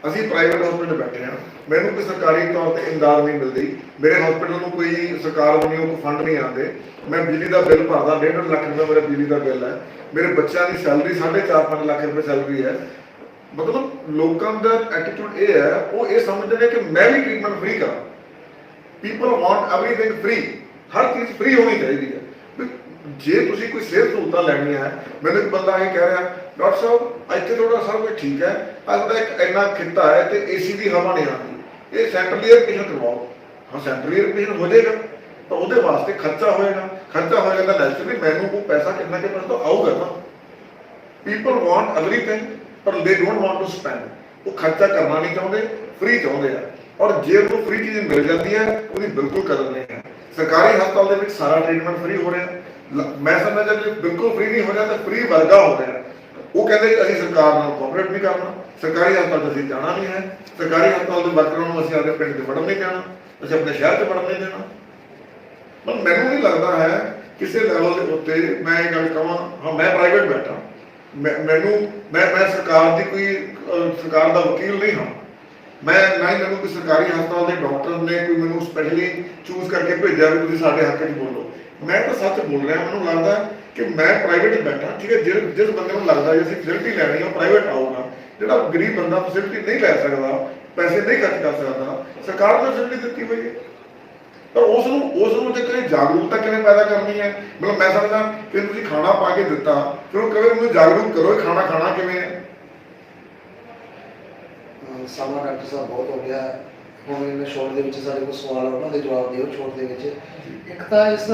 ਅਸੀਂ ਪ੍ਰਾਈਵੇਟ ਹਸਪੀਟਲ ਬੈਠੇ ਹਾਂ, ਮੈਨੂੰ ਕੋਈ ਸਰਕਾਰੀ ਤੌਰ ਤੇ ਇਮਦਾਦ ਨਹੀਂ ਮਿਲਦੀ, ਮੇਰੇ ਹਸਪੀਟਲ ਨੂੰ ਕੋਈ ਸਰਕਾਰ ਵੱਲੋਂ ਕੋਈ ਫੰਡ ਨਹੀਂ ਆਉਂਦੇ। ਮੈਂ ਬਿਜਲੀ ਦਾ ਬਿੱਲ ਭਰਦਾ, 1.5 ਲੱਖ ਰੁਪਏ ਮੇਰਾ ਬਿਜਲੀ ਦਾ ਬਿੱਲ ਹੈ, ਮੇਰੇ ਬੱਚਿਆਂ ਦੀ ਸੈਲਰੀ 4.5 ਲੱਖ ਰੁਪਏ ਸੈਲਰੀ ਹੈ। ਮਤਲਬ ਲੋਕਾਂ ਦਾ ਐਟੀਟਿਊਡ ਇਹ ਹੈ, ਉਹ ਇਹ ਸਮਝਦੇ ਨੇ ਕਿ ਮੈਂ ਵੀ ਟ੍ਰੀਟਮੈਂਟ ਫ੍ਰੀ ਕਰਾਂ। ਪੀਪਲ ਵਾਂਟ ਐਵਰੀਥਿੰਗ ਫ੍ਰੀ, ਹਰ ਚੀਜ਼ ਫ੍ਰੀ ਹੋਣੀ ਚਾਹੀਦੀ ਹੈ। ਜੇ ਤੁਸੀਂ ਕੋਈ ਸਿਹਤ ਸਹੂਲਤਾਂ ਲੈਣੀਆਂ ਹੈ, ਮੈਨੂੰ ਇੱਕ ਬੰਦਾ ਇਹ ਕਹਿ ਰਿਹਾ, ਡਾਕਟਰ ਸਾਹਿਬ ਇੱਥੇ ਤੁਹਾਡਾ ਸਭ ਕੁਝ ਠੀਕ ਹੈ, ਤੁਹਾਡਾ ਇੱਕ ਇੰਨਾ ਖਿੱਤਾ ਹੈ ਤੇ ਏਸੀ ਦੀ ਹਵਾ ਨਹੀਂ ਆਉਂਦੀ, ਇਹ ਸੈਂਟਰਲ ਏਅਰ ਕੰਡੀਸ਼ਨ ਕਰਵਾਓ। ਹਾਂ, ਸੈਂਟਰਲ ਏਅਰ ਕੰਡੀਸ਼ਨ ਹੋ ਜਾਏਗਾ ਤਾਂ ਉਹਦੇ ਵਾਸਤੇ ਖਰਚਾ ਹੋਏਗਾ ਤਾਂ ਨੈਚੁਰਲੀ ਮੈਨੂੰ ਉਹ ਪੈਸਾ ਕਿੰਨਾ ਕਿ ਪੈਸਾ ਤਾਂ ਆਊਗਾ ਨਾ। ਪੀਪਲ ਵਾਂਟ ਐਵਰੀਥਿੰਗ ਪਰ ਦੇ ਡੋਂਟ ਵਾਂਟ ਟੂ ਸਪੈਂਡ। ਉਹ ਖਰਚਾ ਕਰਨਾ ਨਹੀਂ ਚਾਹੁੰਦੇ, ਫ੍ਰੀ ਚਾਹੁੰਦੇ ਆ। ਔਰ ਜੇ ਉਹ ਫ੍ਰੀ ਚੀਜ਼ ਮਿਲ ਜਾਂਦੀ ਹੈ ਉਹਦੀ ਬਿਲਕੁਲ ਕਦਰ ਨਹੀਂ ਹੈ। ਸਰਕਾਰੀ ਹਸਪਤਾਲ ਦੇ ਵਿੱਚ ਸਾਰਾ ਟ੍ਰੀਟਮੈਂਟ ਫ੍ਰੀ ਹੋ ਰਿਹਾ, ਮੈਂ ਸਮਝਦਾ ਜੇ ਬਿਲਕੁਲ ਫ੍ਰੀ ਨਹੀਂ ਹੋ ਰਿਹਾ ਤਾਂ ਫ੍ਰੀ ਵਰਗਾ ਹੋ ਰਿਹਾ। ਉਹ ਕਹਿੰਦੇ ਕਿ ਅਸੀਂ ਸਰਕਾਰ ਨਾਲ ਕੋਆਪਰੇਟ ਨਹੀਂ ਕਰਨਾ, ਸਰਕਾਰੀ ਹਸਪਤਾਲ 'ਚ ਅਸੀਂ ਜਾਣਾ ਨਹੀਂ ਹੈ, ਸਰਕਾਰੀ ਹਸਪਤਾਲ ਦੇ ਵਰਕਰਾਂ ਨੂੰ ਅਸੀਂ ਆਪਣੇ ਪਿੰਡ 'ਚ ਵੜਨ ਨਹੀਂ ਦੇਣਾ, ਅਸੀਂ ਆਪਣੇ ਸ਼ਹਿਰ 'ਚ ਵੜਨ ਨਹੀਂ ਦੇਣਾ। ਪਰ ਮੈਨੂੰ ਨਹੀਂ ਲੱਗਦਾ ਹੈ ਕਿਸੇ ਲੈਵਲ ਦੇ ਉੱਤੇ ਮੈਂ ਇਹ ਗੱਲ ਕਹਾਂ, ਹਾਂ ਮੈਂ ਪ੍ਰਾਈਵੇਟ ਬੈਠਾ, ਮੈਂ ਸਰਕਾਰ ਦੀ ਕੋਈ ਸਰਕਾਰ ਦਾ ਵਕੀਲ ਨਹੀਂ ਹਾਂ, ਮੈਂ ਨਾ ਹੀ ਮੈਨੂੰ ਕੋਈ ਸਰਕਾਰੀ ਹਸਪਤਾਲ ਦੇ ਡਾਕਟਰ ਨੇ ਕੋਈ ਮੈਨੂੰ ਸਪੈਸ਼ਲੀ ਚੂਜ਼ ਕਰਕੇ ਭੇਜਿਆ ਵੀ ਤੁਸੀਂ ਸਾਡੇ ਹੱਕ 'ਚ ਬੋਲੋ। ਮੈਂ ਤਾਂ ਸੱਚ ਬੋਲ ਰਿਹਾ। ਮੈਨੂੰ ਲੱਗਦਾ ਕਿ ਮੈਂ ਪ੍ਰਾਈਵੇਟ ਬੈਠਾ, ਠੀਕ ਹੈ, ਜਿਸ ਬੰਦੇ ਨੂੰ ਲੱਗਦਾ ਜੇ ਅਸੀਂ ਫੈਸਿਲਿਟੀ ਲੈਣੀ ਹੈ ਉਹ ਪ੍ਰਾਈਵੇਟ ਆਊਗਾ। ਜਿਹੜਾ ਗਰੀਬ ਬੰਦਾ ਫੈਸਿਲਿਟੀ ਨਹੀਂ ਲੈ ਸਕਦਾ, ਪੈਸੇ ਨਹੀਂ ਖਰਚ ਕਰ ਸਕਦਾ, ਸਰਕਾਰ ਨੇ ਫੈਸਿਲਿਟੀ ਦਿੱਤੀ ਹੋਈ ਹੈ। ਪਰ ਉਸ ਨੂੰ ਜੇ ਕਦੇ ਜਾਗਰੂਕਤਾ ਕਿਵੇਂ ਪੈਦਾ ਕਰਨੀ ਹੈ, ਮਤਲਬ ਮੈਂ ਸਮਝਦਾ ਕਿ ਤੁਸੀਂ ਖਾਣਾ ਪਾ ਕੇ ਦਿੱਤਾ, ਫਿਰ ਉਹ ਕਦੇ ਮੈਨੂੰ ਜਾਗਰੂਕ ਕਰੋ ਇਹ ਖਾਣਾ ਖਾਣਾ ਕਿਵੇਂ ਹੈ। ਸਮਾਂ ਡਾਕਟਰ ਸਾਹਿਬ ਬਹੁਤ ਹੋ ਗਿਆ, ਹੁਣ ਇਹਨਾਂ ਛੋਟ ਦੇ ਵਿੱਚ ਸਾਡੇ ਕੋਲ ਸਵਾਲ ਉਹਨਾਂ ਦੇ ਜਵਾਬ ਦਿਓ ਛੋਟ ਦੇ ਵਿੱਚ। ਇੱਕ ਤਾਂ ਇਸ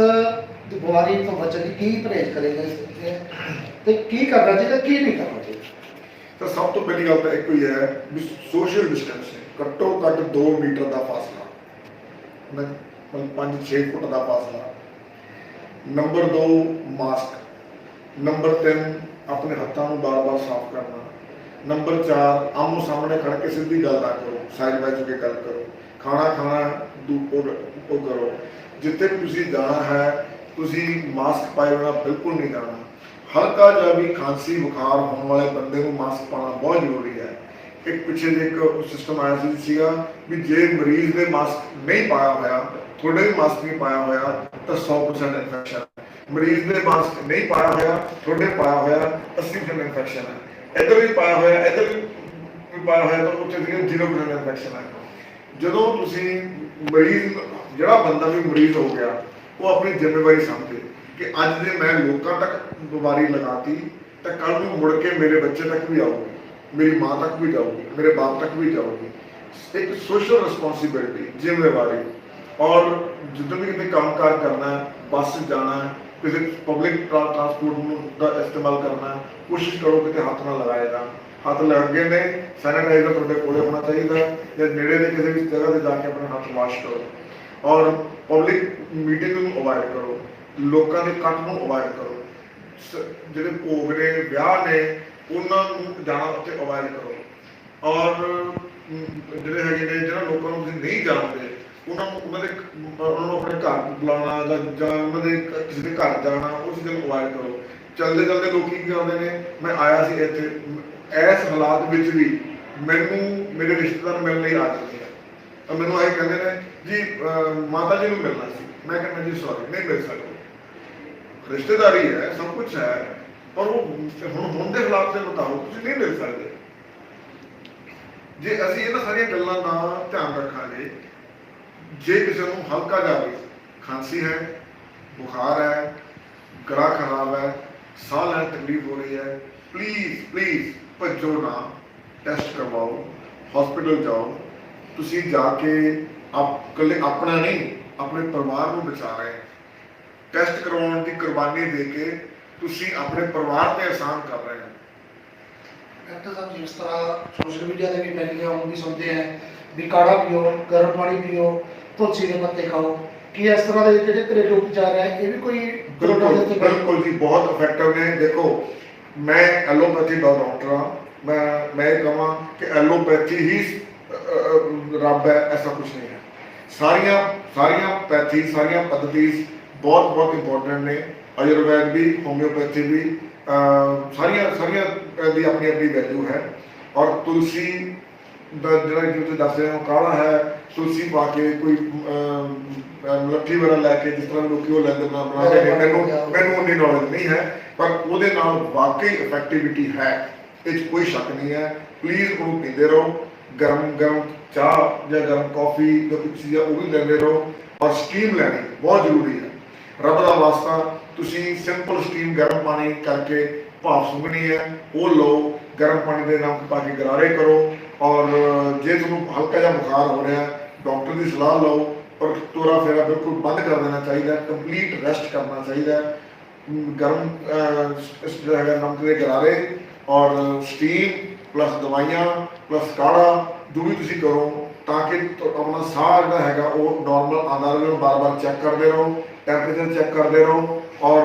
ਬਿਮਾਰੀ ਤੋਂ ਬਚਣ ਲਈ ਕੀ ਪਰਹੇਜ਼ ਕਰੇਗਾ ਤੇ ਕੀ ਕਰਨਾ ਚਾਹੀਦਾ, ਕੀ ਨਹੀਂ ਕਰਨਾ ਚਾਹੀਦਾ? ਤਾਂ ਸਭ ਤੋਂ ਪਹਿਲੀ ਗੱਲ ਤਾਂ ਇੱਕੋ ਹੀ ਹੈ ਵੀ ਸੋਸ਼ਲ ਡਿਸਟੈਂਸਿੰਗ, ਘੱਟੋ ਘੱਟ 2 ਮੀਟਰ ਦਾ ਫਾਸਲਾ, 5-6 ਫੁੱਟ ਦਾ ਫਾਸਲਾ। Number 2 mask. ਨੰਬਰ 3 ਆਪਣੇ ਹੱਥਾਂ ਨੂੰ ਬਾਰ-ਬਾਰ ਸਾਫ਼ ਕਰਨਾ। ਨੰਬਰ 4 ਆਮੋ ਸਾਹਮਣੇ ਖੜ ਕੇ ਸਿੱਧੀ ਗੱਲ ਨਾ ਕਰੋ, ਸਾਈਡ ਬਾਈ ਹੋ ਕੇ ਗੱਲ ਕਰੋ। ਖਾਣਾ ਉਹ ਕਰੋ। ਜਿੱਥੇ ਵੀ ਤੁਸੀਂ ਜਾਣਾ ਹੈ ਤੁਸੀਂ ਮਾਸਕ ਪਾਏ ਬਿਨਾਂ ਬਿਲਕੁਲ ਨਹੀਂ ਜਾਣਾ। ਹਲਕਾ ਜਿਹਾ ਵੀ ਖਾਂਸੀ ਬੁਖਾਰ ਹੋਣ ਵਾਲੇ ਬੰਦੇ ਨੂੰ ਮਾਸਕ ਪਾਉਣਾ ਬਹੁਤ ਜ਼ਰੂਰੀ ਹੈ। ਇੱਕ ਪਿੱਛੇ ਜਿਹੇ ਇੱਕ ਸਿਸਟਮ ਆਇਆ ਸੀਗਾ ਵੀ ਜੇ ਮਰੀਜ਼ ਨੇ ਮਾਸਕ ਨਹੀਂ ਪਾਇਆ ਹੋਇਆ, ਤੁਹਾਡੇ ਵੀ ਮਾਸਕ ਨਹੀਂ ਪਾਇਆ ਹੋਇਆ ਤਾਂ 100% ਇਨਫੈਕਸ਼ਨ। ਮਰੀਜ਼ ਨੇ ਮਾਸਕ ਨਹੀਂ ਪਾਇਆ ਹੋਇਆ, ਤੁਹਾਡੇ ਪਾਇਆ ਹੋਇਆ 80% ਇਨਫੈਕਸ਼ਨ ਹੈ। ਇੱਧਰ ਵੀ ਪਾਇਆ ਹੋਇਆ, ਇੱਧਰ ਵੀ ਪਾਇਆ ਹੋਇਆ ਤਾਂ ਉੱਥੇ 0% ਇਨਫੈਕਸ਼ਨ ਹੈ। ਜਦੋਂ ਤੁਸੀਂ ਮਰੀਜ਼, ਜਿਹੜਾ ਬੰਦਾ ਵੀ ਮਰੀਜ਼ ਹੋ ਗਿਆ, ਉਹ ਆਪਣੀ ਜ਼ਿੰਮੇਵਾਰੀ ਸਮਝੇ ਕਿ ਅੱਜ ਜੇ ਮੈਂ ਲੋਕਾਂ ਤੱਕ ਬਿਮਾਰੀ ਲਗਾਤੀ ਤਾਂ ਕੱਲ ਨੂੰ ਮੁੜ ਕੇ ਮੇਰੇ ਬੱਚੇ ਤੱਕ ਵੀ ਆਊਗੀ, ਮੇਰੀ ਮਾਂ ਤੱਕ ਵੀ ਜਾਊਗੀ, ਮੇਰੇ ਬਾਪ ਤੱਕ ਵੀ ਜਾਊਗੀ। ਇੱਕ ਸੋਸ਼ਲ ਰਿਸਪੌਂਸਿਬਿਲਿਟੀ, ਜ਼ਿੰਮੇਵਾਰੀ। ਔਰ ਜਦੋਂ ਵੀ ਕਿਤੇ ਕੰਮ ਕਾਰ ਕਰਨਾ, ਬੱਸ 'ਚ ਜਾਣਾ, ਕਿਸੇ ਪਬਲਿਕ ਟਰਾਂਸਪੋਰਟ ਦਾ ਇਸਤੇਮਾਲ ਕਰਨਾ, ਕੋਸ਼ਿਸ਼ ਕਰੋ ਕਿਤੇ ਹੱਥ ਨਾ ਲਗਾਏ ਜਾਣ। ਹੱਥ ਲੱਗੇ ਨੇ, ਸੈਨੀਟਾਈਜ਼ਰ ਤੁਹਾਡੇ ਕੋਲੇ ਹੋਣਾ ਚਾਹੀਦਾ ਜਾਂ ਨੇੜੇ ਦੇ ਕਿਸੇ ਵੀ ਜਗ੍ਹਾ 'ਤੇ ਜਾ ਕੇ ਆਪਣੇ ਹੱਥ ਵਾਸ਼ ਕਰੋ। ਔਰ ਪਬਲਿਕ ਮੀਟਿੰਗ ਨੂੰ ਅਵੋਇਡ ਕਰੋ, ਲੋਕਾਂ ਦੇ ਇਕੱਠ ਨੂੰ ਅਵੋਇਡ ਕਰੋ। ਜਿਹੜੇ ਭੋਗ ਨੇ, ਵਿਆਹ ਨੇ, ਉਹਨਾਂ ਨੂੰ ਜਾਣਾ ਉੱਥੇ ਅਵੋਇਡ ਕਰੋ। ਔਰ ਜਿਹੜੇ ਹੈਗੇ ਨੇ, ਜਿਹੜਾ ਲੋਕਾਂ ਨੂੰ ਤੁਸੀਂ ਨਹੀਂ ਜਾਣਦੇ, ਉਹਨਾਂ ਨੂੰ ਆਪਣੇ ਘਰ ਬੁਲਾਉਣਾ ਜਾਂ ਉਹਨਾਂ ਦੇ ਕਿਸੇ ਦੇ ਘਰ ਜਾਣਾ, ਉਹ ਚੀਜ਼ਾਂ ਨੂੰ ਅਵੋਇਡ ਕਰੋ। ਚਲਦੇ ਚਲਦੇ ਲੋਕ ਕੀ ਕਰਦੇ ਨੇ, ਮੈਂ ਆਇਆ ਸੀ ਇੱਥੇ, ਇਸ ਹਾਲਾਤ ਵਿੱਚ ਵੀ ਮੈਨੂੰ ਮੇਰੇ ਰਿਸ਼ਤੇਦਾਰ ਮਿਲਣ ਲਈ ਆ ਜਾਂਦੇ ਆ ਤਾਂ ਮੈਨੂੰ ਆਏ ਕਹਿੰਦੇ ਨੇ ਜੀ ਮਾਤਾ ਜੀ ਨੂੰ ਮਿਲਣਾ ਸੀ। ਮੈਂ ਕਹਿੰਦਾ ਜੀ ਸੌਰੀ, ਨਹੀਂ ਮਿਲ ਸਕਦੇ, ਰਿਸ਼ਤੇਦਾਰੀ ਹੈ, ਸਭ ਕੁਛ ਹੈ, ਪਰ ਉਹ ਹੁਣ ਦੇ ਹਾਲਾਤ ਦੇ ਮੁਤਾਬਕ ਤੁਸੀਂ ਨਹੀਂ ਮਿਲ ਸਕਦੇ। ਜੇ ਅਸੀਂ ਇਹਨਾਂ ਸਾਰੀਆਂ ਗੱਲਾਂ ਦਾ ਧਿਆਨ ਰੱਖਾਂਗੇ, ਜੇ ਕਿਸੇ ਨੂੰ ਹਲਕਾ ਜਿਹਾ ਵੀ ਖਾਂਸੀ ਹੈ, ਬੁਖਾਰ ਹੈ, ਗਲਾ ਖਰਾਬ ਹੈ, ਸਾਹ ਲੈਣ ਤਕਲੀਫ ਹੋ ਰਹੀ ਹੈ, ਪਲੀਜ਼ ਭੱਜੋ ਨਾ, ਟੈਸਟ ਕਰਵਾਓ, ਹਸਪੀਟਲ ਜਾਓ। ਤੁਸੀਂ ਜਾ ਕੇ ਇਕੱਲੇ ਆਪਣਾ ਨਹੀਂ, ਆਪਣੇ ਪਰਿਵਾਰ ਨੂੰ ਬਚਾ ਰਹੇ। ਟੈਸਟ ਕਰਵਾਉਣ ਦੀ ਕੁਰਬਾਨੀ ਦੇ ਕੇ ਤੁਸੀਂ ਆਪਣੇ ਪਰਿਵਾਰ ਤੇ ਅਹਿਸਾਨ ਕਰ ਰਹੇ ਹੋ। ਡਾਕਟਰ ਸਾਹਿਬ, ਜਿਸ ਤਰ੍ਹਾਂ ਸੋਸ਼ਲ ਮੀਡੀਆ ਤੇ ਵੀ ਫੈਲੀਆਂ ਹੁਣ ਵੀ ਸੁਣਦੇ ਹੈ ਵੀ ਕਾੜਾ ਪੀਓ, ਗਰਮ ਪਾਣੀ ਪੀਓ, ਤੁਲਸੀ ਦੇ ਪੱਤੇ ਖਾਓ, ਕੀ ਇਸ ਤਰ੍ਹਾਂ ਦੇ ਜਿਹੜੇ ਘਰੇਲੂ ਉਪਚਾਰ ਹੈ ਇਹ ਵੀ ਕੋਈ ਬਿਲਕੁਲ ਜੀ ਬਹੁਤ ਇਫੈਕਟਿਵ ਨੇ। ਦੇਖੋ, ਮੈਂ ਐਲੋਪੈਥੀ ਦਾ ਡਾਕਟਰ ਹਾਂ, ਮੈਂ ਇਹ ਕਹਾਂ ਕਿ ਐਲੋਪੈਥੀ ਹੀ ਰੱਬ ਹੈ, ਐਸਾ ਕੁਝ ਨਹੀਂ ਹੈ। ਸਾਰੀਆਂ ਪੈਥੀ, ਸਾਰੀਆਂ ਪद्धਤੀ ਬਹੁਤ ਇੰਪੋਰਟੈਂਟ ਨੇ। ਆਯੁਰਵੈਦ ਵੀ, ਹੋਮਿਓਪੈਥੀ ਵੀ, ਸਾਰੀਆਂ ਦੀ ਆਪਣੀ ਵੈਲਿਊ ਹੈ। ਔਰ ਤੁਲਸੀ ਦਾ ਜਿਹੜਾ ਤੁਸੀਂ ਦੱਸ ਰਹੇ ਹੋ ਕਾੜਾ ਹੈ, ਤੁਲਸੀ ਪਾ ਕੇ ਕੋਈ ਮਲੱਠੀ ਵਗੈਰਾ ਲੈ ਕੇ ਜਿਸ ਤਰ੍ਹਾਂ ਲੋਕੀ ਉਹ ਲੈਂਦੇ ਬਣਾ ਕੇ, ਮੈਨੂੰ ਉਨੀ ਨੌਲੇਜ ਨਹੀਂ ਹੈ, ਪਰ ਉਹਦੇ ਨਾਲ ਵਾਕਈ ਇਫੈਕਟਿਵਿਟੀ ਹੈ, ਇਹ 'ਚ ਕੋਈ ਸ਼ੱਕ ਨਹੀਂ ਹੈ। ਪਲੀਜ਼ ਉਹਨੂੰ ਪੀਂਦੇ ਰਹੋ, ਗਰਮ ਚਾਹ ਜਾਂ ਗਰਮ ਕੌਫੀ ਜਾਂ ਕੁਛ ਚੀਜ਼ ਉਹ ਵੀ ਲੈਂਦੇ ਰਹੋ। ਔਰ ਸਟੀਮ ਲੈਣੀ ਬਹੁਤ ਜ਼ਰੂਰੀ ਹੈ। ਰੱਬ ਦਾ ਵਾਸਤਾ ਤੁਸੀਂ ਸਿੰਪਲ ਸਟੀਮ ਗਰਮ ਪਾਣੀ ਕਰਕੇ ਭਾਫ ਸੁੰਘਣੀ ਹੈ, ਉਹ ਲਓ, ਗਰਮ ਪਾਣੀ ਦੇ ਨਮਕ ਪਾ ਕੇ ਗਰਾਰੇ ਕਰੋ। ਔਰ ਜੇ ਤੁਹਾਨੂੰ ਹਲਕਾ ਜਿਹਾ ਬੁਖਾਰ ਹੋ ਰਿਹਾ, ਡਾਕਟਰ ਦੀ ਸਲਾਹ ਲਓ, ਪਰ ਤੋਰਾ ਫੇਰਾ ਬਿਲਕੁਲ ਬੰਦ ਕਰ ਦੇਣਾ ਚਾਹੀਦਾ, ਕੰਪਲੀਟ ਰੈਸਟ ਕਰਨਾ ਚਾਹੀਦਾ। ਗਰਮ ਜਿਹੜਾ ਹੈਗਾ ਨਮਕ ਦੇ ਗਰਾਰੇ ਔਰ ਸਟੀਮ ਪਲੱਸ ਦਵਾਈਆਂ ਪਲੱਸ ਕਾੜਾ ਜੋ ਵੀ ਤੁਸੀਂ ਕਰੋ ਤਾਂ ਕਿ ਆਪਣਾ ਸਾਹ ਜਿਹੜਾ ਹੈਗਾ ਉਹ ਨਾਰਮਲ ਆਉਂਦਾ ਰਹੇ। ਬਾਰ-ਬਾਰ ਚੈੱਕ ਕਰਦੇ ਰਹੋ, ਟੈਂਪਰੇਚਰ ਚੈੱਕ ਕਰਦੇ ਰਹੋ। ਔਰ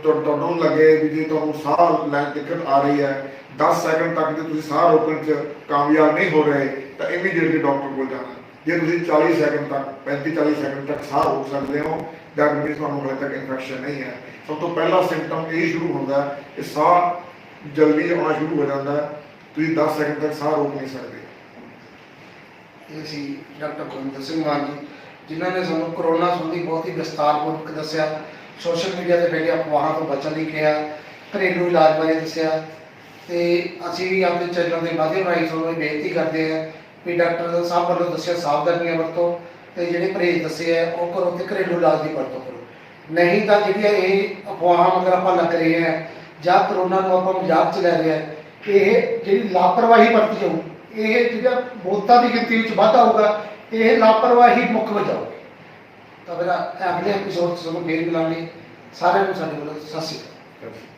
ਤੁਹਾਨੂੰ ਲੱਗੇ ਵੀ ਜੇ ਤੁਹਾਨੂੰ ਸਾਹ ਲੈਣ ਦਿੱਕਤ ਆ ਰਹੀ ਹੈ 10 ਸੈਕਿੰਡ ਤੱਕ ਜੇ ਤੁਸੀਂ ਸਾਹ ਰੋਕਣ 'ਚ ਕਾਮਯਾਬ ਨਹੀਂ ਹੋ ਰਹੇ ਤਾਂ ਇਮੀਡੀਏਟਲੀ ਡਾਕਟਰ ਕੋਲ ਜਾਣਾ। ਜੇ ਤੁਸੀਂ 40 ਸੈਕਿੰਡ ਤੱਕ 35-40 ਸੈਕਿੰਡ ਤੱਕ ਸਾਹ ਰੋਕ ਸਕਦੇ ਹੋ ਦੈਟ ਮੀਨਸ ਤੁਹਾਨੂੰ ਹਲੇ ਤੱਕ ਇਨਫੈਕਸ਼ਨ ਨਹੀਂ ਹੈ। ਸਭ ਤੋਂ ਪਹਿਲਾ ਸਿੰਪਟਮ ਇਹ ਸ਼ੁਰੂ ਹੁੰਦਾ ਕਿ ਸਾਹ ਜਲਦੀ ਆਉਣਾ ਸ਼ੁਰੂ ਹੋ ਜਾਂਦਾ, ਤੁਸੀਂ 10 ਸੈਕਿੰਡ ਤੱਕ ਸਾਹ ਰੋਕ ਨਹੀਂ ਸਕਦੇ। ਇਹ ਸੀ ਡਾਕਟਰ ਗੁਰਮਿੰਦਰ ਸਿੰਘ ਮਾਨ ਜੀ, ਜਿਨ੍ਹਾਂ ਨੇ ਸਾਨੂੰ ਕਰੋਨਾ ਸੰਬੰਧੀ ਬਹੁਤ ਹੀ ਵਿਸਤਾਰਪੂਰਵਕ ਦੱਸਿਆ, ਸੋਸ਼ਲ ਮੀਡੀਆ ਤੇ ਫੈਲੇ ਅਫਵਾਹਾਂ ਤੋਂ ਬਚਣ ਲਈ ਕਿਹਾ, ਘਰੇਲੂ ਇਲਾਜ ਬਾਰੇ ਦੱਸਿਆ। ਤੇ ਅਸੀਂ ਵੀ ਆਪਣੇ ਚੈਨਲ ਦੇ ਮਾਧਿਅਮ ਰਾਹੀਂ ਤੁਹਾਨੂੰ ਇਹ ਬੇਨਤੀ ਕਰਦੇ ਹਾਂ ਵੀ ਡਾਕਟਰ ਸਾਹਿਬ ਵੱਲੋਂ ਦੱਸਿਆ ਸਾਵਧਾਨੀਆਂ ਵਰਤੋ ਤੇ ਜਿਹੜੇ ਪਰਹੇਜ਼ ਦੱਸੇ ਆ ਉਹ ਕਰੋ ਤੇ ਘਰੇਲੂ ਇਲਾਜ ਦੀ ਵਰਤੋਂ ਕਰੋ। ਨਹੀਂ ਤਾਂ ਜਿਹੜੀਆਂ ਇਹ ਅਫਵਾਹਾਂ ਮਗਰ ਆਪਾਂ ਲੱਗ ਰਹੇ ਹਾਂ ਜਾਂ ਕਰੋਨਾ ਨੂੰ ਆਪਾਂ ਮਜ਼ਾਕ 'ਚ ਲੈ ਰਹੇ ਹਾਂ, ਇਹ ਜਿਹੜੀ ਲਾਪਰਵਾਹੀ ਵਰਤੀ ਜਾਊ, ਇਹ ਜਿਹੜਾ ਮੌਤਾਂ ਦੀ ਗਿਣਤੀ ਵਿੱਚ ਵਾਧਾ ਹੋਊਗਾ, ਇਹ ਲਾਪਰਵਾਹੀ ਮੁੱਖ ਵਜ੍ਹਾ ਹੋਊਗੀ। ਤਾਂ ਫਿਰ ਅਗਲੇ ਐਪੀਸੋਡ 'ਚ ਤੁਹਾਨੂੰ ਫੇਰ ਮਿਲਾਂਗੇ। ਸਾਰਿਆਂ ਨੂੰ ਸਾਡੇ ਵੱਲੋਂ ਸਤਿ ਸ਼੍ਰੀ ਅਕਾਲ।